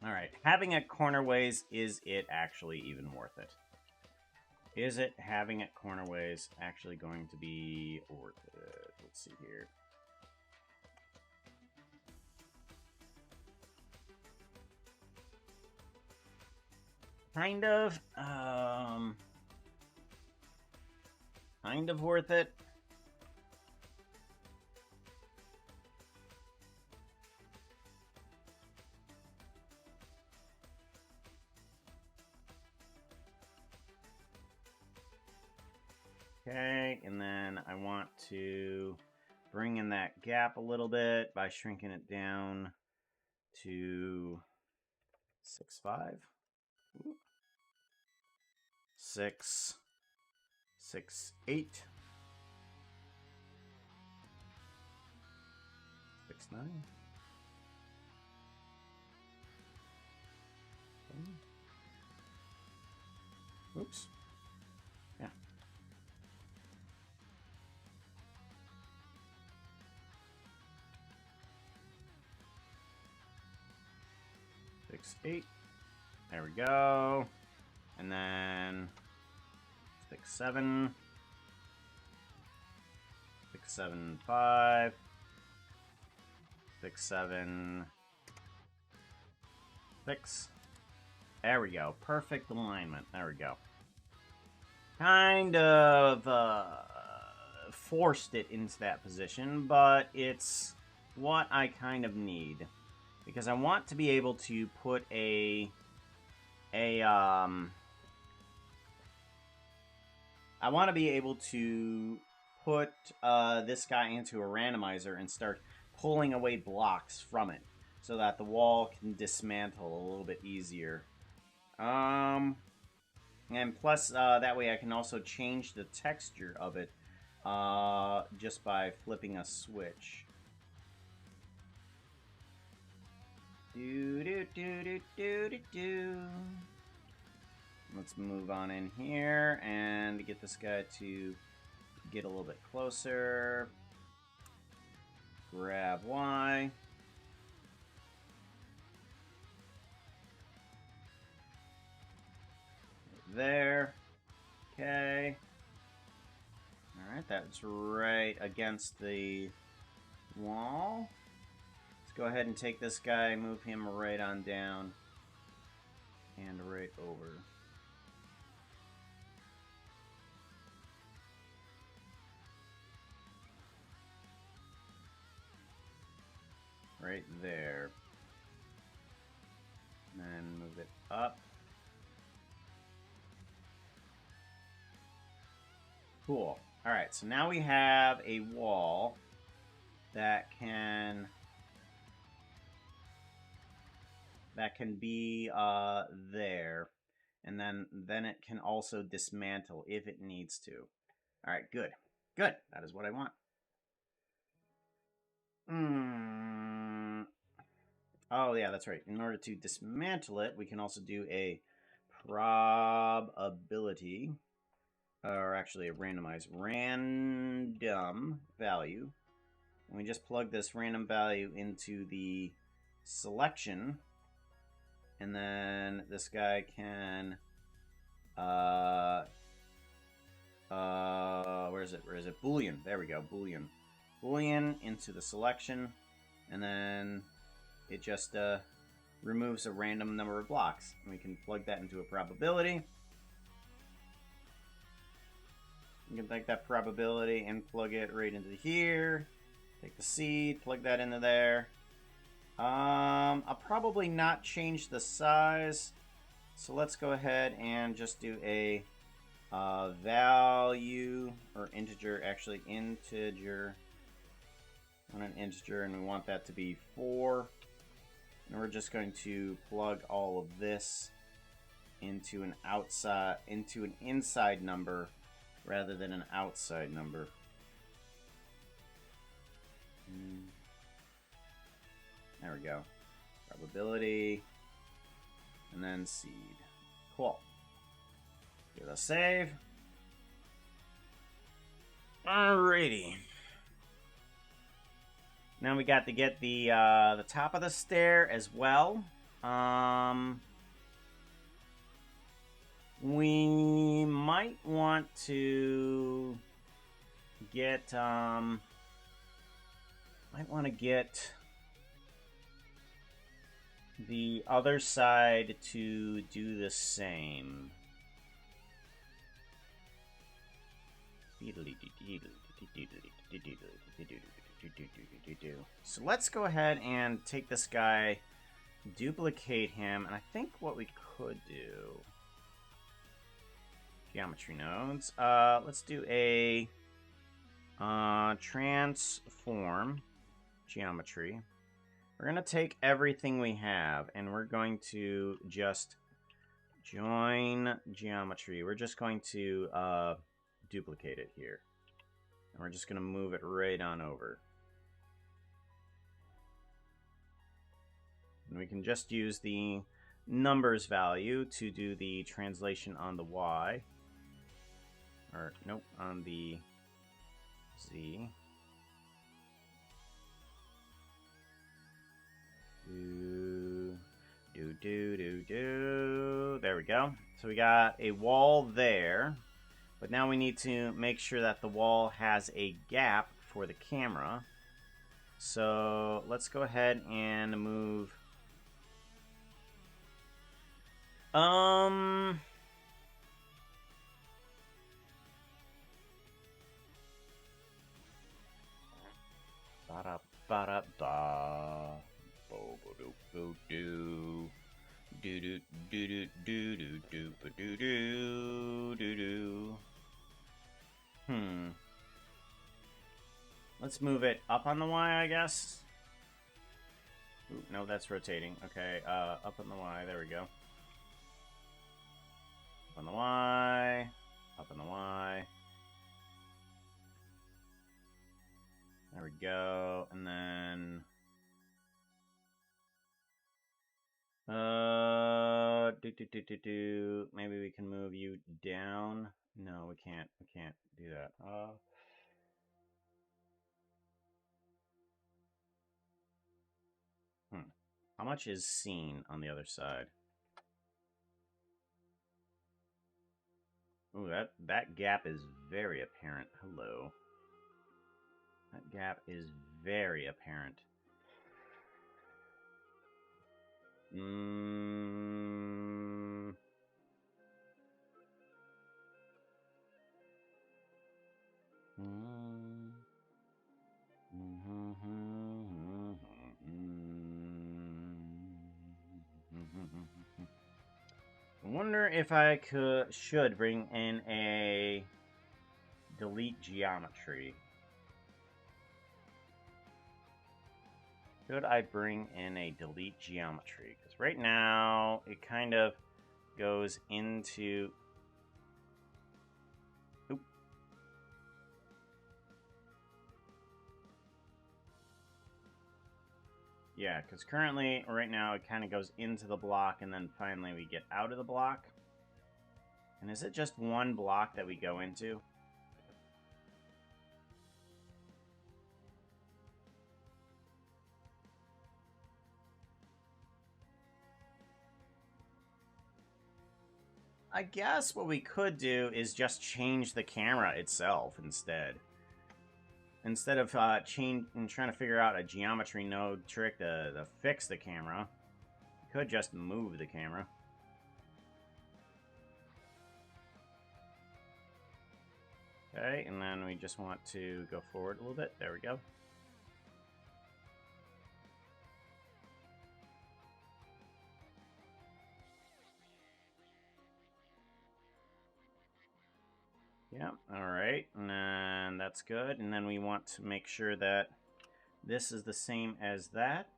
Alright, having it cornerways, is it actually even worth it? Is it having it cornerways actually going to be worth it? Let's see here. Kind of worth it. Okay, and then I want to bring in that gap a little bit by shrinking it down to 6.5. 6, 6, 8, 6, 9. Oops. Yeah. 6, 8. There we go. And then 6, 7. 6, 7, 5. 6, 7. 6. There we go. Perfect alignment. There we go. Kind of forced it into that position, but it's what I kind of need. Because I want to be able to put I want to be able to put this guy into a randomizer and start pulling away blocks from it so that the wall can dismantle a little bit easier. And plus, that way I can also change the texture of it just by flipping a switch. Let's move on in here and get this guy to get a little bit closer. Grab Y. There. Okay. Alright, that's right against the wall. Let's go ahead and take this guy, move him right on down. And right over. Right there. And then move it up. Cool. Alright, so now we have a wall that can be there. And then it can also dismantle if it needs to. Alright, good. Good. That is what I want. Oh, yeah, that's right. In order to dismantle it, we can also do a probability. Or actually a randomized random value. And we just plug this random value into the selection. And then this guy can where is it? Boolean. There we go. Boolean. Boolean into the selection. And then it just removes a random number of blocks. And we can plug that into a probability. You can take that probability and plug it right into here. Take the seed, plug that into there. I'll probably not change the size. So let's go ahead and just do a value, or integer, actually integer. On an integer, and we want that to be 4. And we're just going to plug all of this into an inside number rather than an outside number. There we go. Probability. And then seed. Cool. Give it a save. Alrighty. Now we got to get the top of the stair as well. We might want to get, might want to get the other side to do the same. So let's go ahead and take this guy, duplicate him, and I think what we could do... Geometry nodes. Let's do a transform geometry. We're going to take everything we have, and we're going to just join geometry. We're just going to duplicate it here. And we're just going to move it right on over. And we can just use the numbers value to do the translation on the Y. Or, nope, on the Z. There we go. So we got a wall there. But now we need to make sure that the wall has a gap for the camera. So let's go ahead and move... Ba-da-ba-da-ba. Bo-bo-do-bo-do. Do-do-do-do-do-do-do-do-do. Let's move it up on the Y, I guess. Ooh, no, that's rotating. Okay, up on the Y. There we go. Up on the Y. Up on the Y. There we go. And then... Maybe we can move you down. No, we can't. We can't do that. How much is seen on the other side? Ooh, that gap is very apparent. Hello. That gap is very apparent. I wonder if I should bring in a delete geometry. Should I bring in a delete geometry? Because right now it kind of goes into... Oop. Yeah, because currently, right now, it kind of goes into the block, and then finally we get out of the block. And is it just one block that we go into? I guess what we could do is just change the camera itself instead. Instead of trying to figure out a geometry node trick to fix the camera, we could just move the camera. Okay, and then we just want to go forward a little bit. There we go. Yeah, alright, and then that's good. And then we want to make sure that this is the same as that.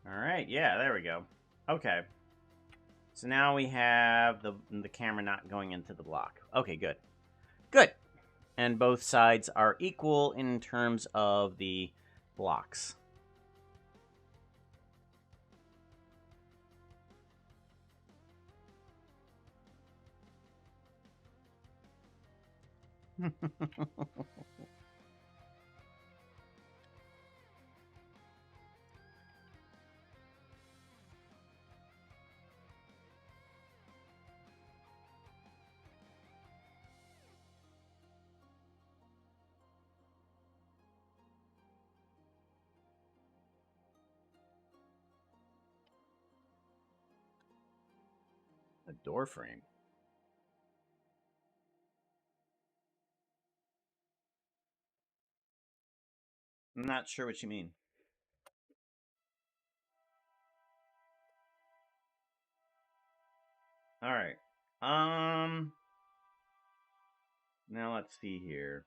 Alright, yeah, there we go. Okay. So now we have the camera not going into the block. Okay, good. Good. And both sides are equal in terms of the blocks. A door frame. I'm not sure what you mean. All right. Now let's see here.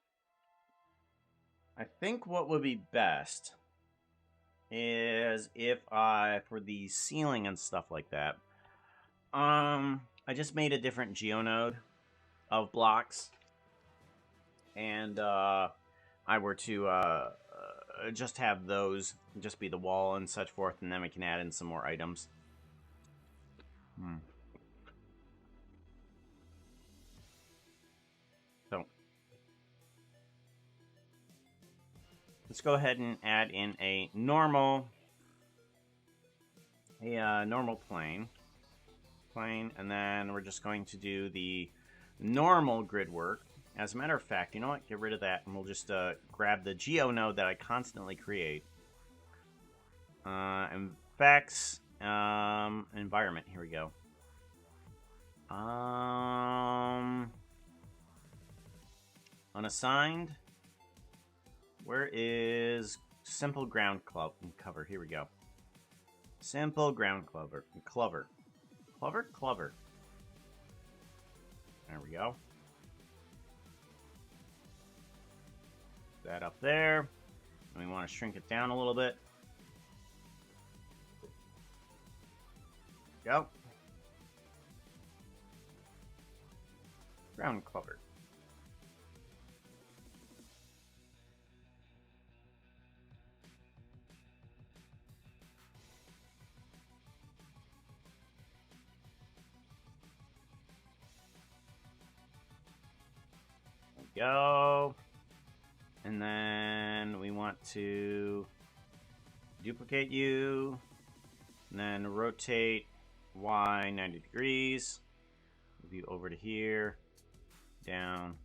I think what would be best is if for the ceiling and stuff like that, I just made a different geonode of blocks, and I were to just have those just be the wall and such forth, and then we can add in some more items. So let's go ahead and add in a normal plane, and then we're just going to do the normal grid work. As a matter of fact, you know what? Get rid of that, and we'll just grab the geonode that I constantly create. Effects, environment. Here we go. Unassigned. Where is simple ground cover? Here we go. Simple ground clover. Clover. There we go. That up there. And we want to shrink it down a little bit. Go. Ground clover. Go. And then we want to duplicate you, and then rotate Y 90 degrees, move you over to here, down.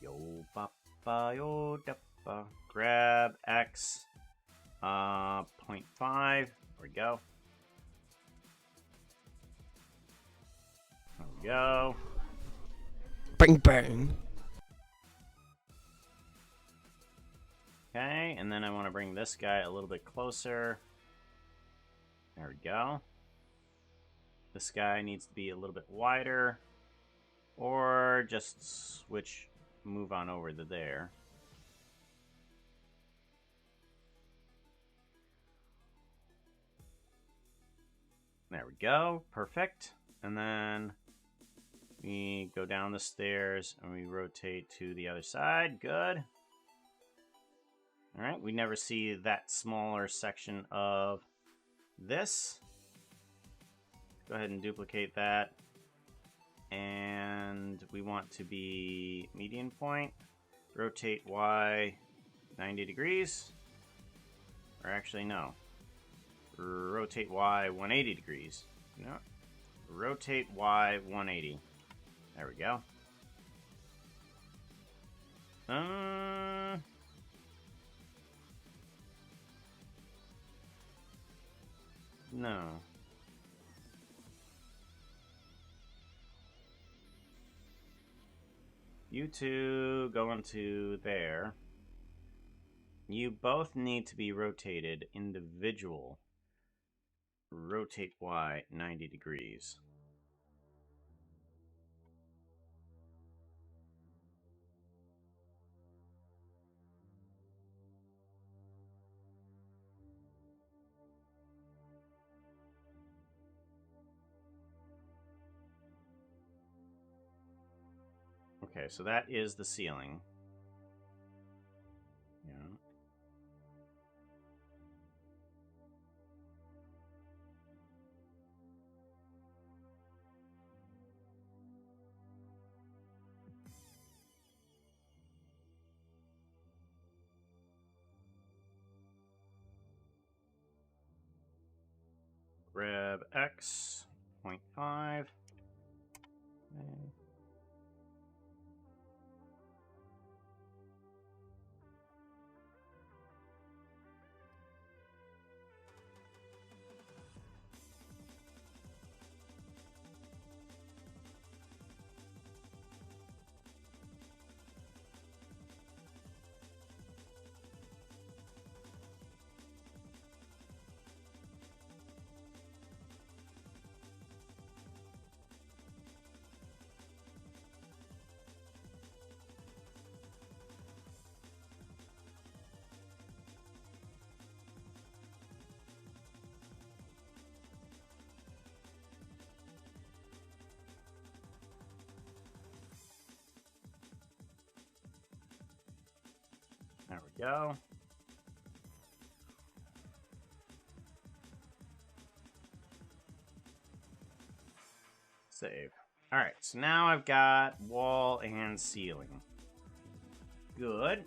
Yo papa yo dappa. Grab X 0.5. There we go. There we go. Bang bang. Okay, and then I want to bring this guy a little bit closer. There we go. This guy needs to be a little bit wider, or just move on over to there. There we go, perfect. And then we go down the stairs and we rotate to the other side. Good. All right, we never see that smaller section of this. Go ahead and duplicate that. And we want to be median point. Rotate Y 90 degrees. Or actually, no. Rotate Y 180 degrees. No. Rotate Y 180. There we go. No. You two go into there. You both need to be rotated individual. Rotate Y 90 degrees. Okay, so that is the ceiling. Yeah. Grab X 0.5. Okay. There we go. Save. Alright, so now I've got wall and ceiling. Good.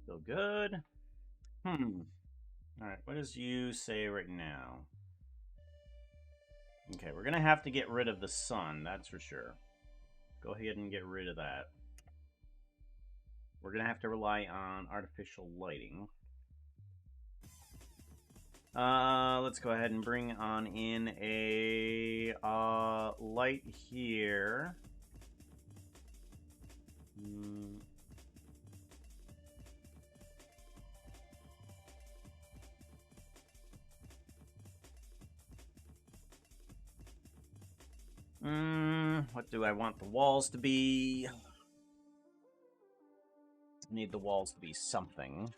Still good. Alright, what does you say right now? Okay, we're gonna have to get rid of the sun, that's for sure. Go ahead and get rid of that. We're gonna have to rely on artificial lighting. Let's go ahead and bring on in a light here. What do I want the walls to be? I need the walls to be something.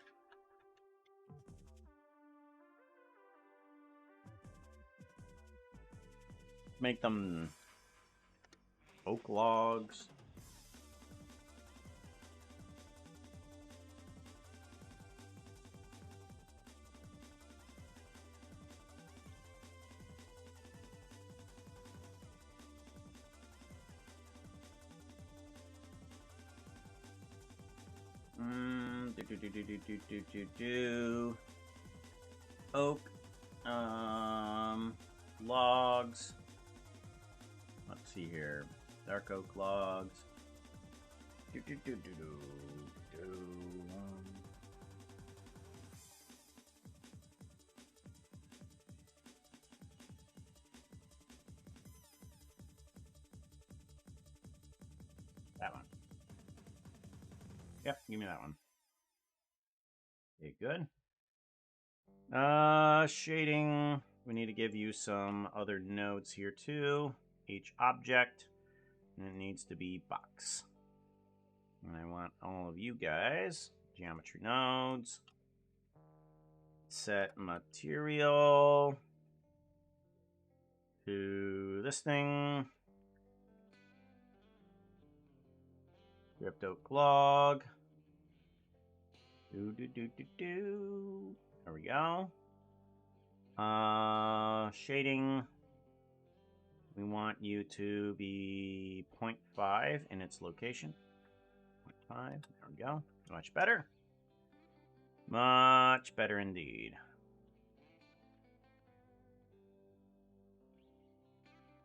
Make them oak logs. Oak, logs. Let's see here. Dark oak logs. That one. Yep, give me that one. Okay, good. Shading. We need to give you some other nodes here too. Each object. And it needs to be box. And I want all of you guys. Geometry nodes. Set material to this thing. Ripped oak log. There we go. Shading. We want you to be 0.5 in its location. 0.5. There we go. Much better. Much better indeed.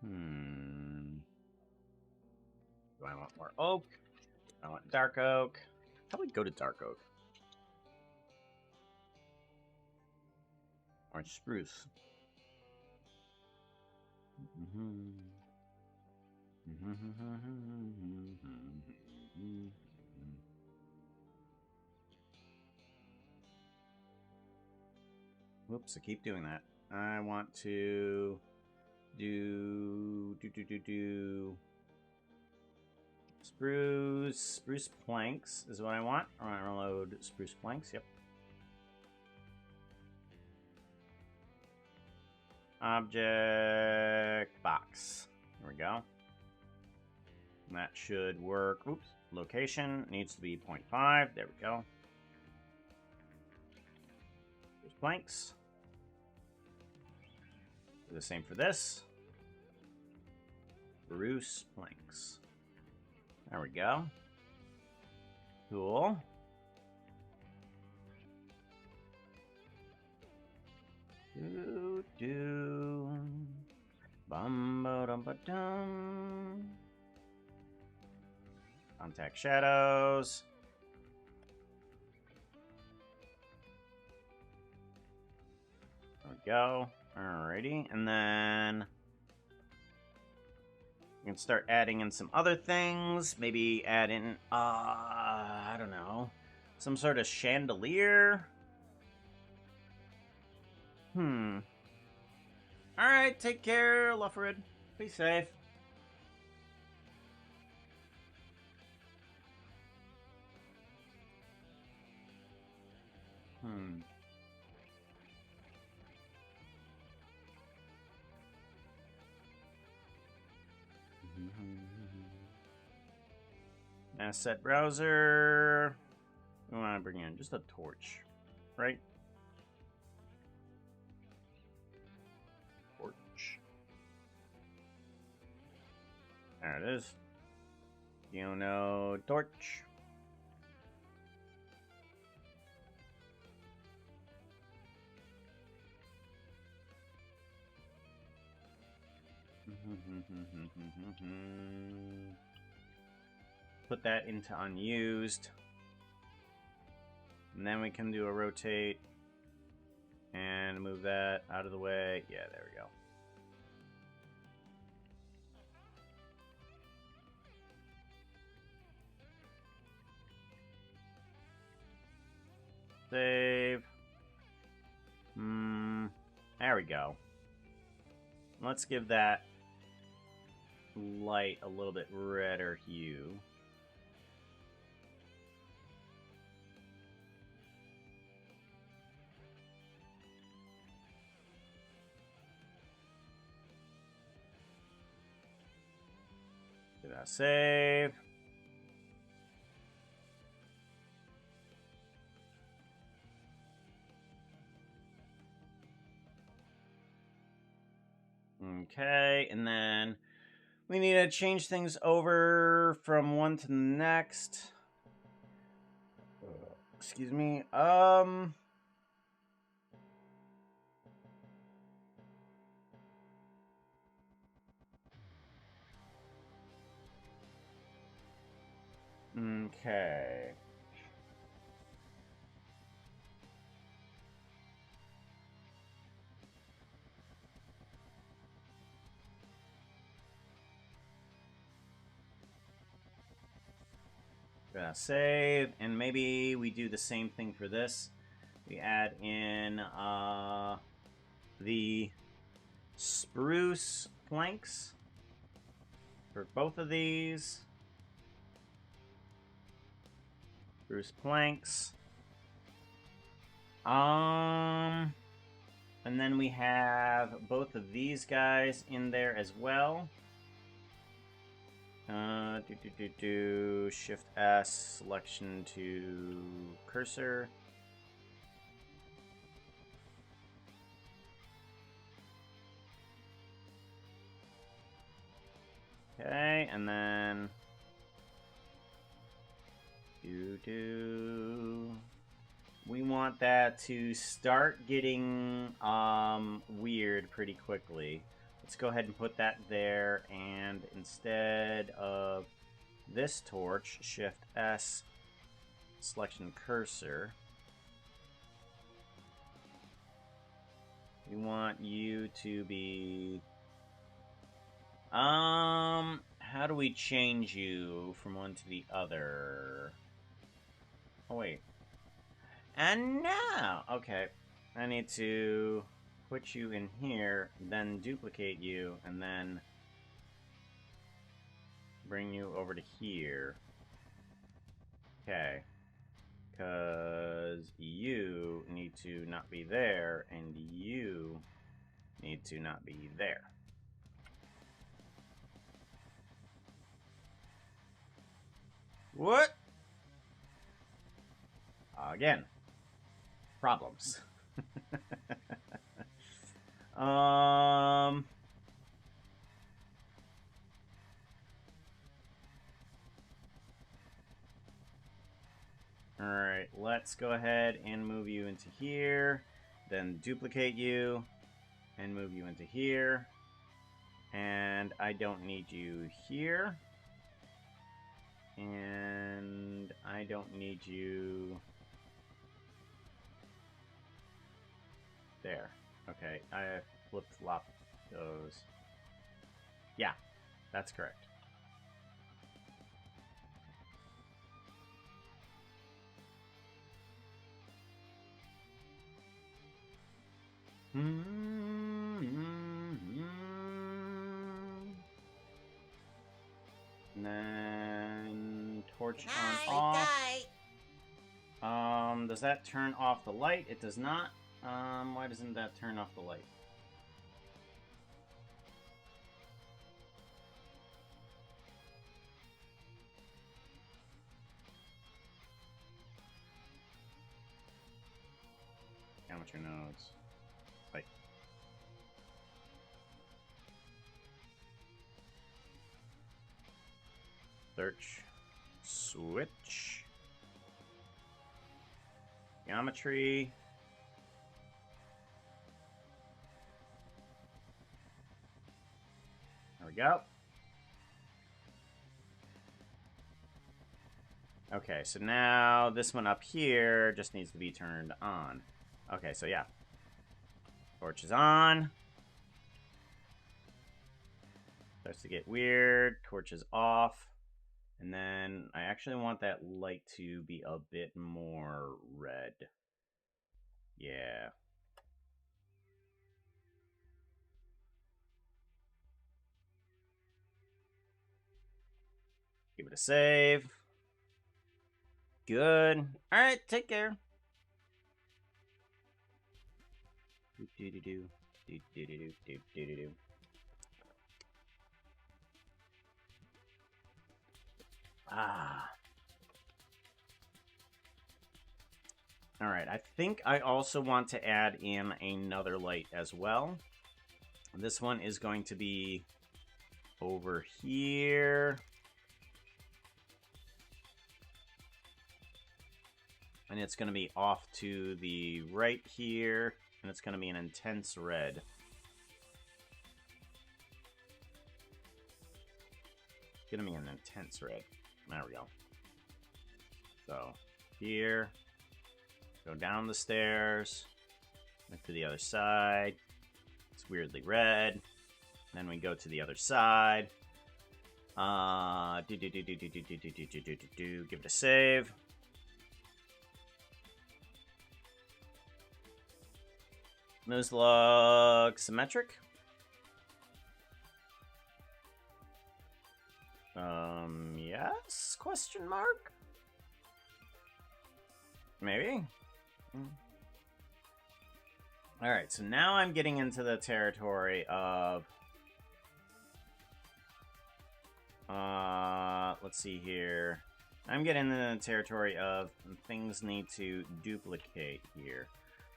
Do I want more oak? I want dark oak. Probably go to dark oak. Or spruce. Whoops, I keep doing that. I want to do spruce planks is what I want. I want to load spruce planks, yep. Object box. There we go. And that should work. Oops. Location needs to be 0.5. There we go. There's planks. Do the same for this. Spruce planks. There we go. Cool. Bum ba dum ba dum. Contact shadows. There we go. Alrighty, and then We can start adding in some other things. Maybe add in, I don't know, some sort of chandelier. Alright, take care, Luffred. Be safe. Asset browser. We want to bring in just a torch, right? Torch. There it is. You know, torch. Put that into unused. And then we can do a rotate. And move that out of the way. Yeah, there we go. Save. There we go. Let's give that light a little bit redder hue. Do that save. Okay, and then we need to change things over from one to the next. Excuse me. Okay. Gonna save, and maybe we do the same thing for this. We add in the spruce planks for both of these. Spruce planks. And then we have both of these guys in there as well. Shift S, selection to cursor. Okay, and then we want that to start getting weird pretty quickly. Let's go ahead and put that there, and instead of this torch, Shift S, selection cursor. We want you to be... how do we change you from one to the other? Oh, wait. And now! Okay. I need to put you in here, then duplicate you, and then bring you over to here. Okay. Because you need to not be there, and you need to not be there. What? Again. Problems. Alright, let's go ahead and move you into here, then duplicate you, and move you into here. And I don't need you here. And I don't need you there. Okay, I flip-flop those. Yeah. That's correct. And then torch on off. Does that turn off the light? It does not. Why doesn't that turn off the light? Amateur nodes. Light. Search. Switch. Geometry. There we go. Okay, so now this one up here just needs to be turned on. Okay, so yeah. Torch is on. Starts to get weird. Torch is off. And then I actually want that light to be a bit more red. Yeah. Give it a save. Good. Alright, take care. Ah. Alright, I think I also want to add in another light as well. This one is going to be over here. And it's going to be off to the right here. And it's going to be an intense red. It's going to be an intense red. There we go. So, here. Go down the stairs. Look to the other side. It's weirdly red. Then we go to the other side. Give it a save. Moves look symmetric. Yes? Question mark? Maybe? Alright, so now I'm getting into the territory of... let's see here. I'm getting into the territory of things need to duplicate here.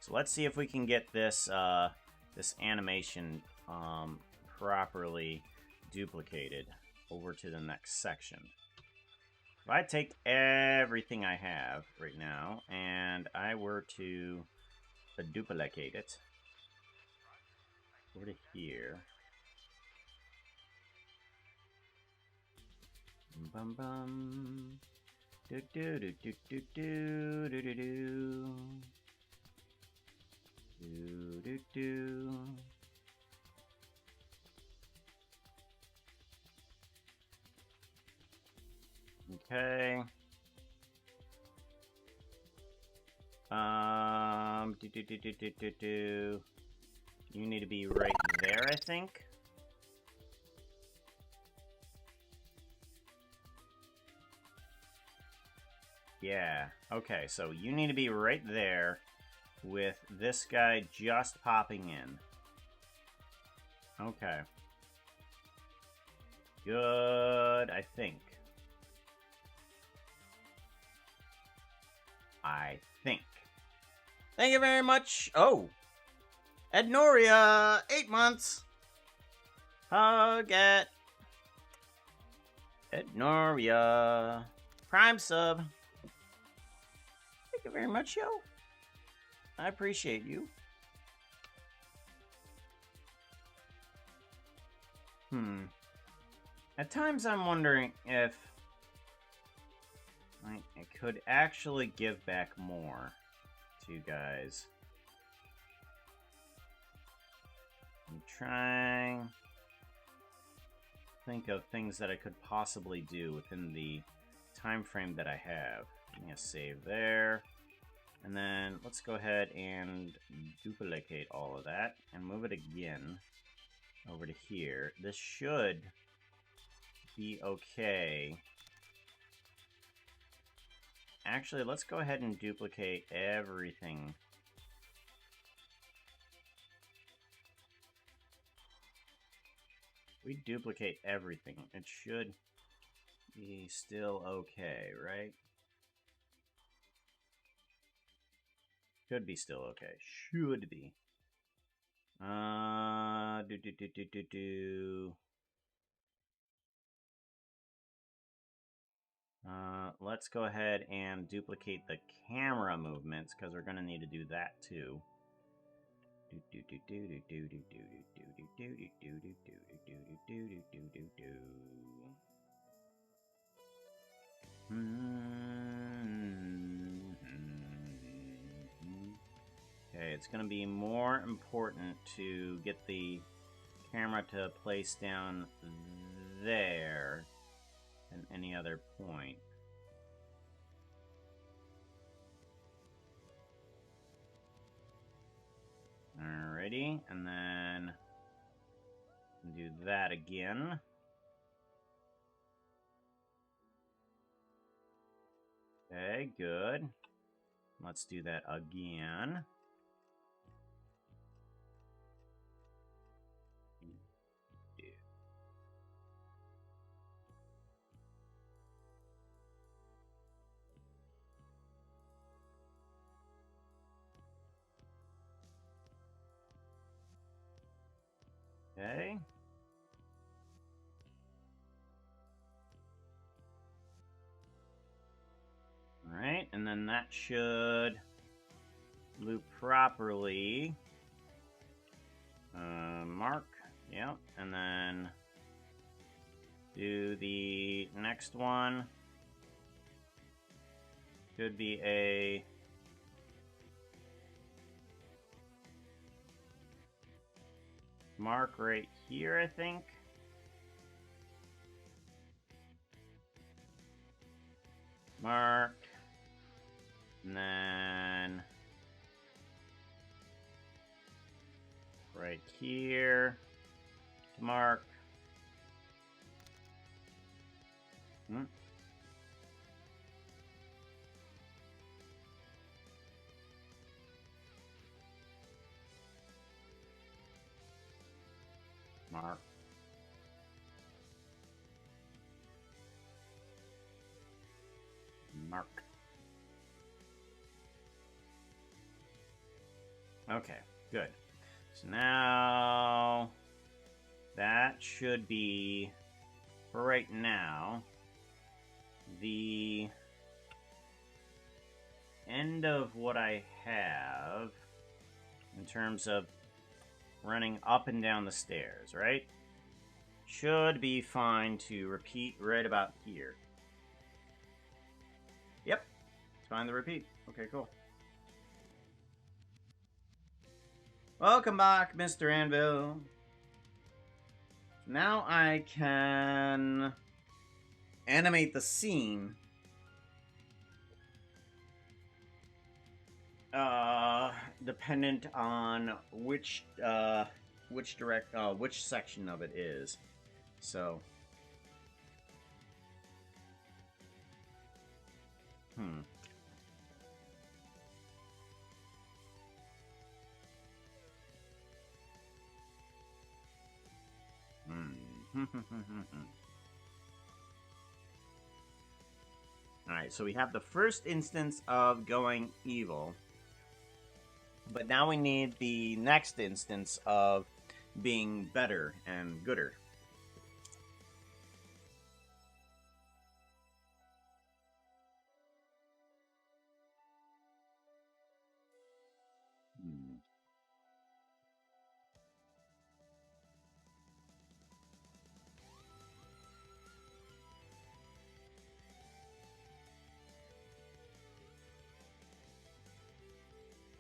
So let's see if we can get this this animation properly duplicated over to the next section. If I take everything I have right now and I were to duplicate it over to here. Bum bum. Do do do do do do do do do. Do do do. Okay. Do. You need to be right there, I think. Yeah. Okay, so you need to be right there with this guy just popping in. Okay. Good, I think. Thank you very much. Oh. Ednoria, 8 months. Hug at Ednoria. Prime sub. Thank you very much, yo. I appreciate you. At times I'm wondering if I could actually give back more to you guys. I'm trying think of things that I could possibly do within the time frame that I have. I'm gonna save there. And then let's go ahead and duplicate all of that and move it again over to here. This should be okay. Actually, let's go ahead and duplicate everything. We duplicate everything. It should be still okay, right? Should be still okay. Should be. Let's go ahead and duplicate the camera movements because we're gonna need to do that too. Okay, it's gonna be more important to get the camera to place down there than any other point. Alrighty, and then do that again. Okay, good. Let's do that again. Okay. Alright, and then that should loop properly. Mark, yep, and then do the next one. Should be a mark right here, I think. Mark. And then right here. Mark. Mark. Mark. Okay, good. So now that should be, for right now, the end of what I have in terms of running up and down the stairs, right? Should be fine to repeat right about here. Yep, it's fine to repeat. Okay, cool. Welcome back, Mr. Anvil. Now I can animate the scene. Dependent on which section of it is. So, Alright, so we have the first instance of going evil. But now we need the next instance of being better and gooder.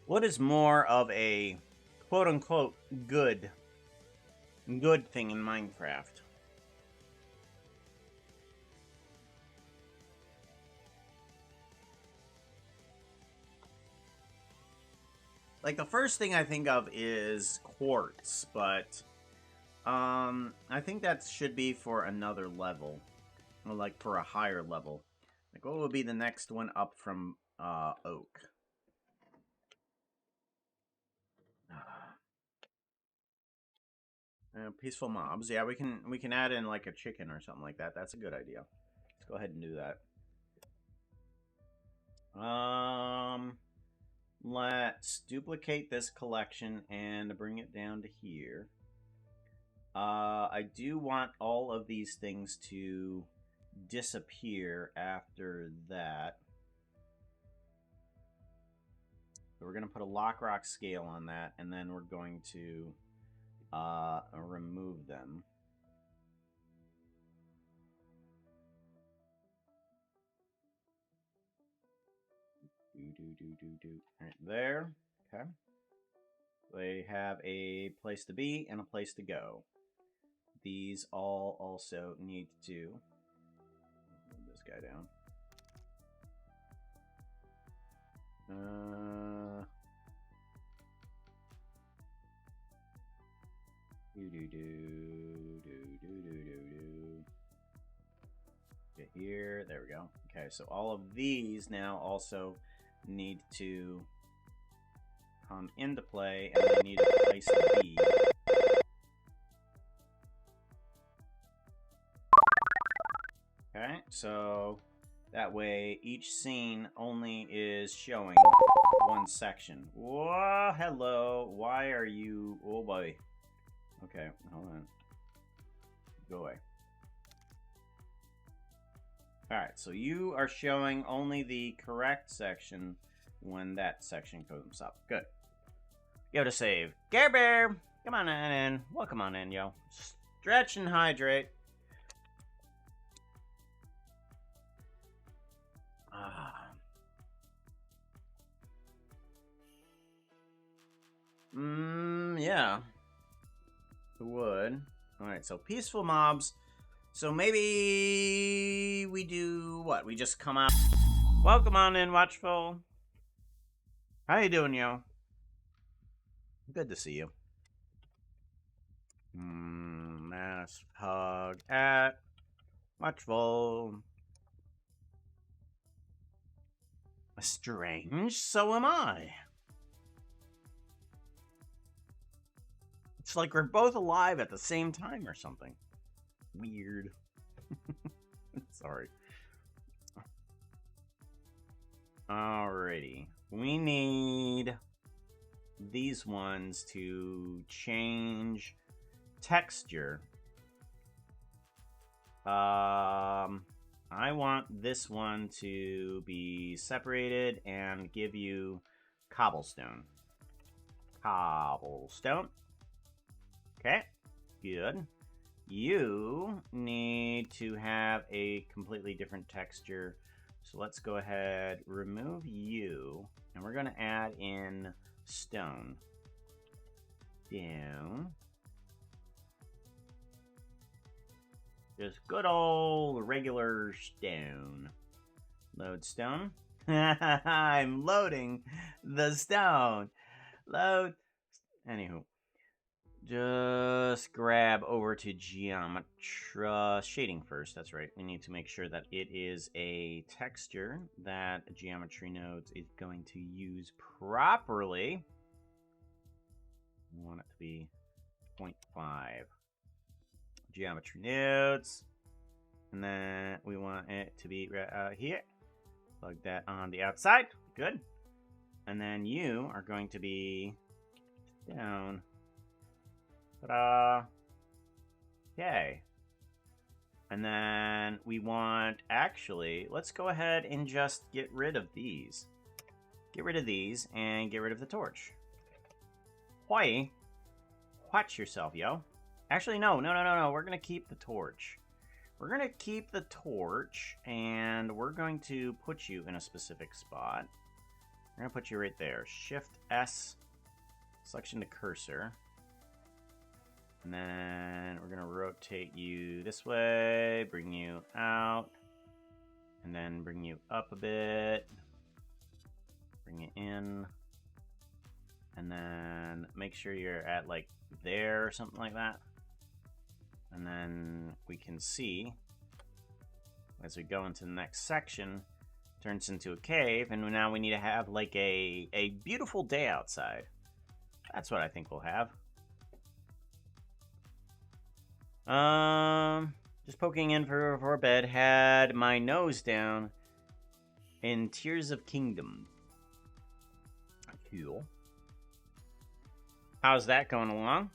What is more of a quote-unquote good thing in Minecraft? Like, the first thing I think of is quartz, but I think that should be for another level. Or, like, for a higher level. Like, what would be the next one up from oak? Peaceful mobs. Yeah, we can add in like a chicken or something like that. That's a good idea. Let's go ahead and do that. Let's duplicate this collection and bring it down to here. I do want all of these things to disappear after that. So we're going to put a lock rock scale on that, and then we're going to remove them. Right there. Okay. They have a place to be and a place to go. These all also need to move this guy down. Get here. There we go. Okay, so all of these now also need to come into play, and they need a place to be. Okay, so that way each scene only is showing one section. Whoa, hello. Why are you... Oh, boy. Okay, hold on. Go away. Alright, so you are showing only the correct section when that section comes up. Good. Go to save. Care Bear! Come on in. Welcome on in, yo. Stretch and hydrate. Yeah. It would. Alright, so peaceful mobs. So maybe we do what? We just come out. Welcome on in, Watchful. How you doing, yo? Good to see you. Mass hug at Watchful. Strange, so am I. It's like we're both alive at the same time or something. Weird. Sorry. Alrighty. We need these ones to change texture. I want this one to be separated and give you cobblestone. Cobblestone. Okay, good. You need to have a completely different texture. So let's go ahead, remove you, and we're going to add in stone. Down. Just good old regular stone. Load stone. I'm loading the stone. Load. Anywho. Just grab over to Geometry shading first. That's right. We need to make sure that it is a texture that Geometry Nodes is going to use properly. We want it to be 0.5. Geometry Nodes. And then we want it to be right out here. Plug that on the outside. Good. And then you are going to be down. Ta-da. Okay. And then we want, actually, let's go ahead and just get rid of these. Get rid of these and get rid of the torch. Why? Watch yourself, yo. Actually, no. We're going to keep the torch. We're going to keep the torch, and we're going to put you in a specific spot. We're going to put you right there. Shift-S, selection to cursor. And then we're going to rotate you this way, bring you out, and then bring you up a bit, bring it in, And then make sure you're at like there or something like that. And then we can see as we go into the next section, turns into a cave, and now we need to have like a beautiful day outside. That's what I think we'll have. Just poking in for bed, had my nose down in Tears of Kingdom. Cool. How's that going along?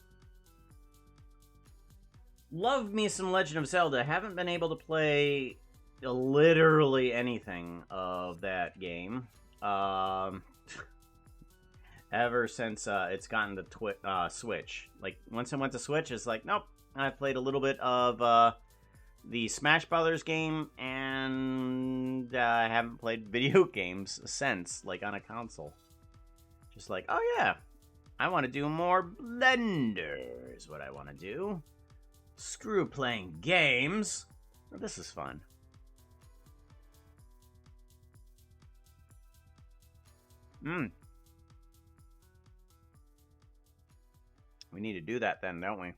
Love me some Legend of Zelda. Haven't been able to play literally anything of that game. Ever since it's gotten to Switch. Like, once it went to Switch, it's like, nope. I played a little bit of the Smash Brothers game, and I haven't played video games since, like, on a console. Just like, oh yeah, I want to do more Blender is what I want to do. Screw playing games. Oh, this is fun. We need to do that then, don't we?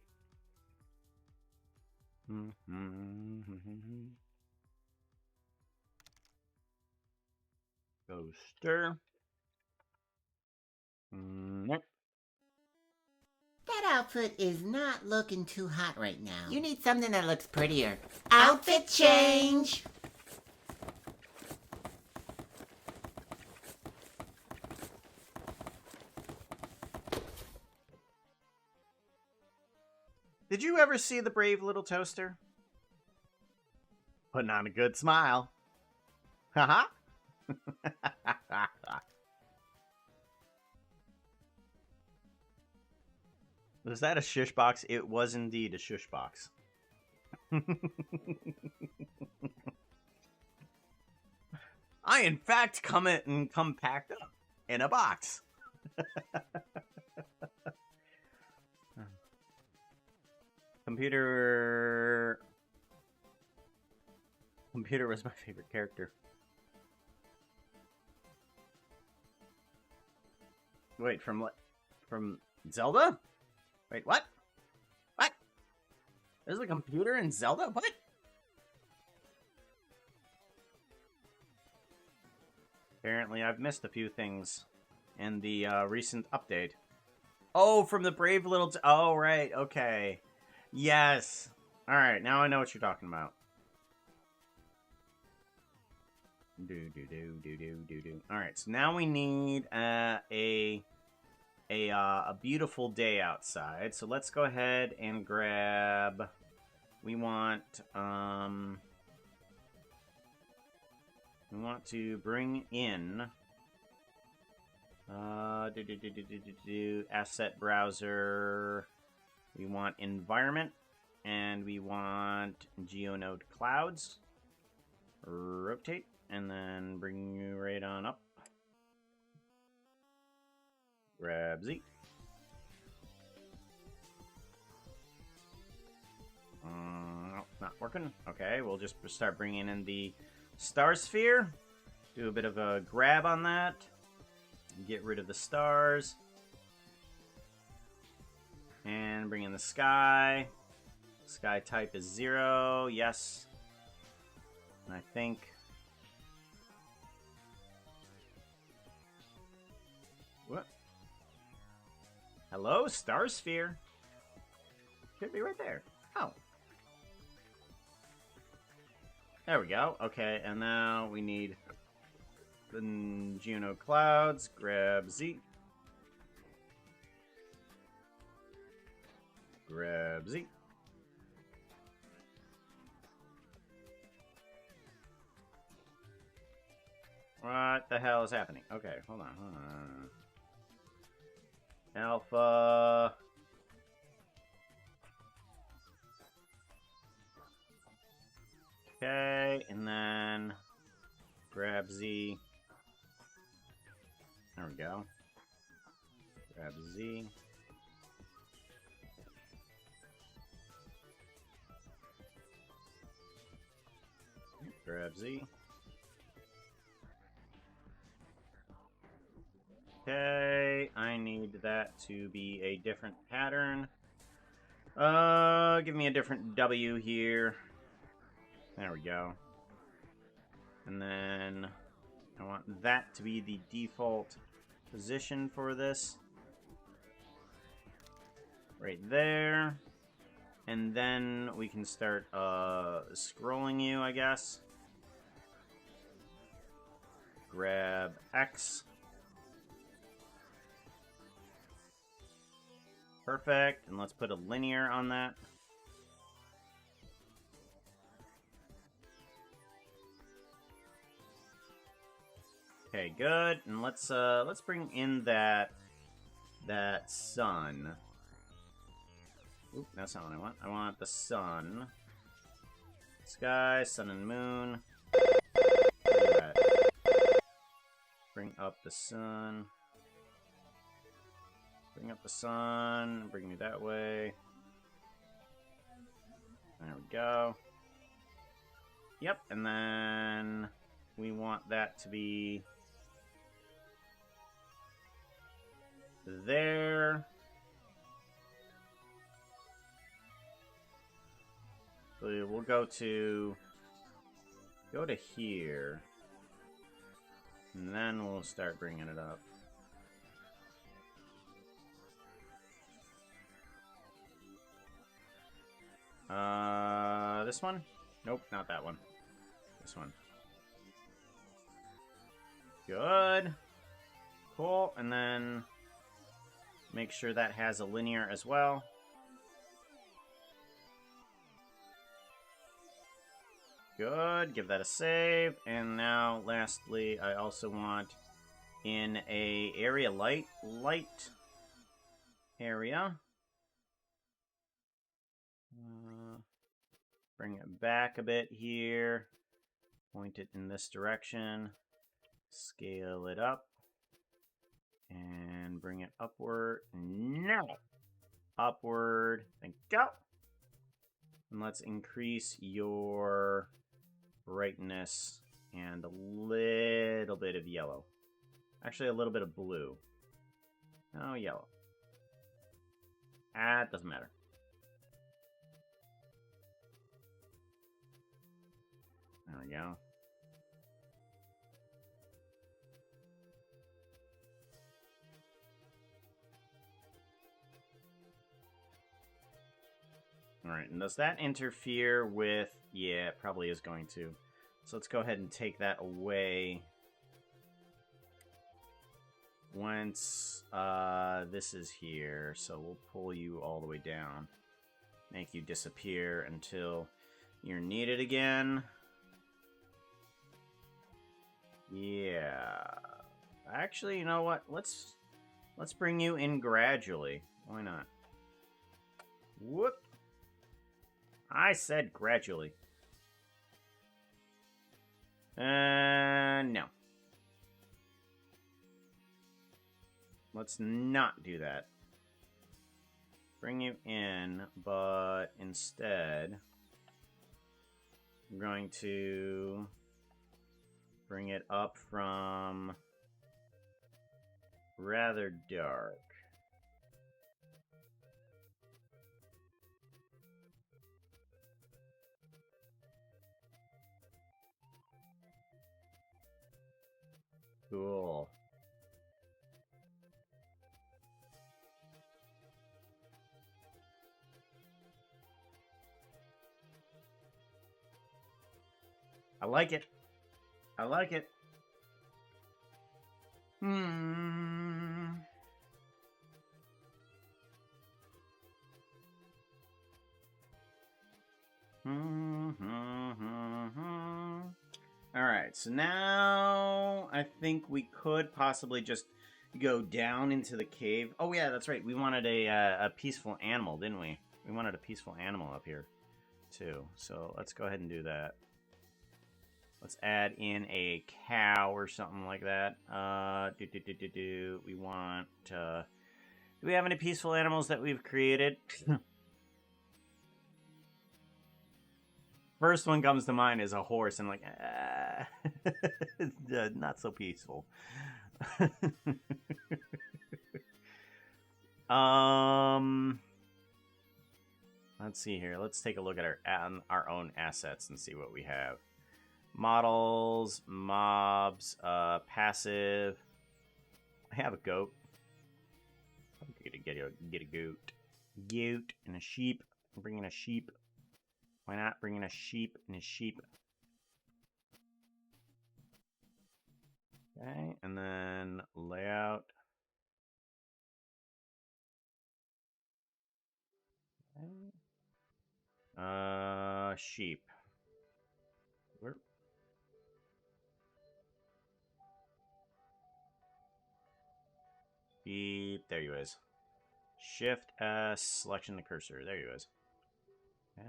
Ghoster. That outfit is not looking too hot right now. You need something that looks prettier. Outfit change! Did you ever see the brave little toaster? Putting on a good smile. Haha. Was that a shush box? It was indeed a shush box. I, in fact, come packed up in a box. Computer was my favorite character. Wait, from what? From Zelda? Wait, what? What? There's a computer in Zelda? What? Apparently I've missed a few things in the recent update. Oh, from the brave little... oh, right, okay. Yes. Alright, now I know what you're talking about. Alright, so now we need a beautiful day outside. So let's go ahead and grab... We want to bring in... asset browser... We want environment, and we want GeoNode clouds. Rotate, and then bring you right on up. Grab Z. No, not working. Okay, we'll just start bringing in the star sphere. Do a bit of a grab on that. Get rid of the stars. And bring in the sky. Sky type is 0. Yes. And I think... What? Hello, star sphere. Should be right there. Oh. There we go. Okay, and now we need the GeoNode clouds. Grab Z. Grab Z. What the hell is happening? Okay, hold on. Alpha. Okay, and then grab Z. There we go. Grab Z. Grab Z. Okay, I need that to be a different pattern. Give me a different W here. There we go. And then I want that to be the default position for this. Right there. And then we can start scrolling you, I guess. Grab X. Perfect. And let's put a linear on that. Okay, good. And let's bring in that sun. Oop, that's not what I want. I want the sun. Sky, sun and moon. Look at that. Bring up the sun. Bring up the sun. Bring me that way. There we go. Yep, and then we want that to be there. So we'll go to here, and then we'll start bringing it up. This one? Nope, not that one. This one. Good. Cool, and then make sure that has a linear as well. Good, give that a save. And now, lastly, I also want in a area light area. Bring it back a bit here. Point it in this direction. Scale it up. And bring it upward. No! Upward. Thank you. And let's increase your brightness and a little bit of yellow. Actually, a little bit of blue. No, yellow. Ah, it doesn't matter. There we go. Alright, and does that interfere with... Yeah, it probably is going to. So let's go ahead and take that away. Once this is here, so we'll pull you all the way down. Make you disappear until you're needed again. Yeah. Actually, you know what? Let's bring you in gradually. Why not? Whoop. I said gradually. No. Let's not do that. Bring you in, but instead, I'm going to bring it up from rather dark. Cool. I like it. I like it. Alright, so now I think we could possibly just go down into the cave. Oh yeah, that's right. We wanted a peaceful animal, didn't we? We wanted a peaceful animal up here, too. So let's go ahead and do that. Let's add in a cow or something like that. We want... do we have any peaceful animals that we've created? First one comes to mind is a horse, and like, not so peaceful. Let's see here. Let's take a look at our own assets and see what we have. Models, mobs, passive. I have a goat. I'm gonna get a goat. Goat and a sheep. I'm bringing a sheep. Why not bringing a sheep and a sheep? Okay, and then layout. Okay. Sheep. Where? Sheep. There you is. Shift S, selection the cursor. There you is. Okay.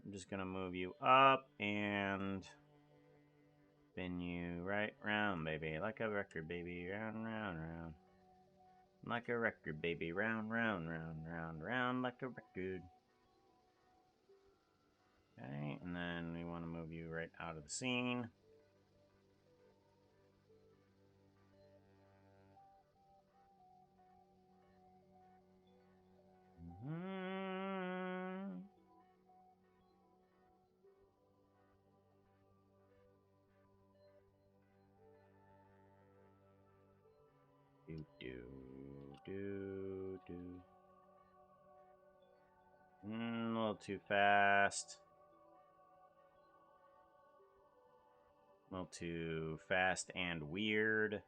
I'm just gonna move you up and spin you right round, baby, like a record, baby, round, round, round. Like a record, baby, round, round, round, round, round, like a record. Okay, and then we want to move you right out of the scene. A little too fast. A little too fast and weird.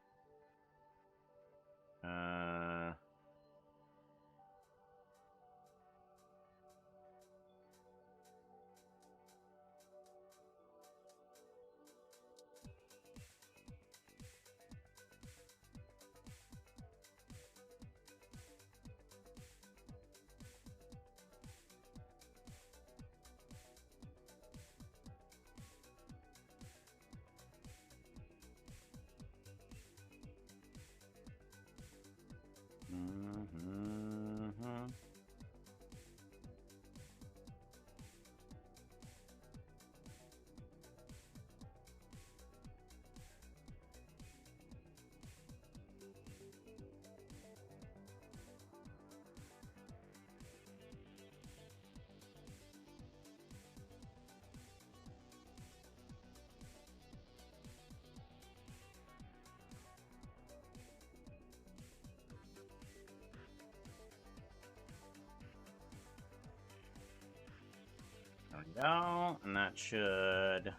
There we go, and that should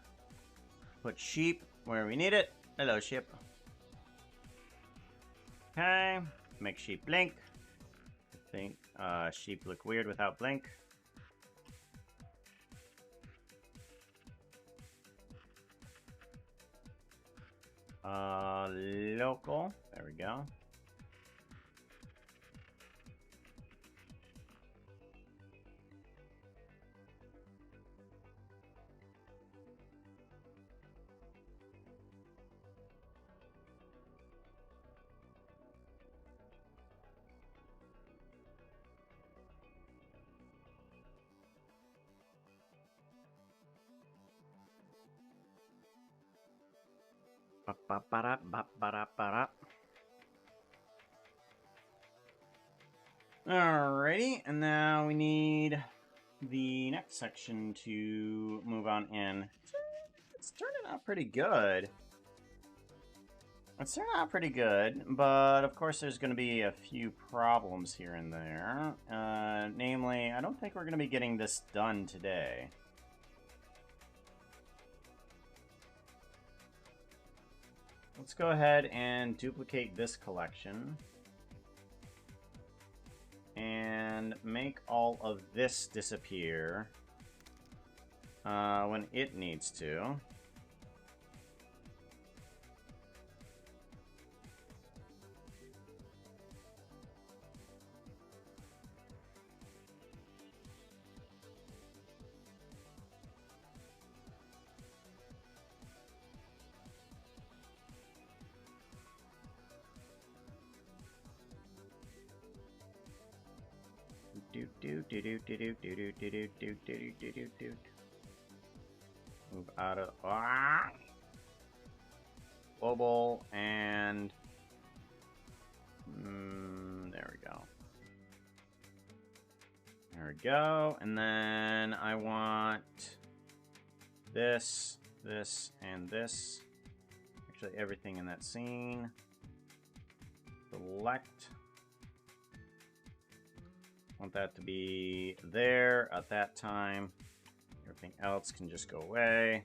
put sheep where we need it. Hello, sheep. Okay, make sheep blink. I think sheep look weird without blink. Local. There we go. Alrighty, and now we need the next section to move on in. It's turning out pretty good. It's turning out pretty good, but of course there's going to be a few problems here and there. Namely, I don't think we're going to be getting this done today. Let's go ahead and duplicate this collection. And make all of this disappear when it needs to. Move out of. Ah! global, and there we go. There we go. And then I want this, this, and this. Actually, everything in that scene. Select. Want that to be there at that time. Everything else can just go away.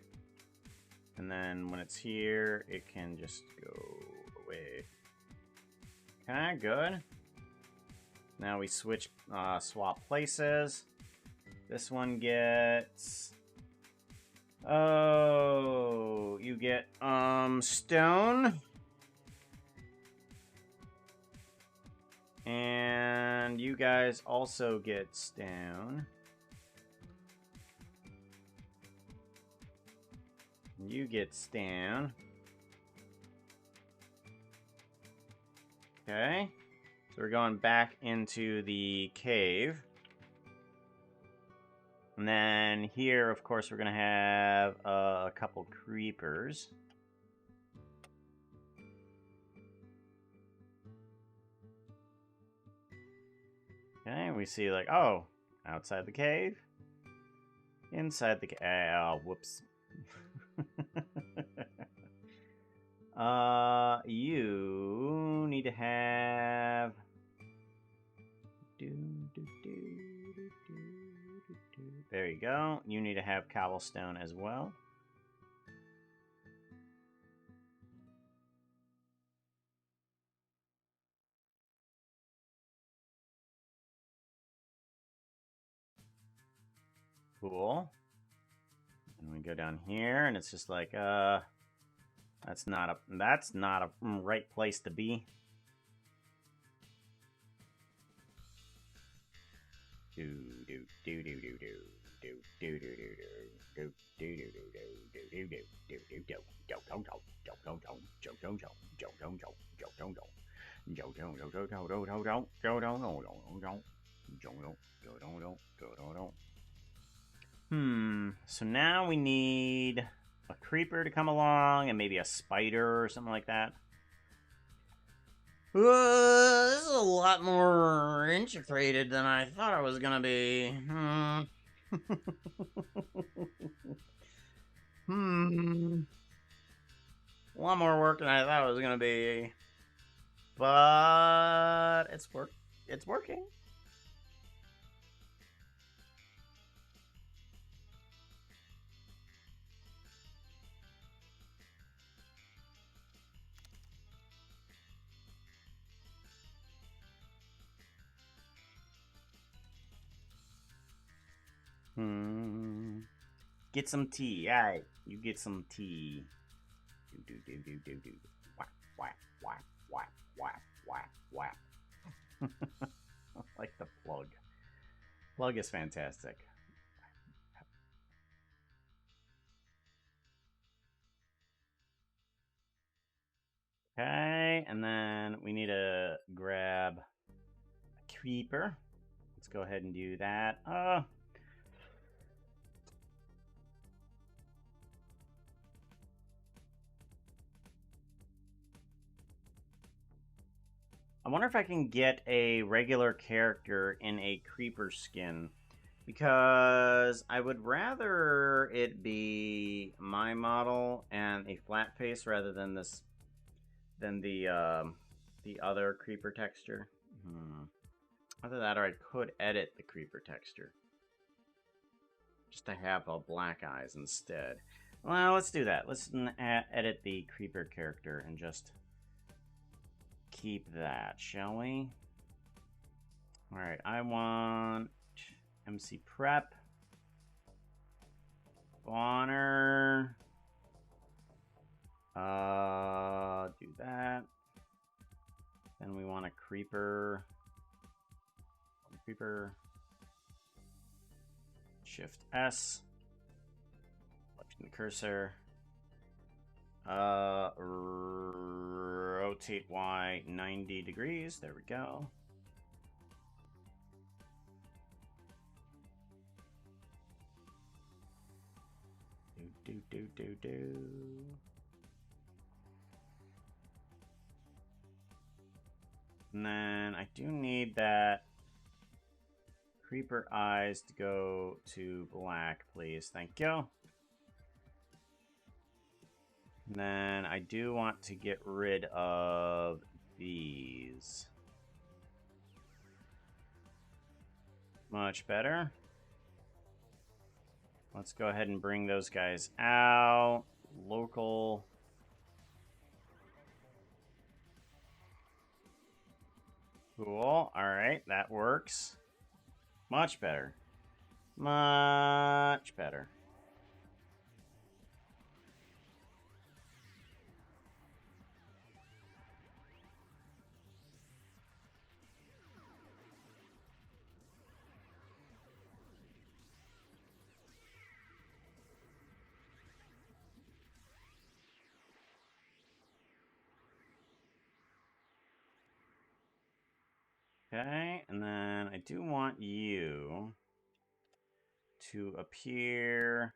And then when it's here, it can just go away. Okay, good. Now we switch, swap places. This one gets... Oh, you get, stone. And you guys also get stone. You get stone. Okay. So we're going back into the cave. And then here, of course, we're going to have a couple creepers. Okay, we see like, oh, outside the cave. Inside the cave. Oh, whoops. You need to have... There you go. You need to have cobblestone as well. Cool. And we go down here, and it's just like, that's not a right place to be. So now we need a creeper to come along and maybe a spider or something like that. This is a lot more integrated than I thought it was gonna be. A lot more work than I thought it was gonna be. But it's working. Get some tea. Alright, you get some tea. Do. Whack, whack, whack, whack, whack, whack, whack. I like the plug. Plug is fantastic. Okay, and then we need to grab a creeper. Let's go ahead and do that. I wonder if I can get a regular character in a creeper skin, because I would rather it be my model and a flat face rather than this, the other creeper texture. Either that, or I could edit the creeper texture just to have black eyes instead. Well, let's do that. Let's edit the creeper character and just keep that, shall we? Alright, I want MC Prep, Spawner, do that. Then we want a creeper, Shift S, selecting the cursor, rotate Y 90 degrees, there we go. Do. And then I do need that creeper eyes to go to black, please. Thank you. And then I do want to get rid of these. Much better. Let's go ahead and bring those guys out. Local. Cool. Alright, that works. Much better. Much better. Okay, and then I do want you to appear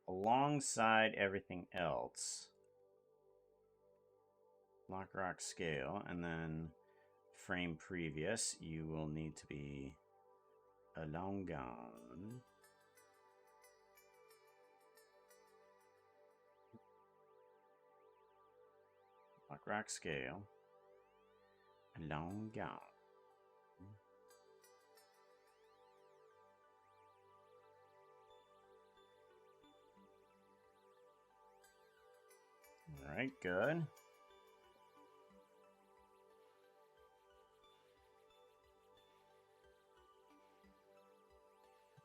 alongside everything else. Block rock scale, and then frame previous, you will need to be long gone. Block rock scale, long gone. Alright, good.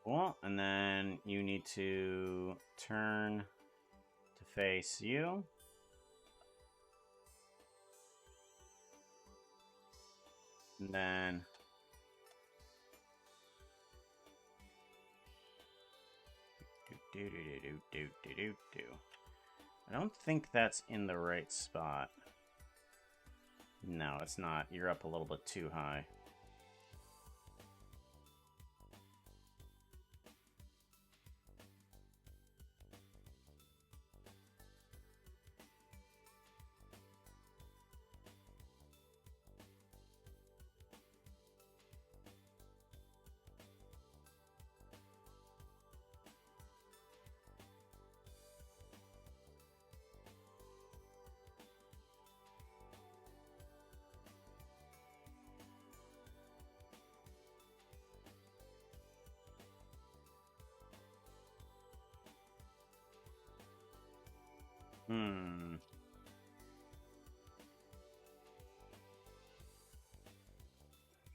Cool, and then you need to turn to face you. And then do. I don't think that's in the right spot. No, it's not. You're up a little bit too high.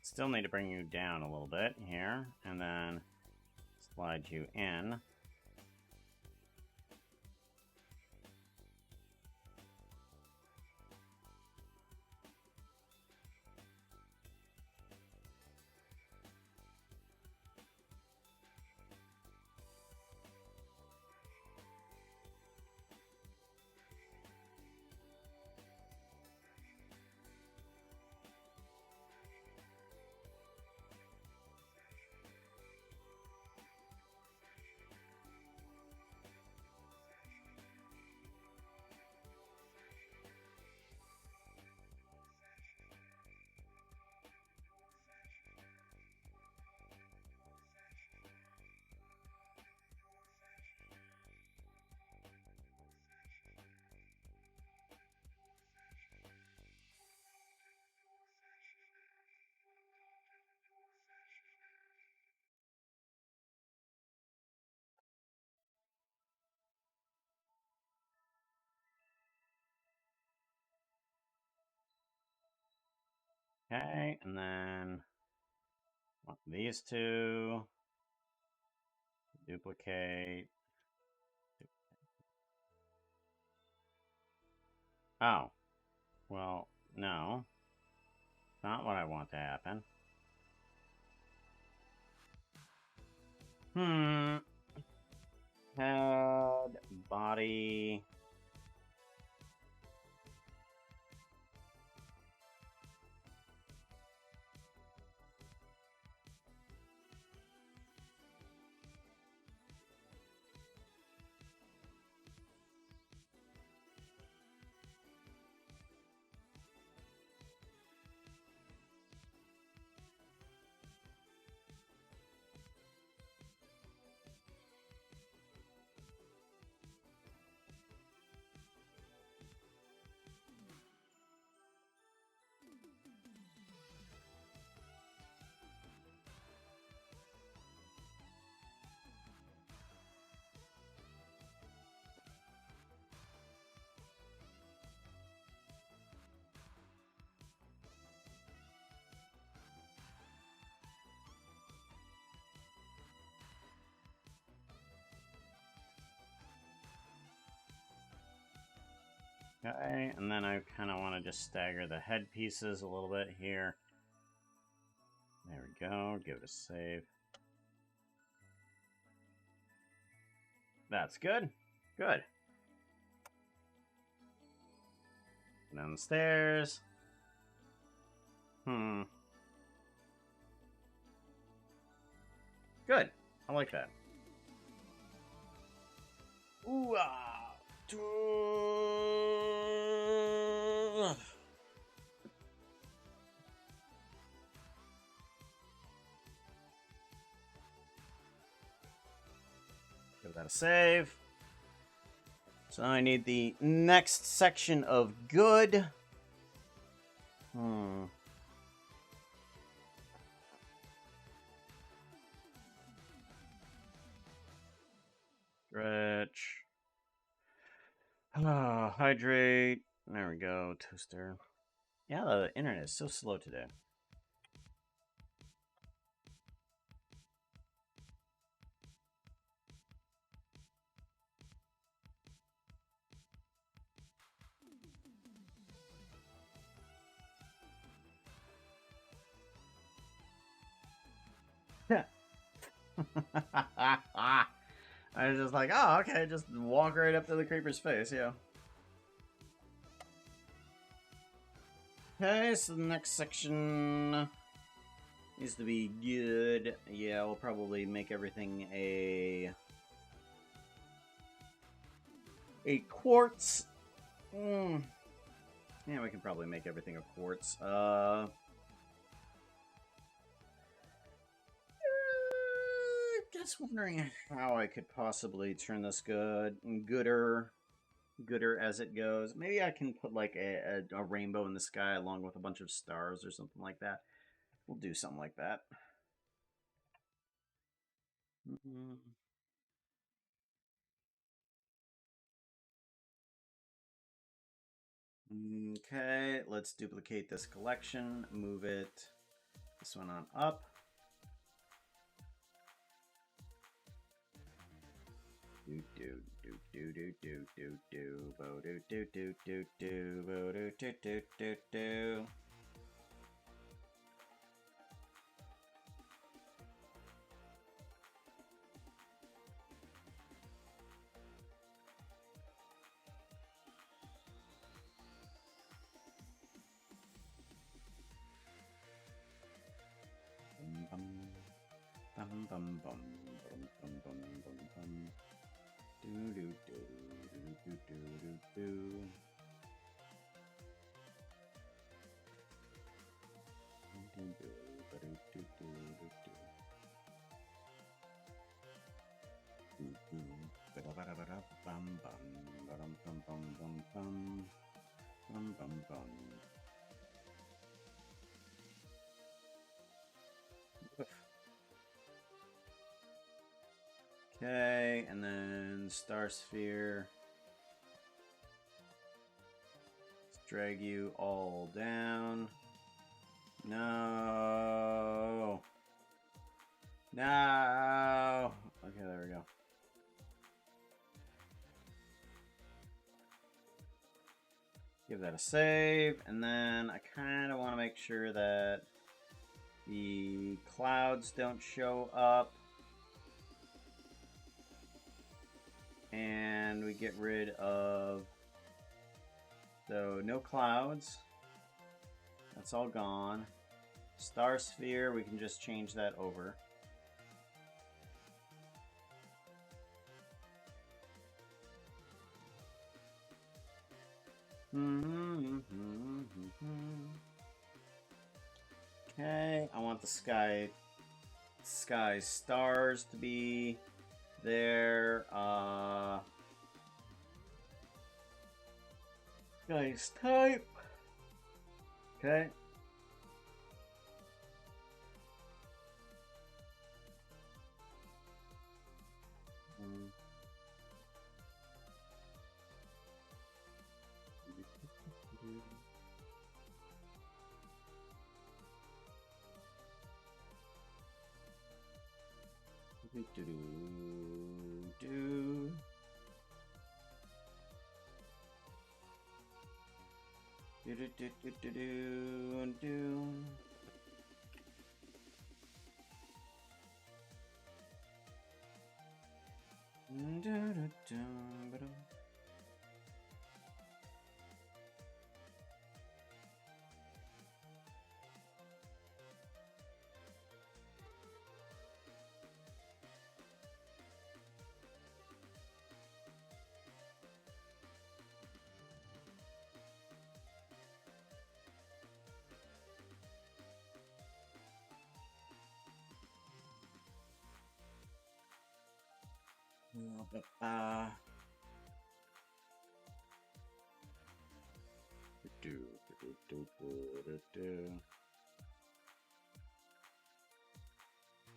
Still need to bring you down a little bit here, and then slide you in. Okay, and then want these two. Duplicate. Oh. Well, no. Not what I want to happen. Head, body. Okay, and then I kind of want to just stagger the head pieces a little bit here. There we go. Give it a save. That's good. Good. Down the stairs. Good. I like that. Ooh, ah. Give that a save. So I need the next section of good. Stretch. Hydrate. There we go. Toaster. Yeah, the internet is so slow today. I was just like, oh, okay, just walk right up to the creeper's face, yeah. Okay, so the next section needs to be good. Yeah, we'll probably make everything a quartz. Yeah, we can probably make everything a quartz. Just wondering how I could possibly turn this gooder as it goes. Maybe I can put like a rainbow in the sky along with a bunch of stars or something like that. We'll do something like that. Okay, let's duplicate this collection, move it, this one on up. Do do do do do do do do bo do do do do do bo do do do do do. Bum bum bum bum bum bum bum bum. Do do do do do do do. Okay, and then Star Sphere. Let's drag you all down. No. No. Okay, there we go. Give that a save, and then I kind of want to make sure that the clouds don't show up. And we get rid of, so no clouds, that's all gone. Star Sphere, we can just change that over. Okay, I want the sky stars to be there. Nice type. Okay.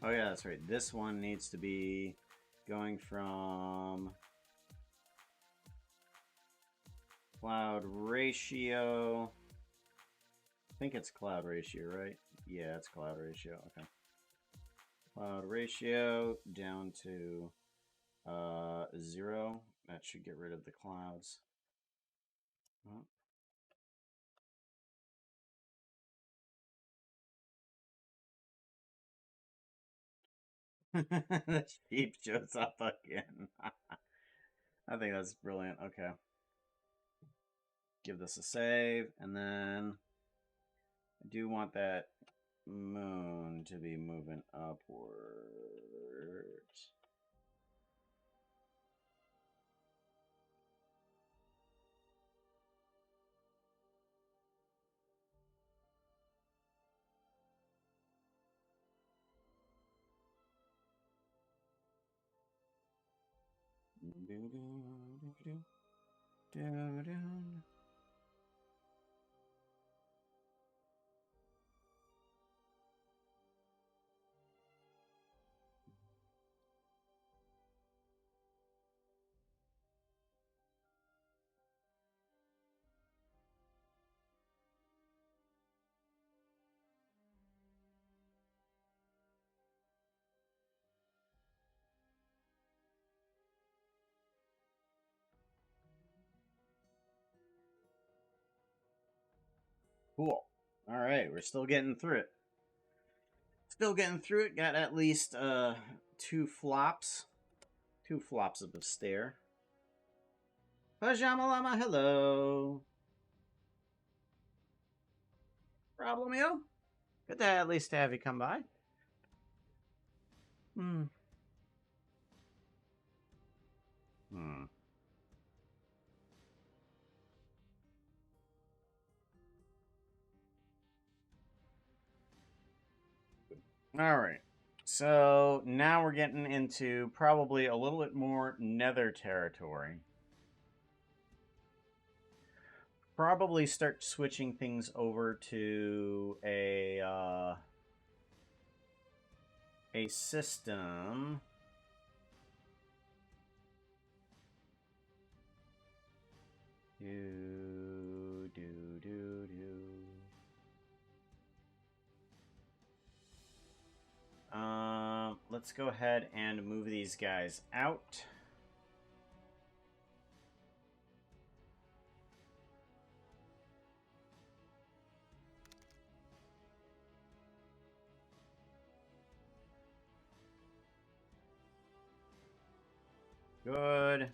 Oh yeah, that's right. This one needs to be going from cloud ratio. I think it's cloud ratio, right? Yeah, it's cloud ratio. Okay. Cloud ratio down to 0. That should get rid of the clouds. Oh. The sheep shows up again. I think that's brilliant. Okay. Give this a save, and then I do want that moon to be moving upwards. Cool. All right, we're still getting through it. Still getting through it. Got at least 2 flops. 2 flops of the stair. Pajama Llama, hello. Problemio? Good to at least have you come by. Hmm. All right. So now we're getting into probably a little bit more nether territory. Probably start switching things over to a system. Let's go ahead and move these guys out. Good.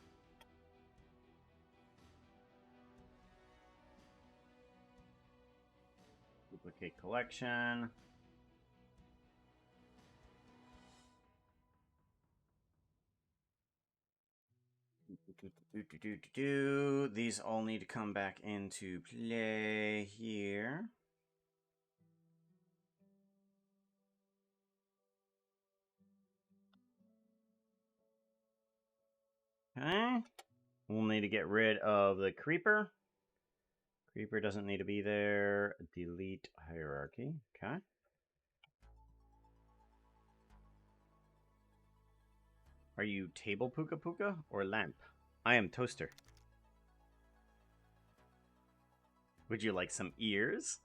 Duplicate collection. These all need to come back into play here. Okay. We'll need to get rid of the creeper. Creeper doesn't need to be there. Delete hierarchy. Okay. Are you table Puka Puka or lamp? I am toaster. Would you like some ears?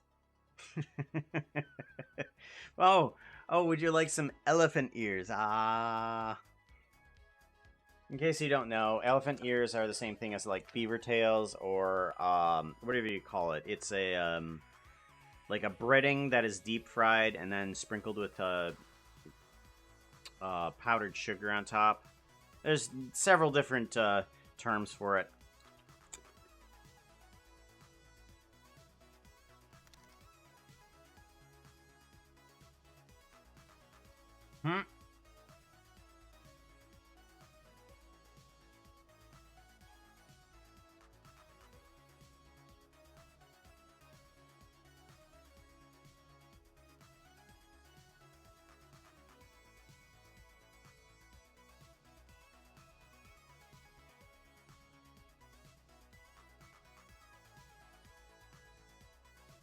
Oh, would you like some elephant ears? Ah. In case you don't know, elephant ears are the same thing as like beaver tails or whatever you call it. It's a like a breading that is deep fried and then sprinkled with powdered sugar on top. There's several different terms for it.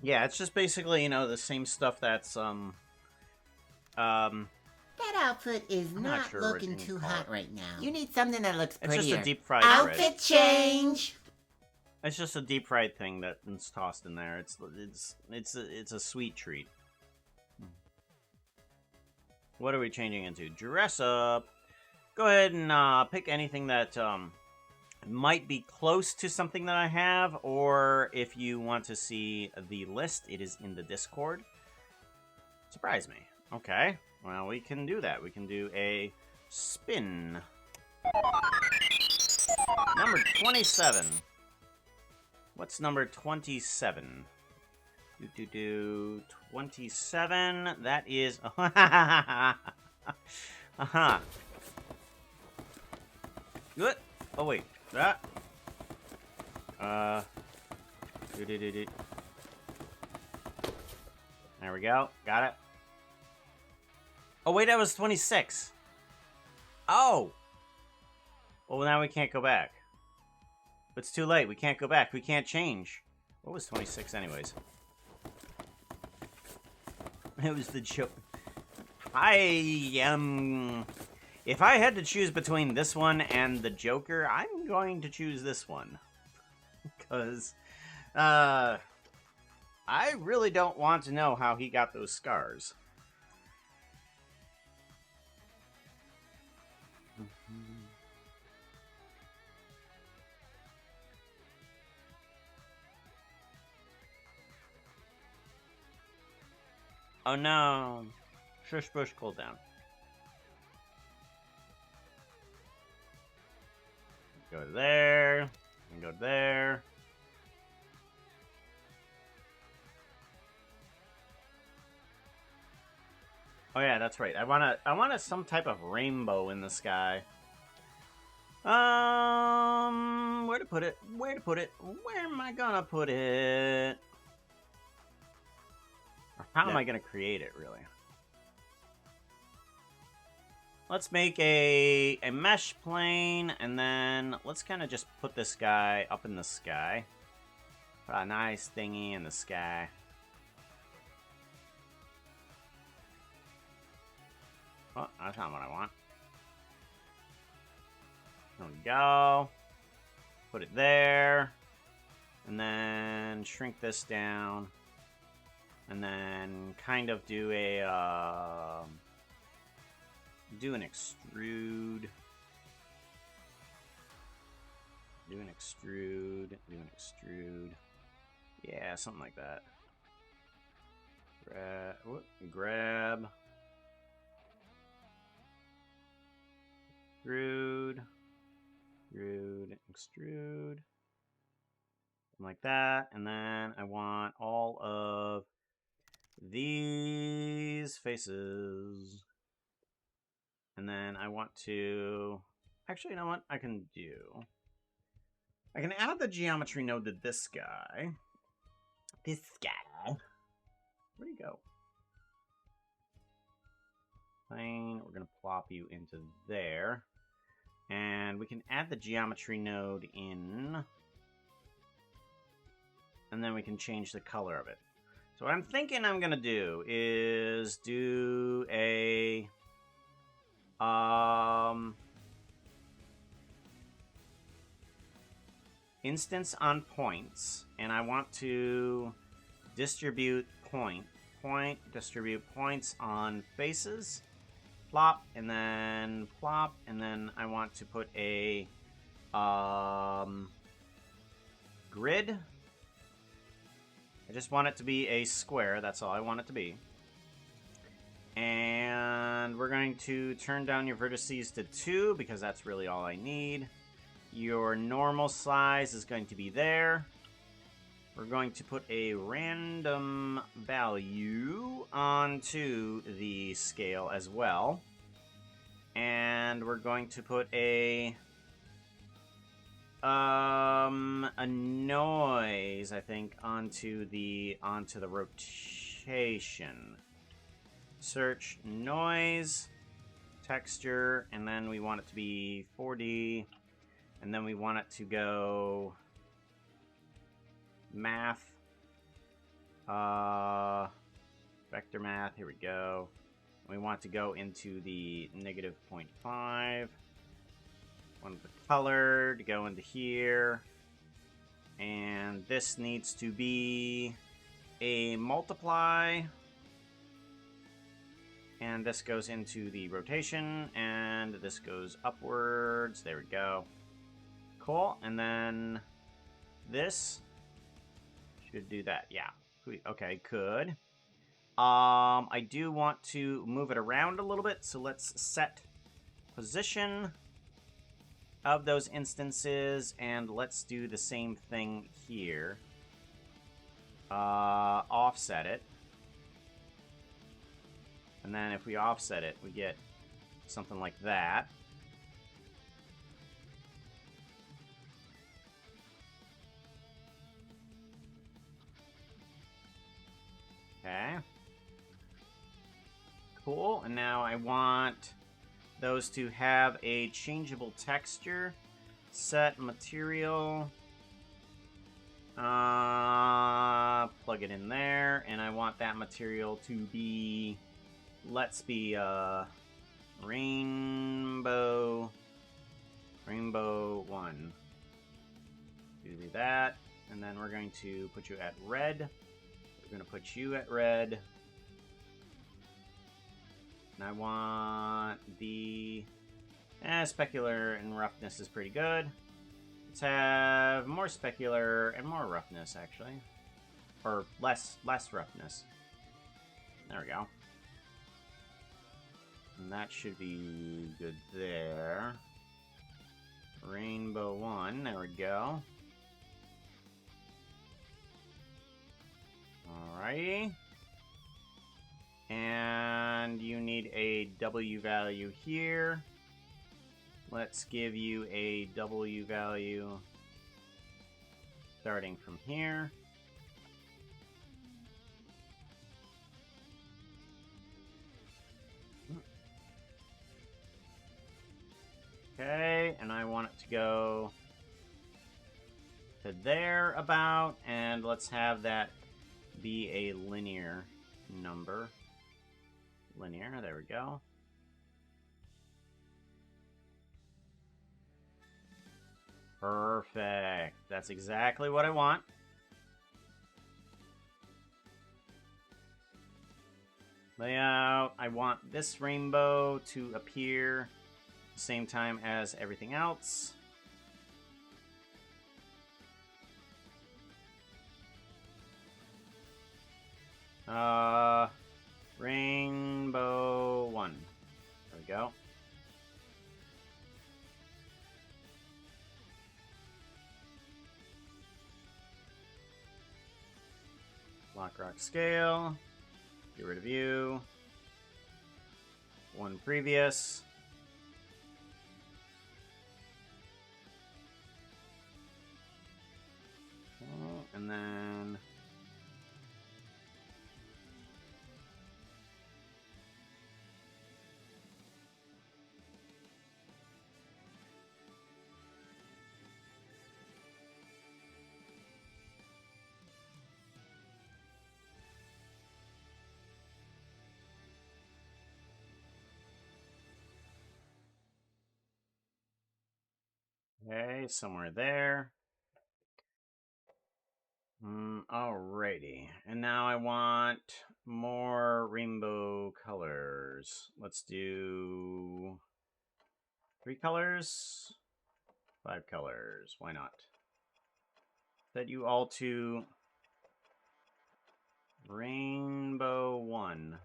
Yeah, it's just basically, you know, the same stuff that's That outfit is I'm not sure what looking you too call hot it. right now. You need something that looks It's prettier. just a deep fried bread. Outfit change! It's just a deep fried thing that's tossed in there. It's a sweet treat. What are we changing into? Dress up. Go ahead and pick anything that might be close to something that I have, or if you want to see the list, it is in the Discord. Surprise me. Okay. Well, we can do that. We can do a spin. Number 27. What's number 27? 27. That is... Uh-huh. Good. Oh, wait. That. There we go. Got it. Oh, wait, that was 26. Oh! Well, now we can't go back. It's too late. We can't go back. We can't change. What was 26 anyways? It was the joke. If I had to choose between this one and the Joker, I'm going to choose this one. Because, I really don't want to know how he got those scars. Oh no. Shush bush, cool down. Go to there. And go to there. Oh yeah, that's right. I want some type of rainbow in the sky. Where to put it? Where to put it? Where am I gonna put it? Or how am I gonna create it, really? Let's make a mesh plane, and then let's kind of just put this guy up in the sky. Put a nice thingy in the sky. Oh, that's not what I want. There we go. Put it there. And then shrink this down. And then kind of do a, do an extrude. Do an extrude. Do an extrude. Yeah, something like that. Grab. Extrude. Extrude. Something like that. And then I want all of these faces. And then I want to... Actually, you know what I can do? I can add the geometry node to this guy. This guy. Where'd he go? Plane. We're going to plop you into there. And we can add the geometry node in. And then we can change the color of it. So what I'm thinking I'm going to do is do a... instance on points, and I want to distribute distribute points on faces, plop, and then plop, and then I want to put a grid. I just want it to be a square. That's all I want it to be. And we're going to turn down your vertices to 2 because that's really all I need. Your normal size is going to be there. We're going to put a random value onto the scale as well. And we're going to put a noise, I think, onto the rotation. Search noise, texture, and then we want it to be 4D, and then we want it to go math, vector math, here we go. We want to go into the -0.5. Want the color to go into here. And this needs to be a multiply. And this goes into the rotation, and this goes upwards. There we go. Cool. And then this should do that. Yeah. Okay, good. I do want to move it around a little bit, so let's set position of those instances, and let's do the same thing here. Offset it. And then if we offset it, we get something like that. Okay. Cool. And now I want those to have a changeable texture. Set material. Plug it in there. And I want that material to be... Let's be rainbow 1. Do that, and then we're going to put you at red. We're going to put you at red, and I want the specular and roughness is pretty good. Let's have more specular and more roughness, actually, or less roughness. There we go. And that should be good there. Rainbow 1, there we go. Alrighty. And you need a W value here. Let's give you a W value starting from here. Okay, and I want it to go to there about, and let's have that be a linear number. Linear, there we go. Perfect. That's exactly what I want. Layout, I want this rainbow to appear same time as everything else. Rainbow 1. There we go. Lock rock scale. Get rid of you. 1 previous. And then okay, somewhere there. Alrighty. And now I want more rainbow colors. Let's do 3 colors, 5 colors. Why not? Set you all to Rainbow 1.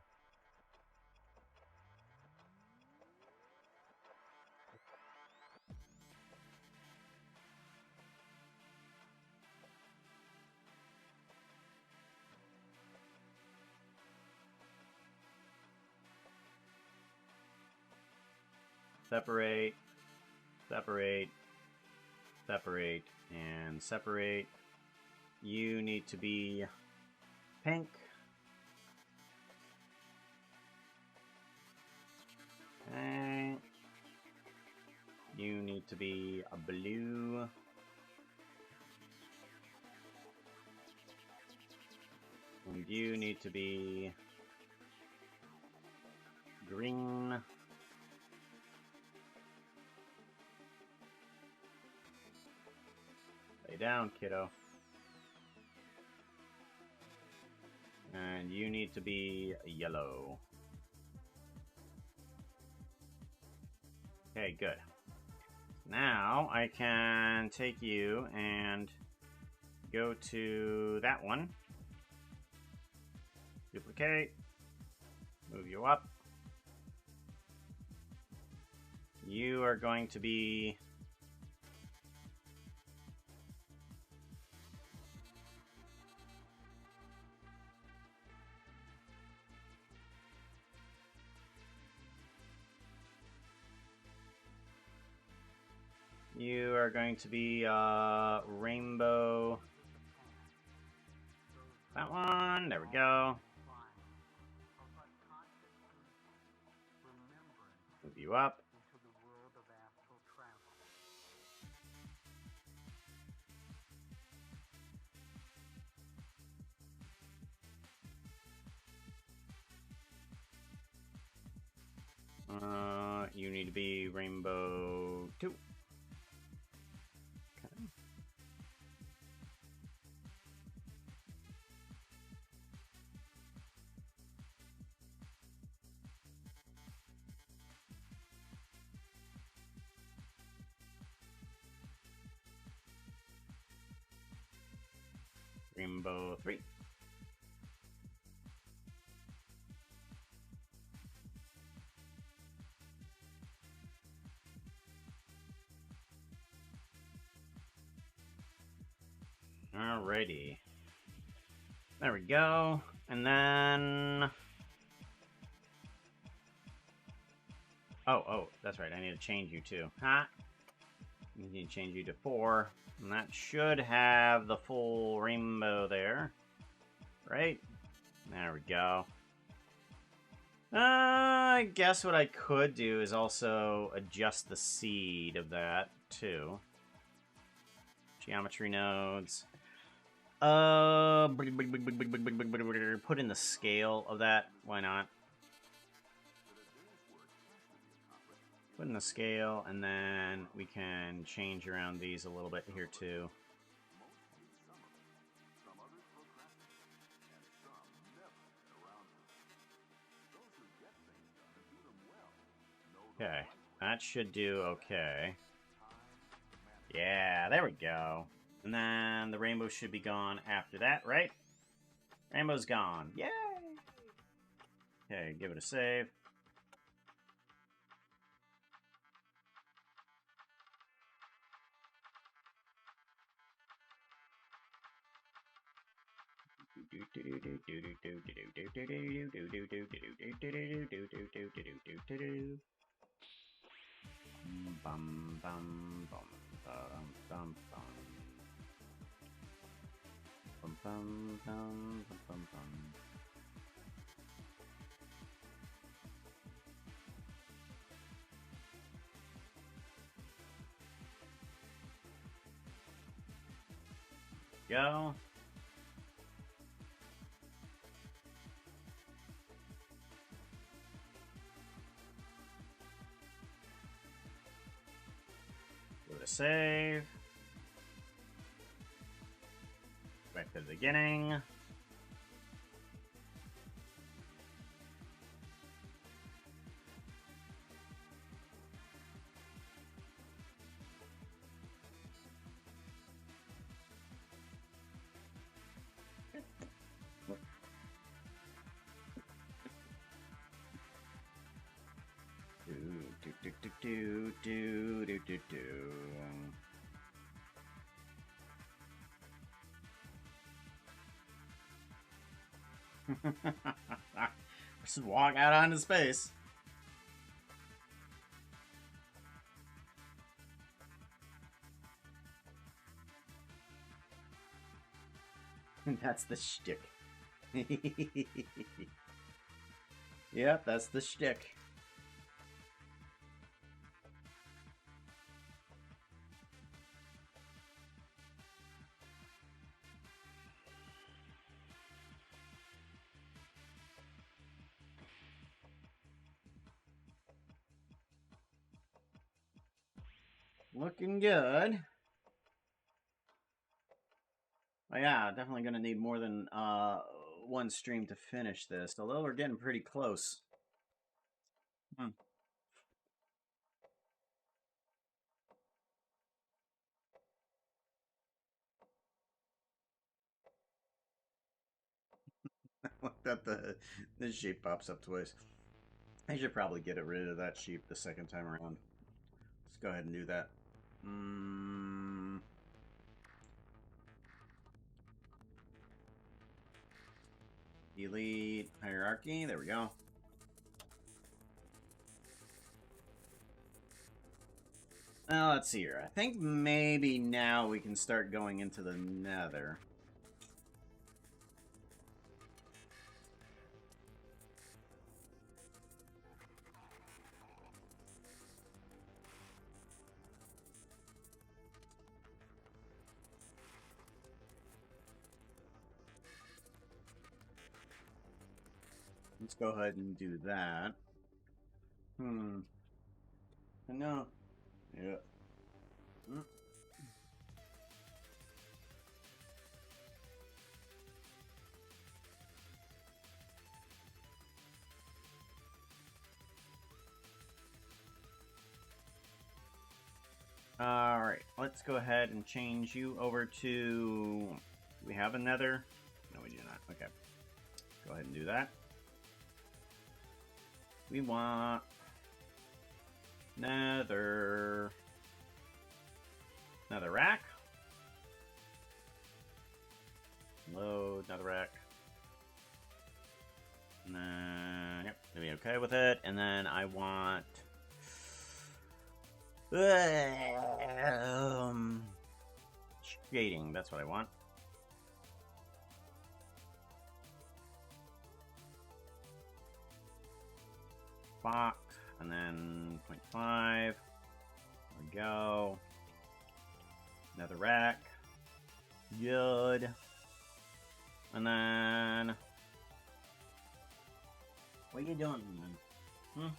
Separate, separate, separate, and separate. You need to be pink. Okay. You need to be a blue. And you need to be green. Lay down, kiddo. And you need to be yellow. Okay, good. Now I can take you and go to that one. Duplicate. Move you up. You are going to be rainbow. That one. There we go. Move you up. You need to be rainbow 2. Okay. Rainbow 3. Alrighty. There we go. And then... Oh, that's right. I need to change you too. Huh? I need to change you to 4. And that should have the full rainbow there. Right? There we go. I guess what I could do is also adjust the seed of that too. Geometry nodes. Put in the scale of that. Why not? Put in the scale, and then we can change around these a little bit here too. Okay, that should do okay. Yeah, there we go. And then the rainbow should be gone after that, right? Rainbow's gone. Yay! Okay, give it a save. Bum bum bum bum bum bum. Bum bum bum bum bum. Go. Give it a save. Wait. back to the beginning. Do. Just walk out onto space. That's the shtick. Yep, that's the shtick. Looking good. Oh yeah, definitely gonna need more than one stream to finish this, although we're getting pretty close. That the sheep pops up twice. I should probably get rid of that sheep the second time around. Let's go ahead and do that. Delete hierarchy. There we go. Now let's see here. I think maybe now we can start going into the nether. Let's go ahead and do that. No. Yeah. Alright, let's go ahead and change you over to... Do we have a nether? No, we do not. Okay. Go ahead and do that. We want... Nether rack. Load nether rack. And then, yep, gonna be okay with it. And then I want shading. That's what I want. Box, and then 0.5. There we go. Another rack. Good. And then... What are you doing, man?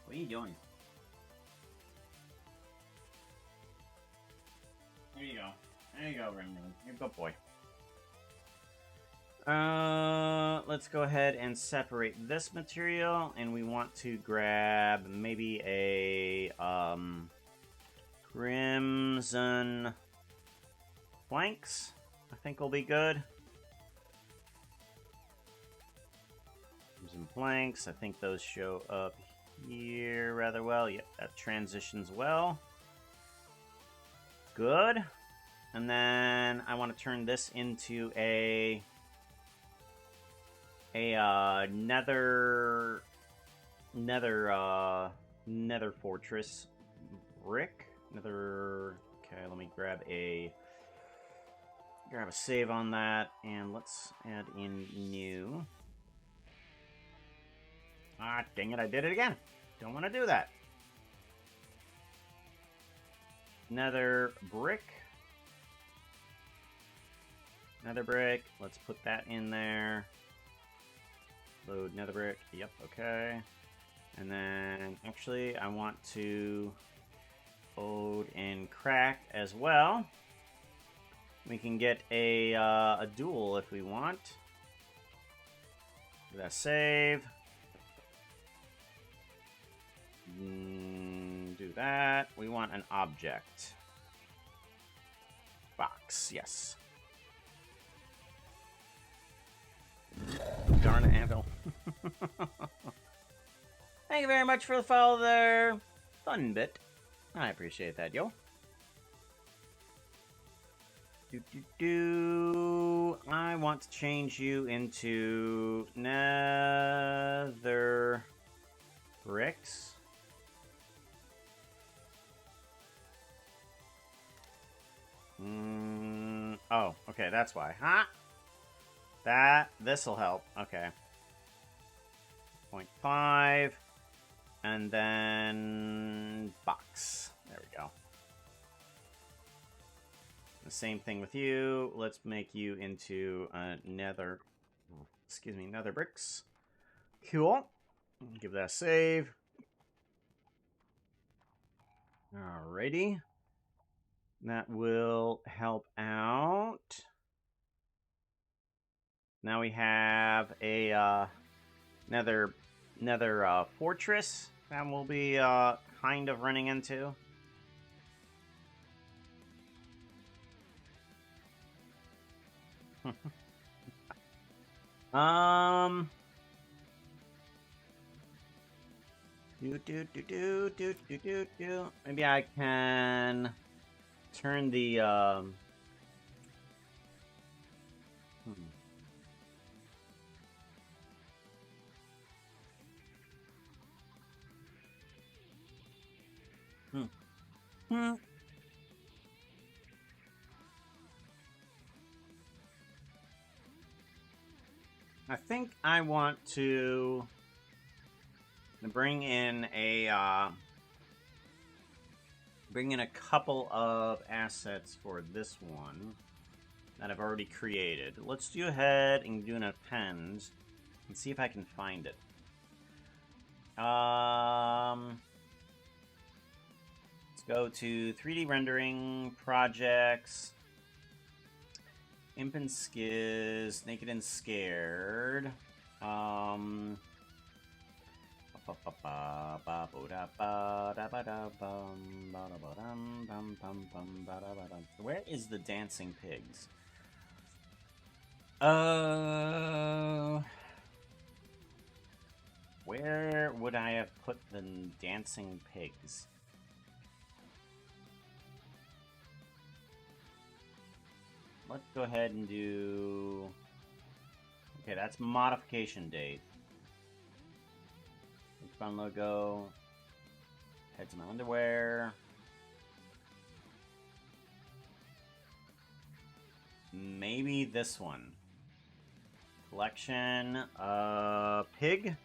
What are you doing? There you go. There you go, Remnant. You're a good boy. Let's go ahead and separate this material, and we want to grab maybe a, crimson planks, I think will be good. Crimson planks, I think those show up here rather well. Yep, that transitions well. Good. And then I want to turn this into a nether fortress brick. Okay, let me grab a save on that, and let's add in new. Ah, dang it, I did it again. Don't want to do that. Nether brick. Nether brick. Let's put that in there. Load nether brick. Yep, okay. And then, actually, I want to load in crack as well. We can get a duel if we want. Do that save. Do that. We want an object. Box, yes. Darn it, Anvil. Thank you very much for the follow there. Fun bit. I appreciate that, yo. I want to change you into nether bricks. Oh, okay, that's why. Huh? This'll help. Okay. 0.5. And then box. There we go. The same thing with you. Let's make you into nether bricks. Cool. Give that a save. Alrighty. That will help out. Now we have a nether fortress that we'll be kind of running into. Maybe I can turn the I think I want to bring in a couple of assets for this one that I've already created. Let's go ahead and do an append and see if I can find it. Let's go to 3D rendering projects. Imp and Skiz, Naked and Scared. Where is the dancing pigs? Where would I have put the dancing pigs? Let's go ahead and do... Okay, that's modification date. Fun logo. Head to my underwear. Maybe this one. Collection. Pig.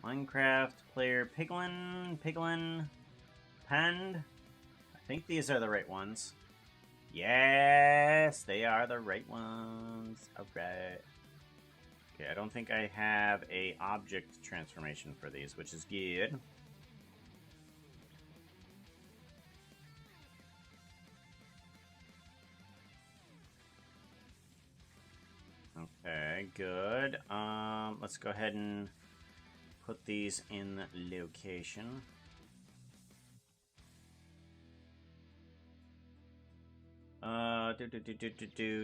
Minecraft player Piglin. Pend. I think these are the right ones. Yes, they are the right ones. Alright. Okay, I don't think I have a object transformation for these, which is good. Okay, good. Let's go ahead and put these in location.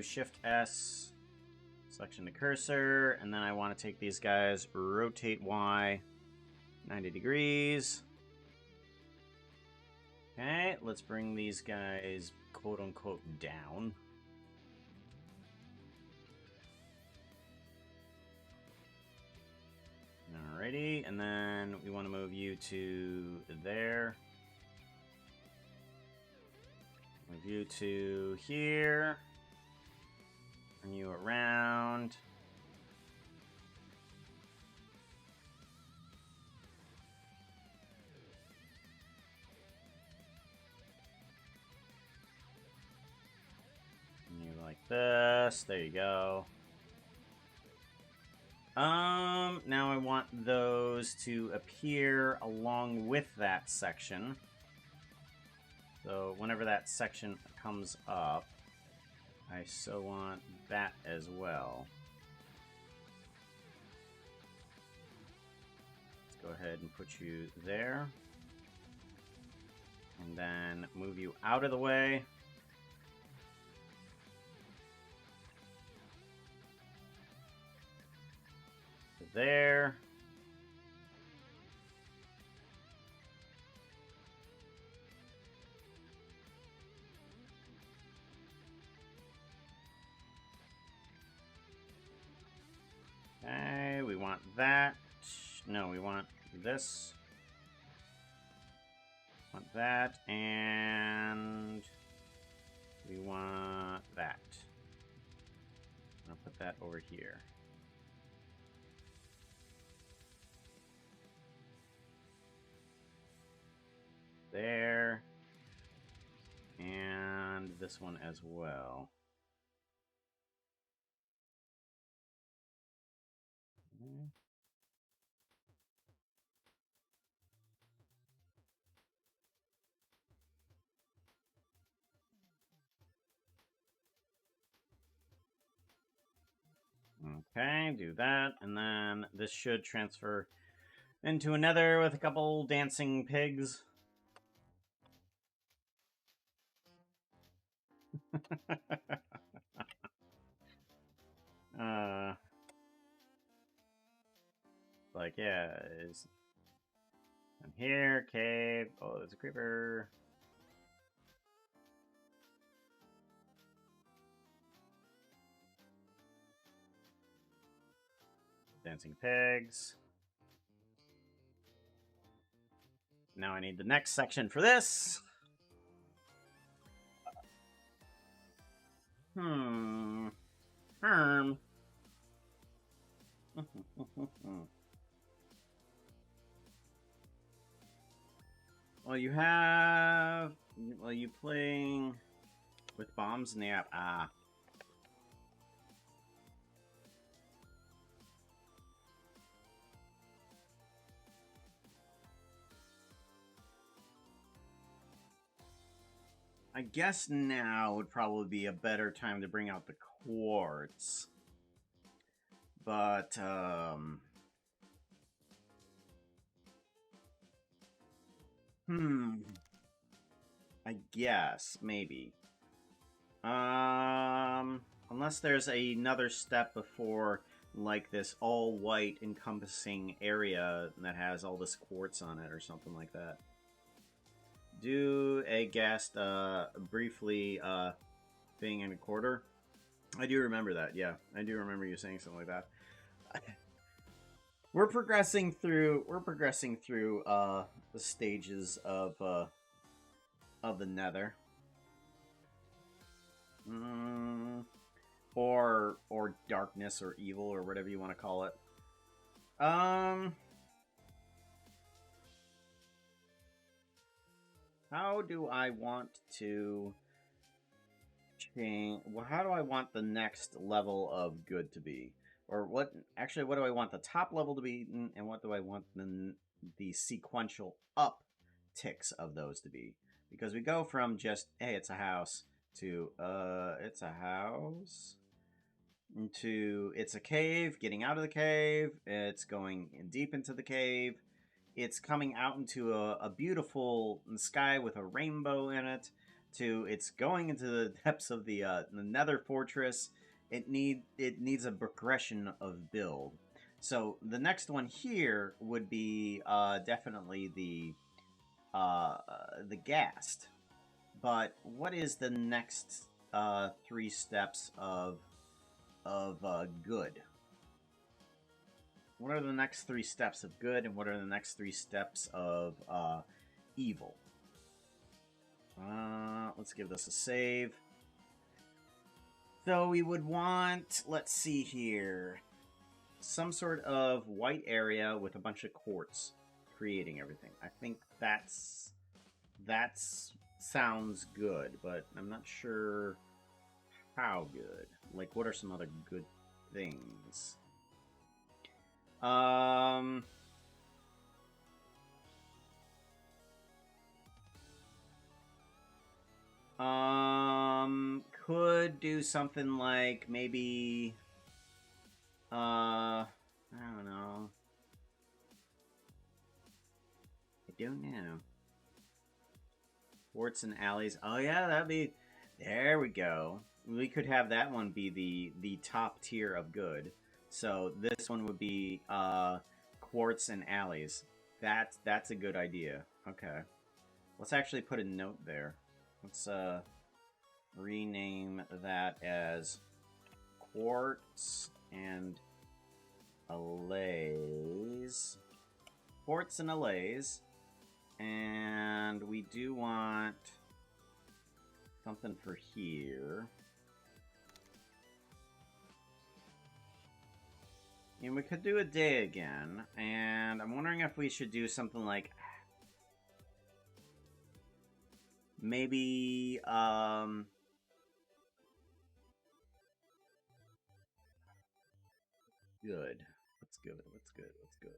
Shift S, selection the cursor, and then I want to take these guys, rotate Y 90 degrees. Okay, let's bring these guys quote-unquote down. Alrighty, and then we want to move you to there. Move you to here. Bring you around. And you like this. There you go. Now I want those to appear along with that section. So whenever that section comes up, I so want that as well. Let's go ahead and put you there. And then move you out of the way. There. Okay, we want that. No, we want this. Want that, and we want that. I'll put that over here. There. And this one as well. Okay. Okay, do that, and then this should transfer into another with a couple dancing pigs. Like, yeah, is I'm here, cave. Oh, there's a creeper. Dancing pigs. Now I need the next section for this. Herm. Well, you have... Well, you playing with bombs in the app? Ah. I guess now would probably be a better time to bring out the quartz. But, I guess, maybe. Unless there's another step before, like, this all-white encompassing area that has all this quartz on it or something like that. Do a guest, briefly, thing in a quarter. I do remember that, yeah. I do remember you saying something like that. We're progressing through, the stages of the Nether. Or darkness or evil or whatever you want to call it. How do I want to change... Well, how do I want the next level of good to be? Or what... Actually, what do I want the top level to be? And what do I want the sequential upticks of those to be? Because we go from just, hey, it's a house, to, it's a house, to it's a cave, getting out of the cave, it's going deep into the cave, it's coming out into a beautiful sky with a rainbow in it, to it's going into the depths of the Nether Fortress. It needs a progression of build. So the next one here would be definitely the ghast. But what is the next 3 steps of good? What are the next 3 steps of good, and what are the next 3 steps of evil? Let's give this a save. So we would want, let's see here, some sort of white area with a bunch of quartz creating everything. I think that's sounds good, but I'm not sure how good. Like, what are some other good things? could do something like maybe, I don't know. I don't know. Quartz and alleys. Oh yeah, that'd be. There we go. We could have that one be the top tier of good. So this one would be quartz and alleys. That's a good idea. Okay. Let's actually put a note there. Let's rename that as quartz and allays. Quartz and allays. And we do want something for here. And we could do a day again. And I'm wondering if we should do something like... maybe, good. What's good? What's good? What's good?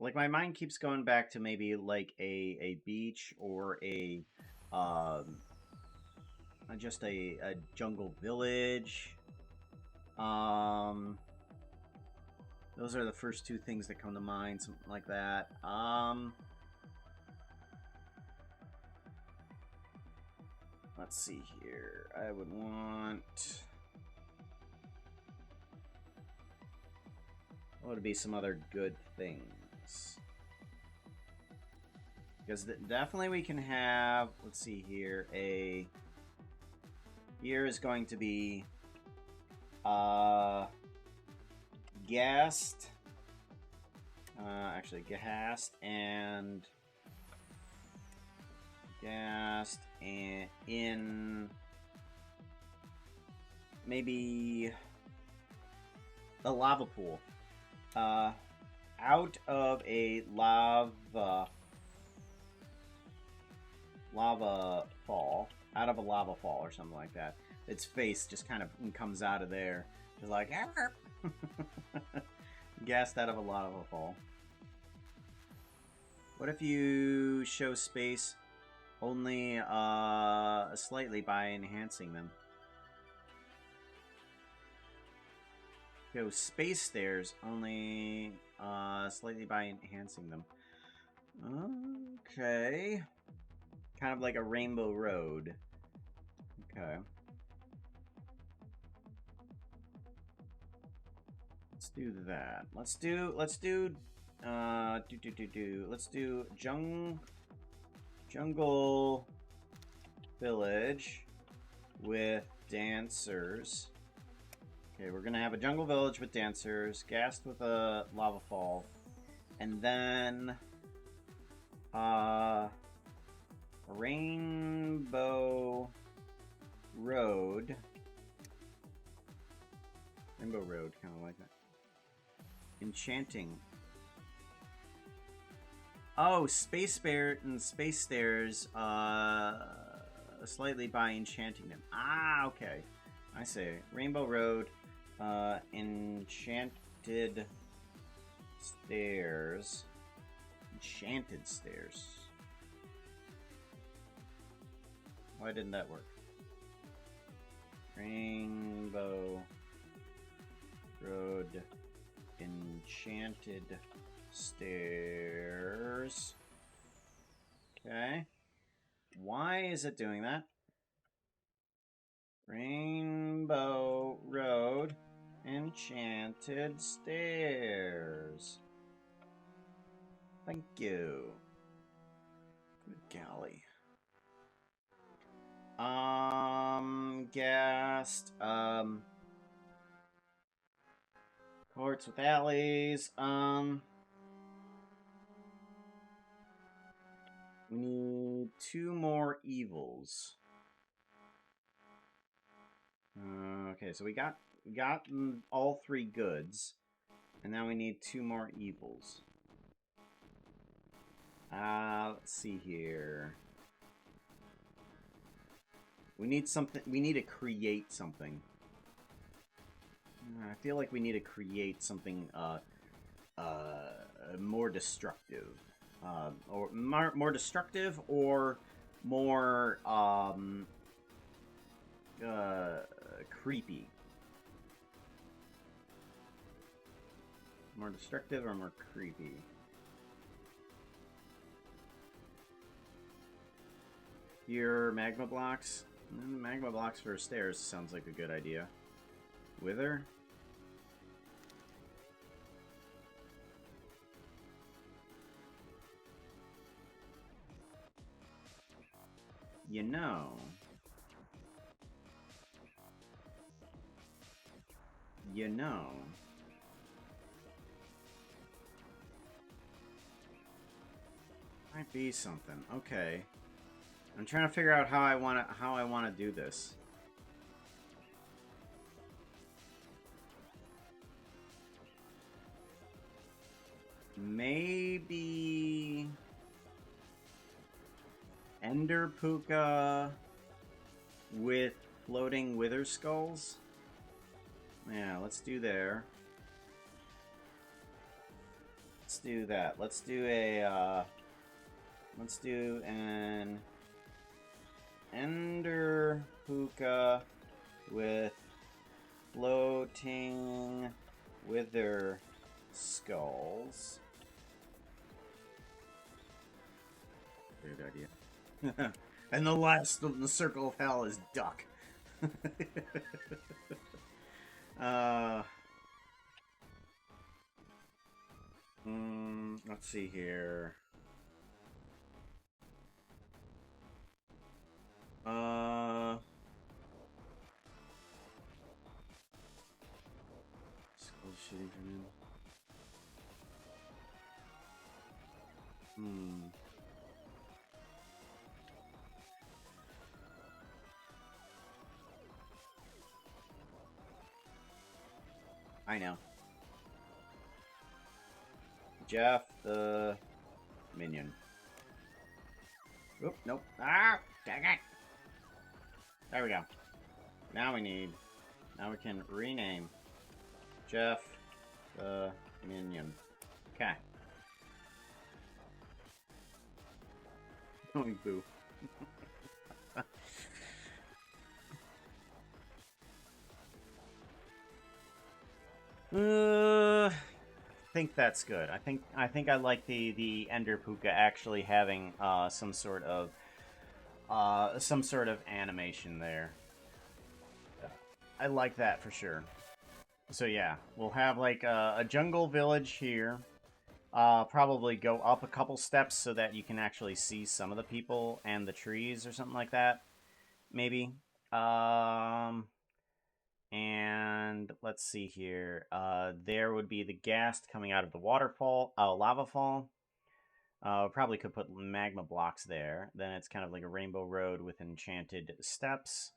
Like, my mind keeps going back to maybe, like, a beach or a, just a jungle village. Those are the first two things that come to mind, something like that. Let's see here. I would want... what would be some other good things? Because definitely we can have... let's see here. Here is going to be... Ghast. Actually, Ghast and... Ghast and in maybe a lava pool. Out of a lava fall. Out of a lava fall or something like that. Its face just kind of comes out of there. Just like Ghast out of a lava fall. What if you show space only slightly by enhancing them? Go space stairs only slightly by enhancing them. Okay. Kind of like a rainbow road. Okay. Let's do that. Let's do jungle village with dancers. Okay, we're gonna have a jungle village with dancers, Ghast with a lava fall, and then Rainbow Road. Rainbow Road, kind of like that. Enchanting. Oh, space stairs, slightly by enchanting them. Ah, okay. I see. Rainbow Road, enchanted stairs. Enchanted stairs. Why didn't that work? Rainbow Road, enchanted stairs. Okay. Why is it doing that? Rainbow Road, enchanted stairs. Thank you. Good golly. Ghast, courts with alleys, we need 2 more evils. Okay, so we got all 3 goods, and now we need 2 more evils. Let's see here. We need something. We need to create something. I feel like we need to create something more destructive, or more destructive, or more creepy? More destructive or more creepy? Here, magma blocks. Magma blocks for stairs sounds like a good idea. Wither? You know. You know. Might be something. Okay. I'm trying to figure out how I wanna do this. Maybe Ender Puka with floating wither skulls. Yeah, let's do there. Let's do that. Let's do a let's do an Ender Puka with floating wither skulls. Good idea. And the last of the circle of hell is duck. Let's see here. Skull shooting from him. I know. Jeff the minion. Oop, nope. Ah, dang it. There we go. Now we can rename Jeff the minion. Okay. Oh, boo. I think that's good. I think I like the Ender Puka actually having some sort of animation there. I like that for sure. So yeah, we'll have like a jungle village here. Probably go up a couple steps so that you can actually see some of the people and the trees or something like that. Maybe. And let's see here. There would be the ghast coming out of the waterfall, lava fall. Probably could put magma blocks there. Then it's kind of like a rainbow road with enchanted steps.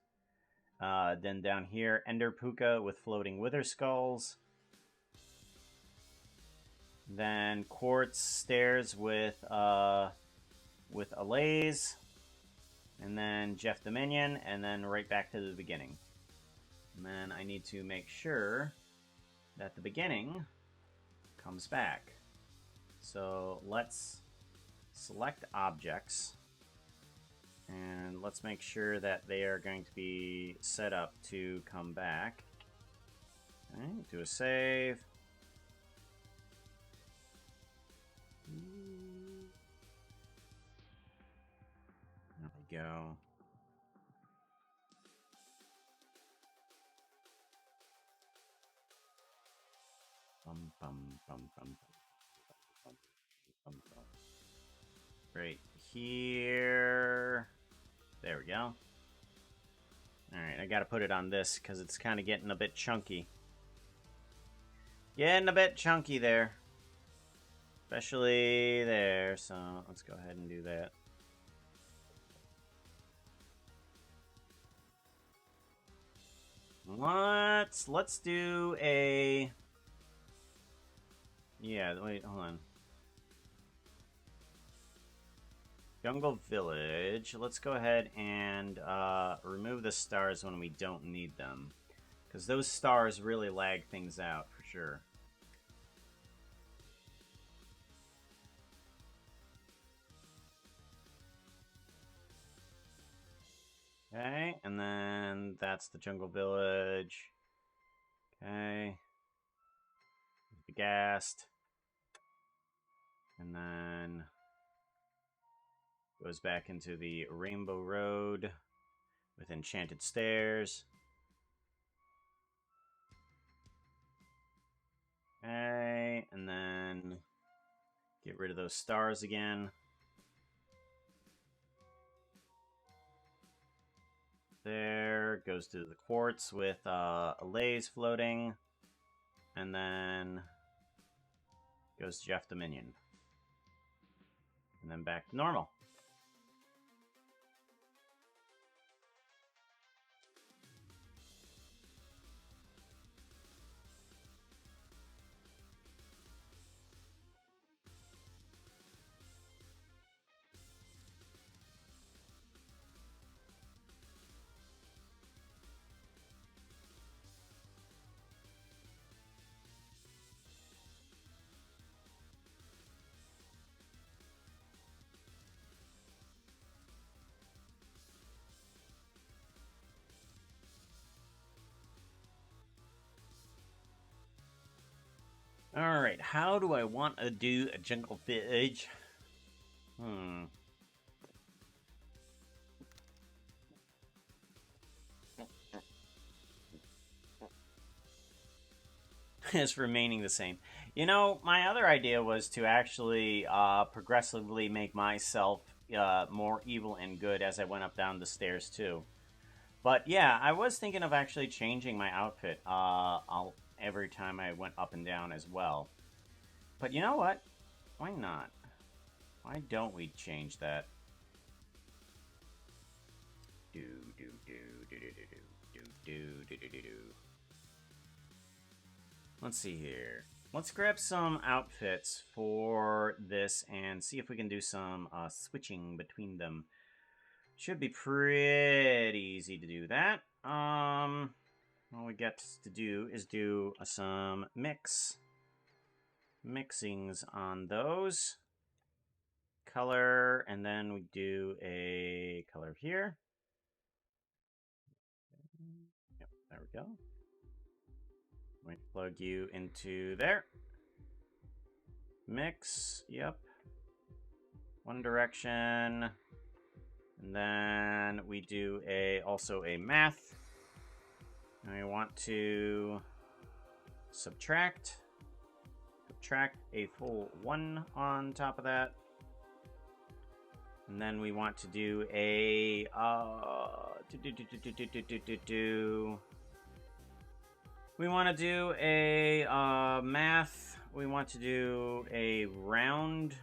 Then down here, Ender Puka with floating wither skulls. Then quartz stairs with allays. And then Jeff the minion, and then right back to the beginning. And then I need to make sure that the beginning comes back. So let's select objects. And let's make sure that they are going to be set up to come back. Okay, do a save. There we go. Right here. There we go. Alright, I gotta put it on this because it's kind of getting a bit chunky. Getting a bit chunky there. Especially there, so let's go ahead and do that. Let's do a... Yeah, wait, hold on. Jungle Village. Let's go ahead and remove the stars when we don't need them. Because those stars really lag things out, for sure. Okay, and then that's that's the jungle village. Okay. The Ghast. And then goes back into the Rainbow Road with enchanted stairs. Okay, and then get rid of those stars again. There, goes to the quartz with Allays floating, and then goes to Jeff Dominion. And then back to normal. Alright, how do I want to do a jungle village? It's remaining the same. You know, my other idea was to actually progressively make myself more evil and good as I went up down the stairs too. But yeah, I was thinking of actually changing my outfit every time I went up and down as well. But you know what? Why not? Why don't we change that? Let's see here. Let's grab some outfits for this and see if we can do some switching between them. Should be pretty easy to do that. All we got to do is do some mixings on those. Color, and then we do a color here. Yep, there we go. We plug you into there. Mix, yep. One direction. And then we do also a math. And we want to subtract a full 1 on top of that. And then we want to do a we want to do a math. We want to do a round.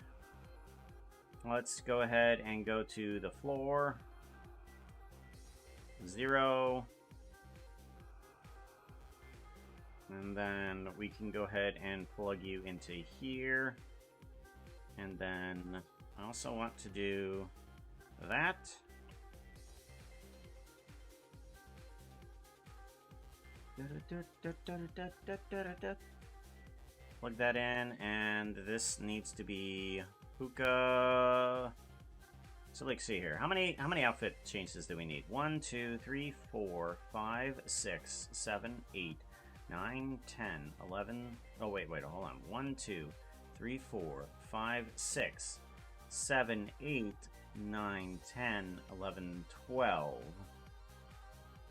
Let's go ahead and go to the floor. 0. And then we can go ahead and plug you into here. And then I also want to do that. Plug that in, and this needs to be hookah. So let's see here. How many outfit changes do we need? 1, 2, 3, 4, 5, 6, 7, 8, 9, 10, 11. Oh wait, hold on. 1, 2, 3, 4, 5, 6, 7, 8, 9, 10, 11, 12.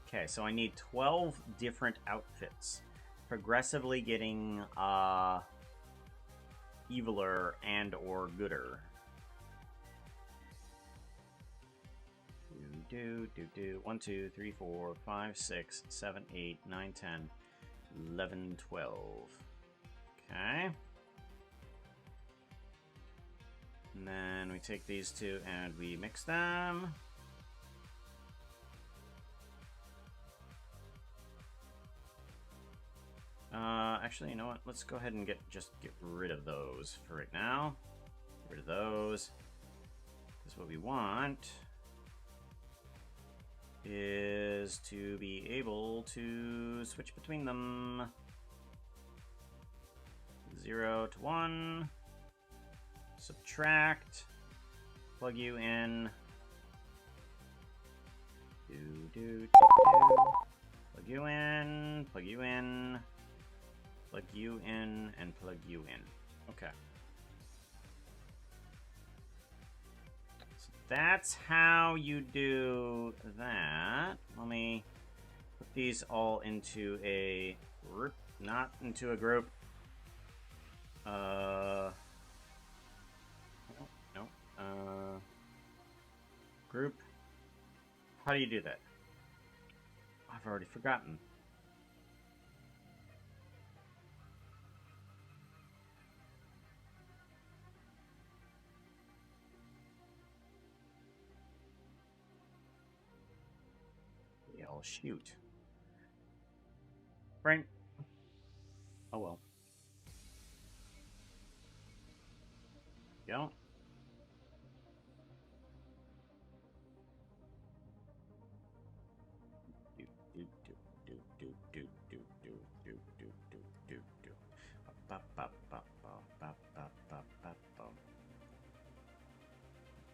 Okay, so I need 12 different outfits. Progressively getting eviler and or gooder. 1, 2, 3, 4, 5, 6, 7, 8, 9, 10, 11, 12. Okay. And then we take these two and we mix them. Actually, you know what? Let's go ahead and just get rid of those for right now. Get rid of those. Because what we want is to be able to switch between them. 0 to 1. Subtract. Plug you in. Plug you in, plug you in, plug you in, and plug you in. Okay. So that's how you do that. Let me put these all into a group, not into a group. No. Group. How do you do that? I've already forgotten. I'll shoot. Frank. Oh well. Go.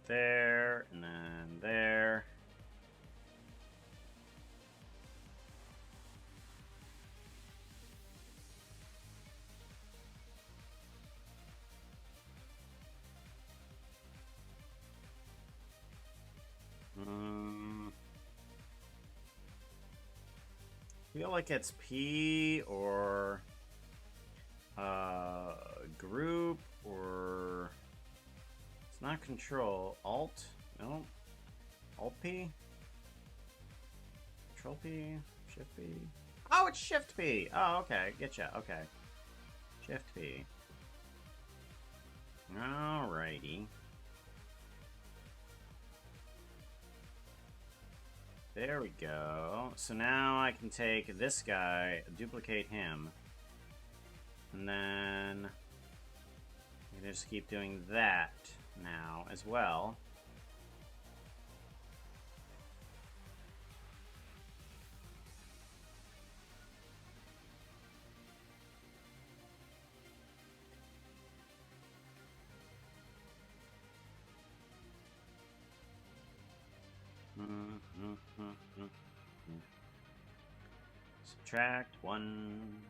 There, and then there. Feel like it's P or group or it's not control. Alt? No. Alt P? Control P? Shift P? Oh, it's Shift P! Oh, okay. Getcha. Okay. Shift P. Alrighty. There we go. So now I can take this guy, duplicate him, and then I'm gonna just keep doing that now as well. Subtract 1.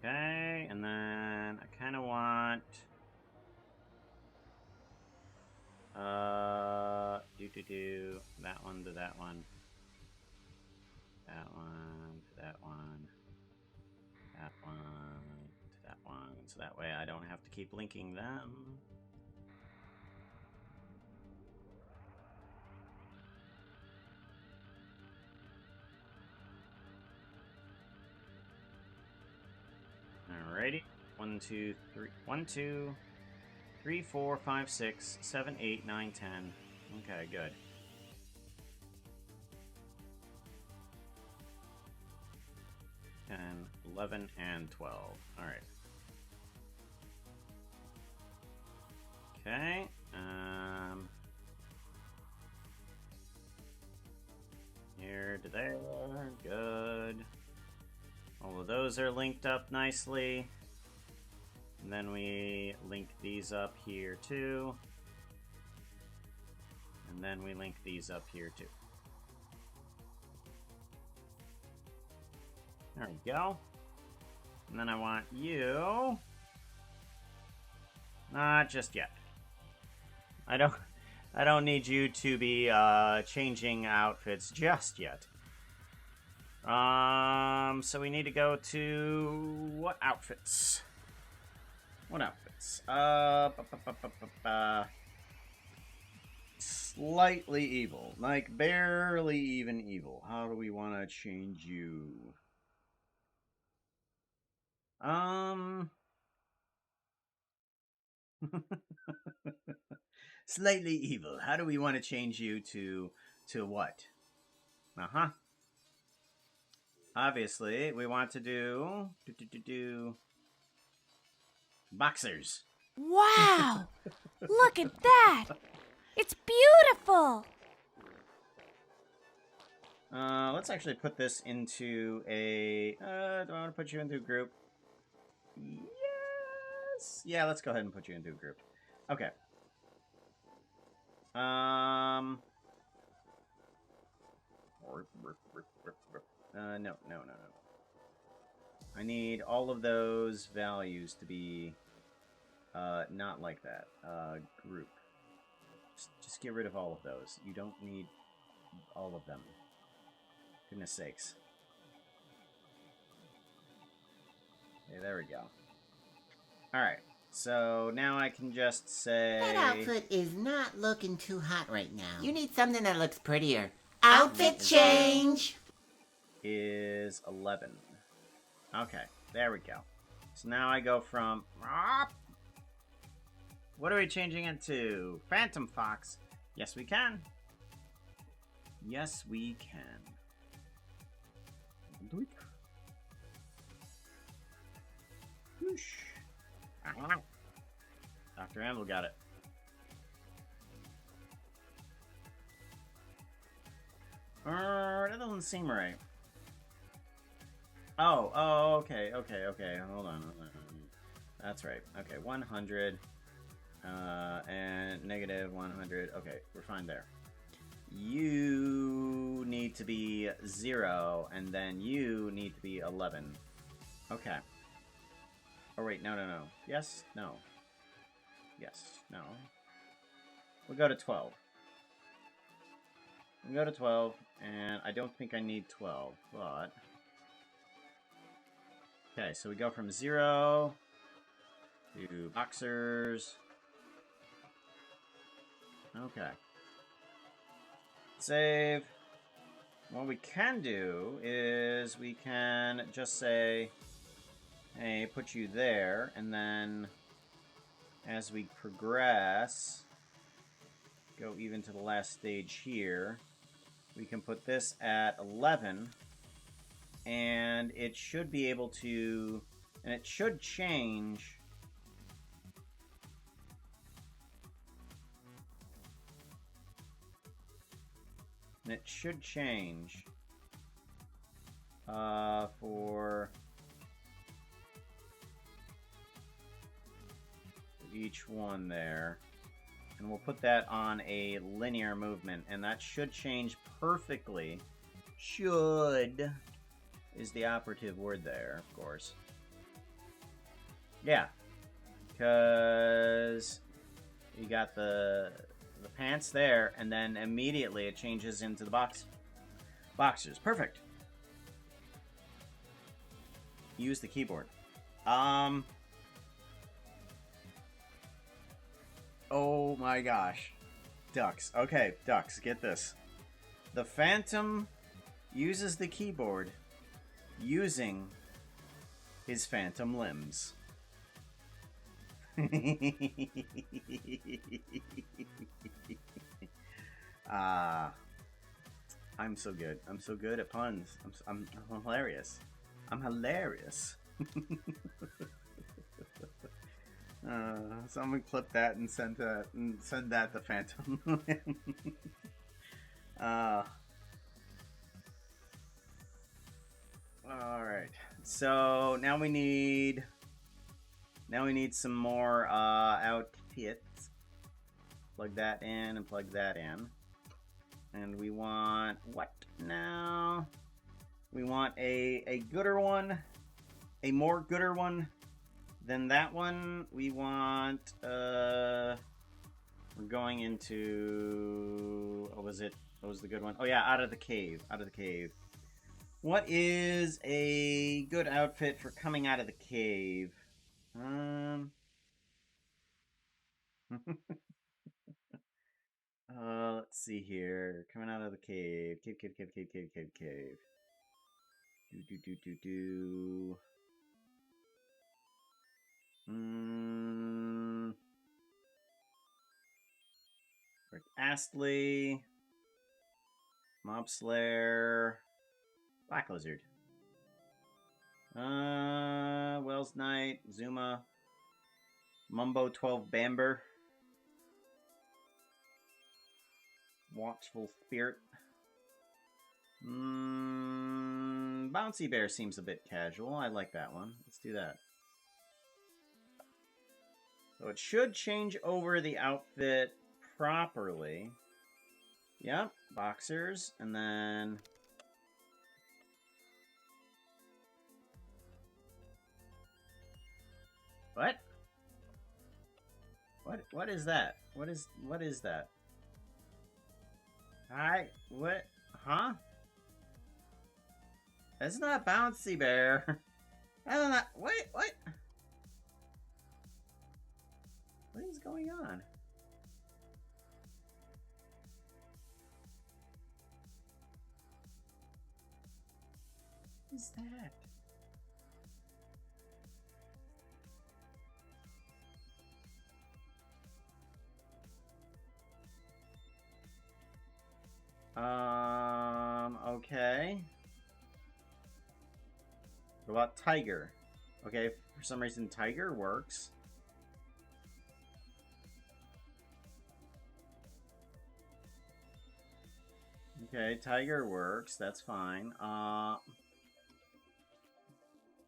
Okay, and then I kind of want that one to that one, that one to that one, that one to that one, so that way I don't have to keep linking them. Alrighty. 1, 2, 3. 1, 2, 3, 4, 5, 6, 7, 8, 9, 10. Okay, good. And 11 and 12. Alright. Okay. Here to there. Good. All of those are linked up nicely. And then we link these up here too. And then we link these up here too. There we go. And then I want you. Not just yet. I don't need you to be changing outfits just yet. So we need to go to what outfits? What outfits? Slightly evil, like barely even evil. How do we want to change you? Slightly evil. How do we want to change you to what? Uh-huh. Obviously, we want to do boxers. Wow! Look at that! It's beautiful! Let's actually put this into a... do I want to put you into a group? Yes! Yeah, let's go ahead and put you into a group. Okay. No. I need all of those values to be not like that. Group. Just get rid of all of those. You don't need all of them. Goodness sakes. Okay, there we go. Alright, so now I can just say... That outfit is not looking too hot right now. You need something that looks prettier. Outfit change! Is 11. Okay, there we go. So now I go from... What are we changing into? Phantom Fox. Yes, we can. Yes, we can. Doink. Whoosh. Dr. Anvil got it. That doesn't seem right. Oh, okay. Hold on. That's right. Okay, 100. And negative 100. Okay, we're fine there. You need to be 0, and then you need to be 11. Okay. Oh, wait, no. Yes? No. Yes. No. We'll go to 12. We'll go to 12, and I don't think I need 12, but... Okay, so we go from 0 to boxers. Okay. Save. What we can do is we can just say, hey, put you there, and then as we progress, go even to the last stage here, we can put this at 11, and it should be able to, and it should change. And it should change for each one there. And we'll put that on a linear movement, and that should change perfectly. Should is the operative word there, of course. Yeah, because you got the pants there, and then immediately it changes into the boxers. Perfect. Use the keyboard. Oh my gosh. Ducks. Okay, Ducks, get this. The Phantom uses the keyboard using his phantom limbs. I'm so good. I'm so good at puns. I'm hilarious. I'm hilarious. Someone clip that and send that to Phantom. All right. So now we need some more outfits. Plug that in and plug that in. And we want what now? We want a gooder one, a more gooder one than that one. We want we're going into, what was it? What was the good one? Oh yeah, out of the cave. What is a good outfit for coming out of the cave? Let's see here. Coming out of the cave. Cave. Rick Astley. Mob Slayer. Black Lizard. Wells Knight. Zuma. Mumbo 12 Bamber. Watchful Spirit. Bouncy Bear seems a bit casual. I like that one. Let's do that. So it should change over the outfit properly. Yep, boxers, and then What? What is that? What is that? What? Huh? That's not Bouncy Bear. I don't know. What? What is going on? What is that? Okay. What about Tiger? Okay, for some reason Tiger works. Okay, Tiger works, that's fine.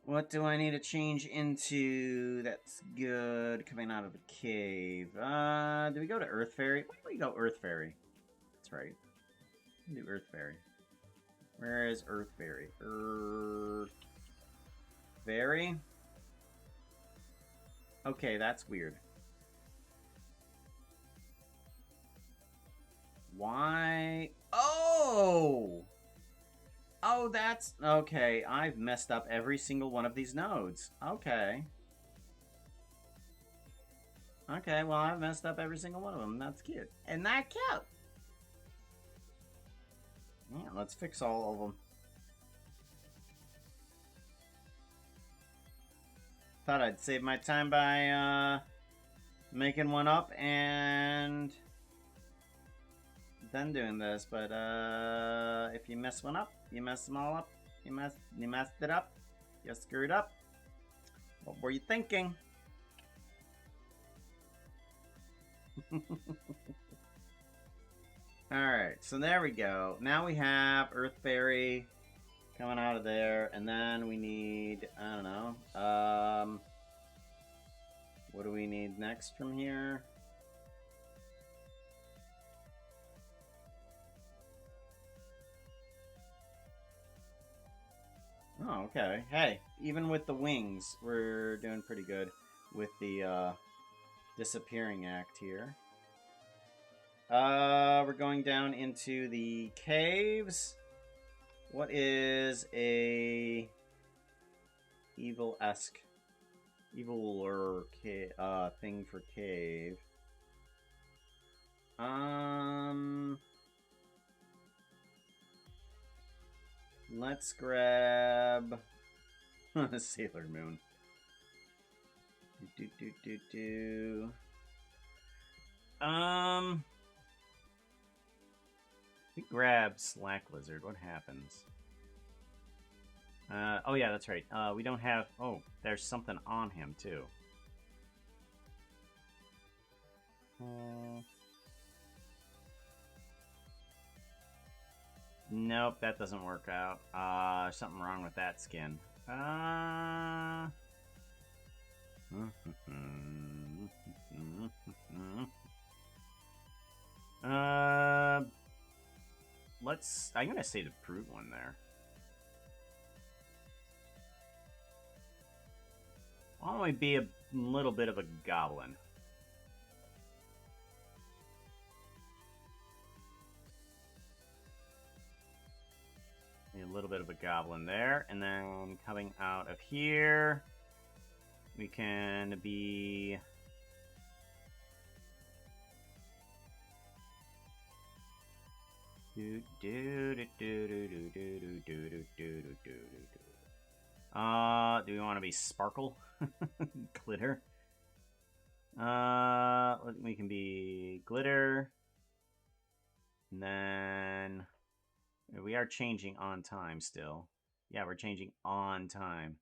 What do I need to change into that's good coming out of the cave? Do we go to Earth Fairy? Why do we go Earth Fairy? That's right. Do Earth Fairy. Where is Earth Fairy? Earth Fairy? Okay, that's weird. Why? Oh! Oh, that's... Okay, I've messed up every single one of these nodes. Okay. Okay, well, I've messed up every single one of them. That's cute. Isn't that cute? Yeah, let's fix all of them. Thought I'd save my time by making one up and then doing this, but if you mess one up, you mess them all up. You messed it up. You screwed up. What were you thinking? Alright, so there we go. Now we have Earth Fairy coming out of there, and then we need, I don't know, what do we need next from here? Oh, okay. Hey, even with the wings, we're doing pretty good with the disappearing act here. We're going down into the caves. What is a evil-esque, evil-er thing for cave? Let's grab Sailor Moon. We grab Slack Lizard. What happens? Oh yeah, that's right. We don't have... Oh, there's something on him, too. Nope, that doesn't work out. Something wrong with that skin. I'm gonna say the Brute one there. Why don't we be a little bit of a goblin? A little bit of a goblin there, and then coming out of here, we can be... Do we want to be Sparkle? Glitter? We can be Glitter. And then... We are changing on time still. Yeah, we're changing on time.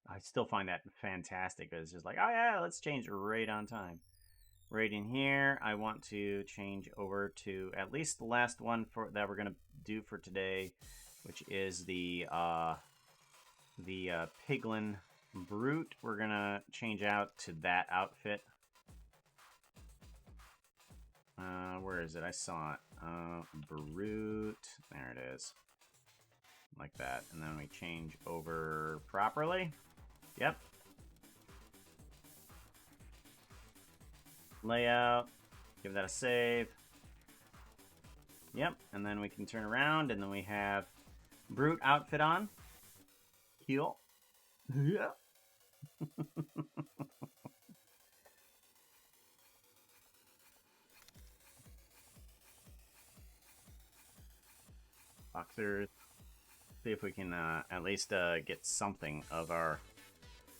I still find that fantastic. It's just like, oh yeah, let's change right on time. Right in here, I want to change over to at least the last one that we're gonna do for today, which is the Piglin Brute. We're gonna change out to that outfit. Where is it? I saw it. Brute. There it is. Like that. And then we change over properly. Yep. layout. Give that a save. Yep, and then we can turn around, and then we have Brute outfit on. Heal. Yeah. Boxers. See if we can at least get something of our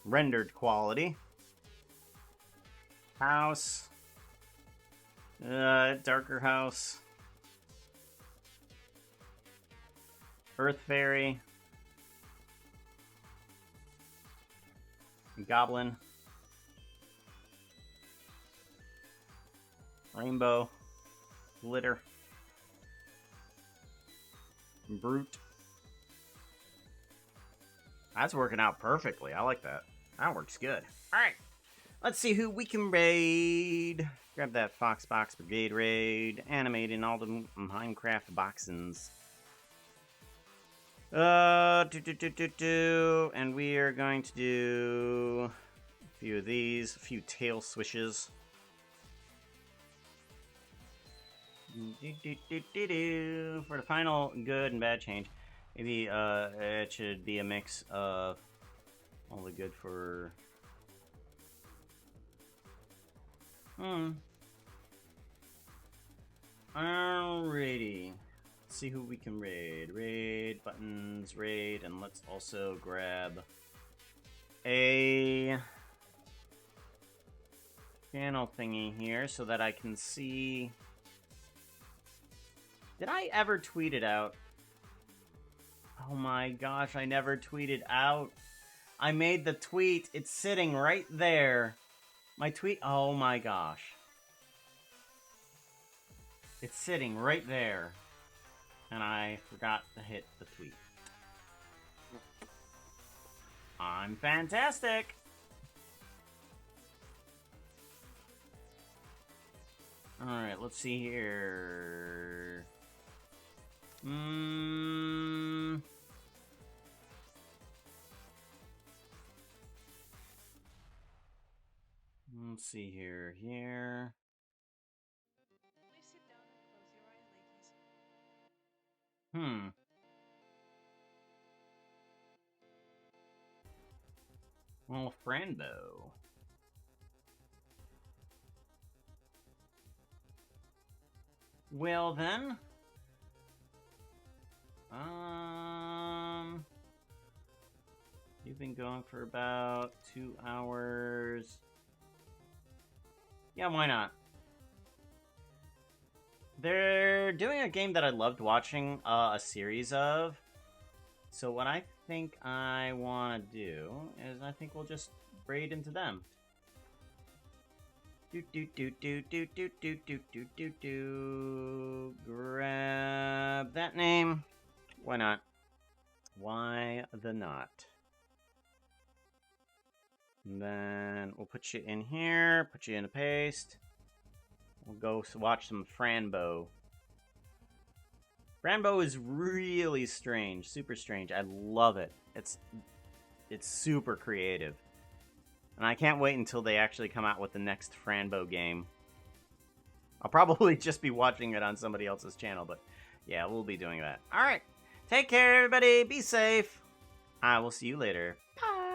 rendered quality. House. Darker house. Earth Fairy. Goblin. Rainbow. Glitter. Brute. That's working out perfectly. I like that. That works good. Alright. Let's see who we can raid. Grab that Foxbox Brigade raid. Animating all the Minecraft boxins. And we are going to do a few of these. A few tail swishes. For the final good and bad change, maybe it should be a mix of all the good for. Alrighty. Let's see who we can raid. Raid, buttons, raid, and let's also grab a channel thingy here so that I can see. Did I ever tweet it out? Oh my gosh, I never tweeted out. I made the tweet. It's sitting right there. My tweet. Oh my gosh. It's sitting right there. And I forgot to hit the tweet. I'm fantastic. Alright, let's see here. Let's see here. Here. Please sit down and close your eyes, ladies. Well, Franbo. Well then. You've been going for about 2 hours. Yeah, why not? They're doing a game that I loved watching a series of. So what I think I want to do is I think we'll just raid into them. Grab that name. Why not? Why the not? And then we'll put you in here, put you in a paste. We'll go watch some Franbo. Franbo is really strange, super strange. I love it. It's super creative. And I can't wait until they actually come out with the next Franbo game. I'll probably just be watching it on somebody else's channel, but yeah, we'll be doing that. Alright, take care everybody, be safe. I will see you later. Bye.